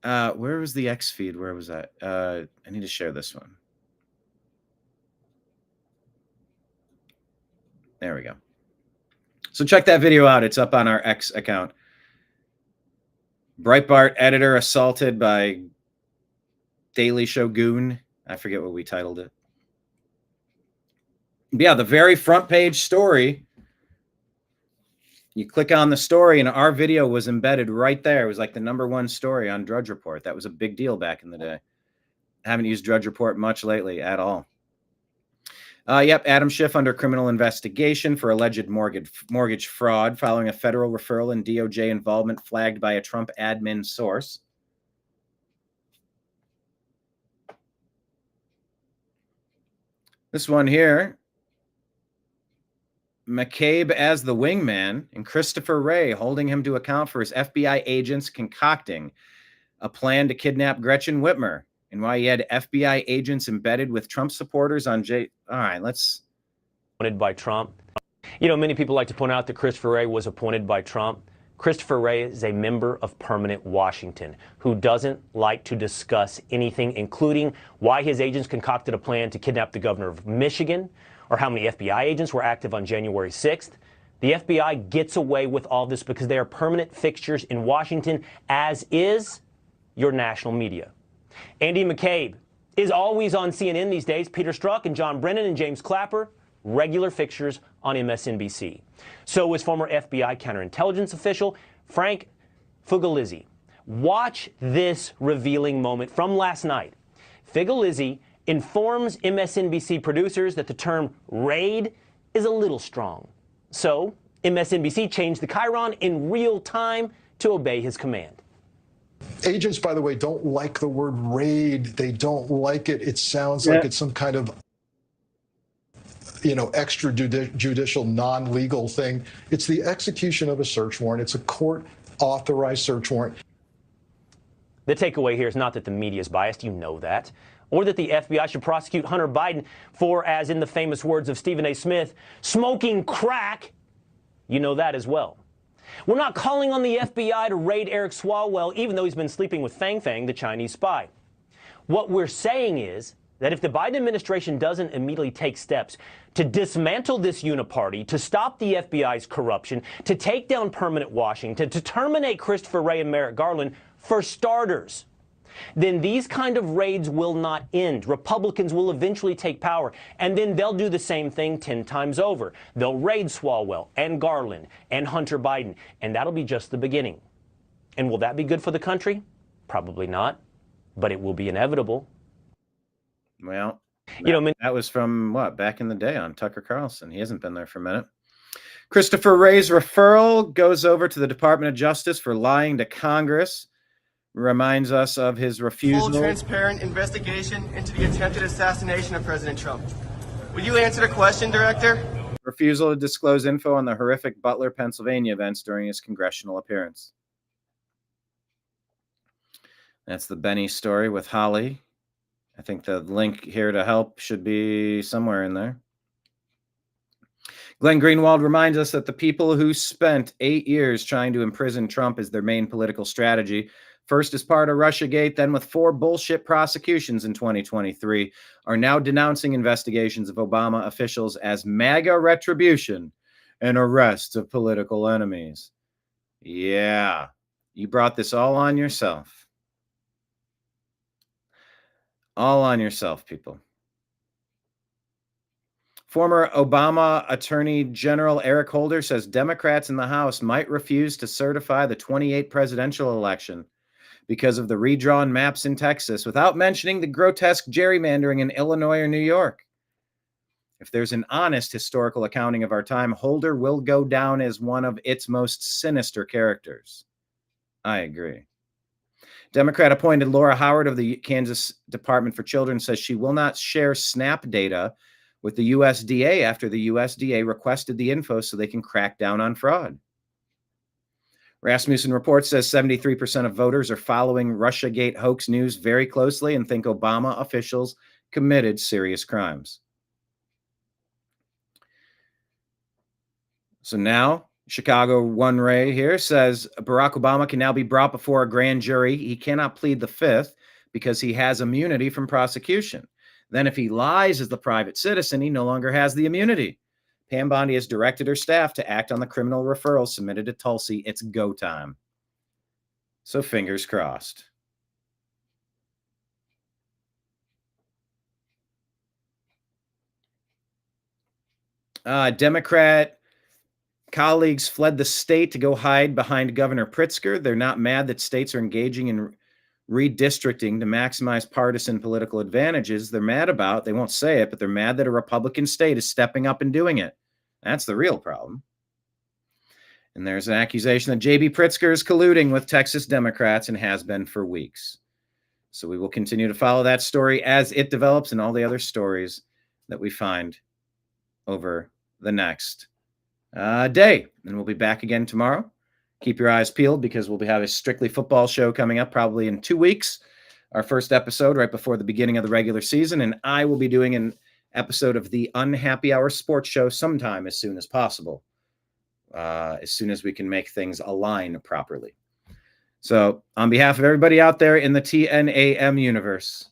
Where was the X feed? Where was that? I need to share this one. There we go. So check that video out. It's up on our X account. Breitbart editor assaulted by Daily Show goon. I forget what we titled it. Yeah, the very front page story. You click on the story and our video was embedded right there. It was like the #1 story on Drudge Report. That was a big deal back in the day. I haven't used Drudge Report much lately at all. Yep, Adam Schiff under criminal investigation for alleged mortgage fraud following a federal referral and DOJ involvement flagged by a Trump admin source. This one here, McCabe as the wingman and Christopher Wray holding him to account for his FBI agents concocting a plan to kidnap Gretchen Whitmer. And why he had FBI agents embedded with Trump supporters on All right, let's. Appointed by Trump. You know, many people like to point out that Christopher Wray was appointed by Trump. Christopher Wray is a member of Permanent Washington who doesn't like to discuss anything, including why his agents concocted a plan to kidnap the governor of Michigan or how many FBI agents were active on January 6th. The FBI gets away with all this because they are permanent fixtures in Washington, as is your national media. Andy McCabe is always on CNN these days. Peter Strzok and John Brennan and James Clapper, regular fixtures on MSNBC. So is former FBI counterintelligence official Frank Fugalizzi. Watch this revealing moment from last night. Fugalizzi informs MSNBC producers that the term raid is a little strong. So MSNBC changed the chyron in real time to obey his command. Agents, by the way, don't like the word raid. They don't like it. It sounds like it's some kind of, extrajudicial, non-legal thing. It's the execution of a search warrant. It's a court-authorized search warrant. The takeaway here is not that the media is biased, you know that, or that the FBI should prosecute Hunter Biden for, as in the famous words of Stephen A. Smith, smoking crack. You know that as well. We're not calling on the FBI to raid Eric Swalwell, even though he's been sleeping with Fang Fang, the Chinese spy. What we're saying is that if the Biden administration doesn't immediately take steps to dismantle this uniparty, to stop the FBI's corruption, to take down Permanent Washington, to terminate Christopher Wray and Merrick Garland, for starters, then these kind of raids will not end. Republicans will eventually take power, and then they'll do the same thing 10 times over. They'll raid Swalwell and Garland and Hunter Biden, and that'll be just the beginning. And will that be good for the country? Probably not, but it will be inevitable. Well, You know, that was from what, back in the day on Tucker Carlson. He hasn't been there for a minute. Christopher Wray's referral goes over to the Department of Justice for lying to Congress. Reminds us of his refusal. Full, transparent investigation into the attempted assassination of President Trump. Will you answer the question, Director? Refusal to disclose info on the horrific Butler, Pennsylvania events during his congressional appearance. That's the Benny story with Holly. I think the link here to help should be somewhere in there. Glenn Greenwald reminds us that the people who spent 8 years trying to imprison Trump as their main political strategy, first as part of RussiaGate, then with 4 bullshit prosecutions in 2023, are now denouncing investigations of Obama officials as MAGA retribution and arrests of political enemies. Yeah, you brought this all on yourself. All on yourself, people. Former Obama Attorney General Eric Holder says Democrats in the House might refuse to certify the 2028 presidential election because of the redrawn maps in Texas, without mentioning the grotesque gerrymandering in Illinois or New York. If there's an honest historical accounting of our time, Holder will go down as one of its most sinister characters. I agree. Democrat appointed Laura Howard of the Kansas Department for Children says she will not share SNAP data with the USDA after the USDA requested the info so they can crack down on fraud. Rasmussen Report says 73% of voters are following RussiaGate hoax news very closely and think Obama officials committed serious crimes. So now, Chicago One Ray here says Barack Obama can now be brought before a grand jury. He cannot plead the fifth because he has immunity from prosecution. Then if he lies as the private citizen, he no longer has the immunity. Pam Bondi has directed her staff to act on the criminal referrals submitted to Tulsi. It's go time. So fingers crossed. Democrat colleagues fled the state to go hide behind Governor Pritzker. They're not mad that states are engaging in redistricting to maximize partisan political advantages. They're mad about, they won't say it, but they're mad that a Republican state is stepping up and doing it. That's the real problem. And there's an accusation that J.B. Pritzker is colluding with Texas Democrats and has been for weeks. So we will continue to follow that story as it develops and all the other stories that we find over the next day. And we'll be back again tomorrow. Keep your eyes peeled because we'll have a strictly football show coming up probably in 2 weeks. Our first episode right before the beginning of the regular season. And I will be doing an episode of the Unhappy Hour Sports Show sometime as soon as possible. As soon as we can make things align properly. So on behalf of everybody out there in the TNAM universe,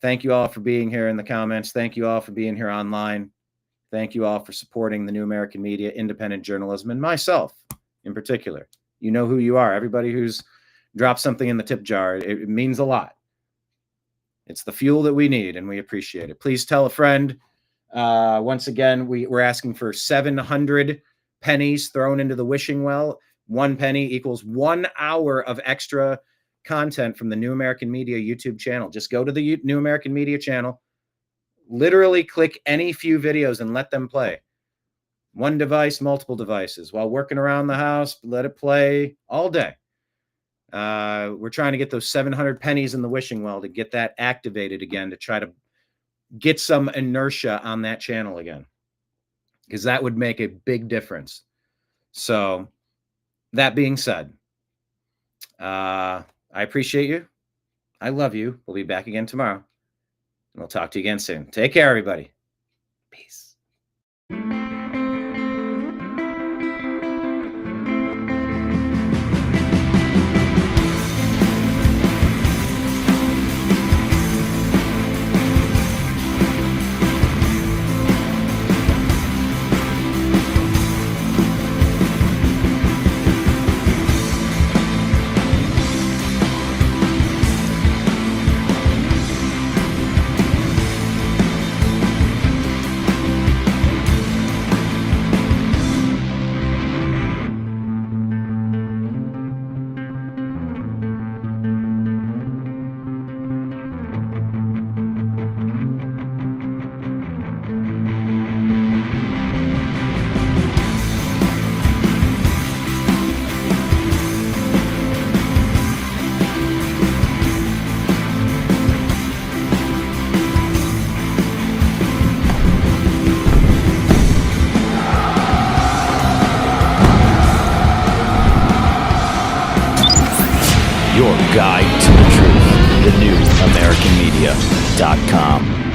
thank you all for being here in the comments. Thank you all for being here online. Thank you all for supporting the new American media, independent journalism, and myself in particular. You know who you are. Everybody who's dropped something in the tip jar, it means a lot. It's the fuel that we need, and we appreciate it. Please tell a friend. Once again, we're asking for 700 pennies thrown into the wishing well. 1 penny equals 1 hour of extra content from the New American Media YouTube channel. Just go to the New American Media channel. Literally click any few videos and let them play. 1 device, multiple devices. While working around the house, let it play all day. We're trying to get those 700 pennies in the wishing well to get that activated again, to try to get some inertia on that channel again, because that would make a big difference. So that being said, I appreciate you. I love you. We'll be back again tomorrow. We'll talk to you again soon. Take care, everybody. Peace. Your guide to the truth. TheNewAmericanMedia.com.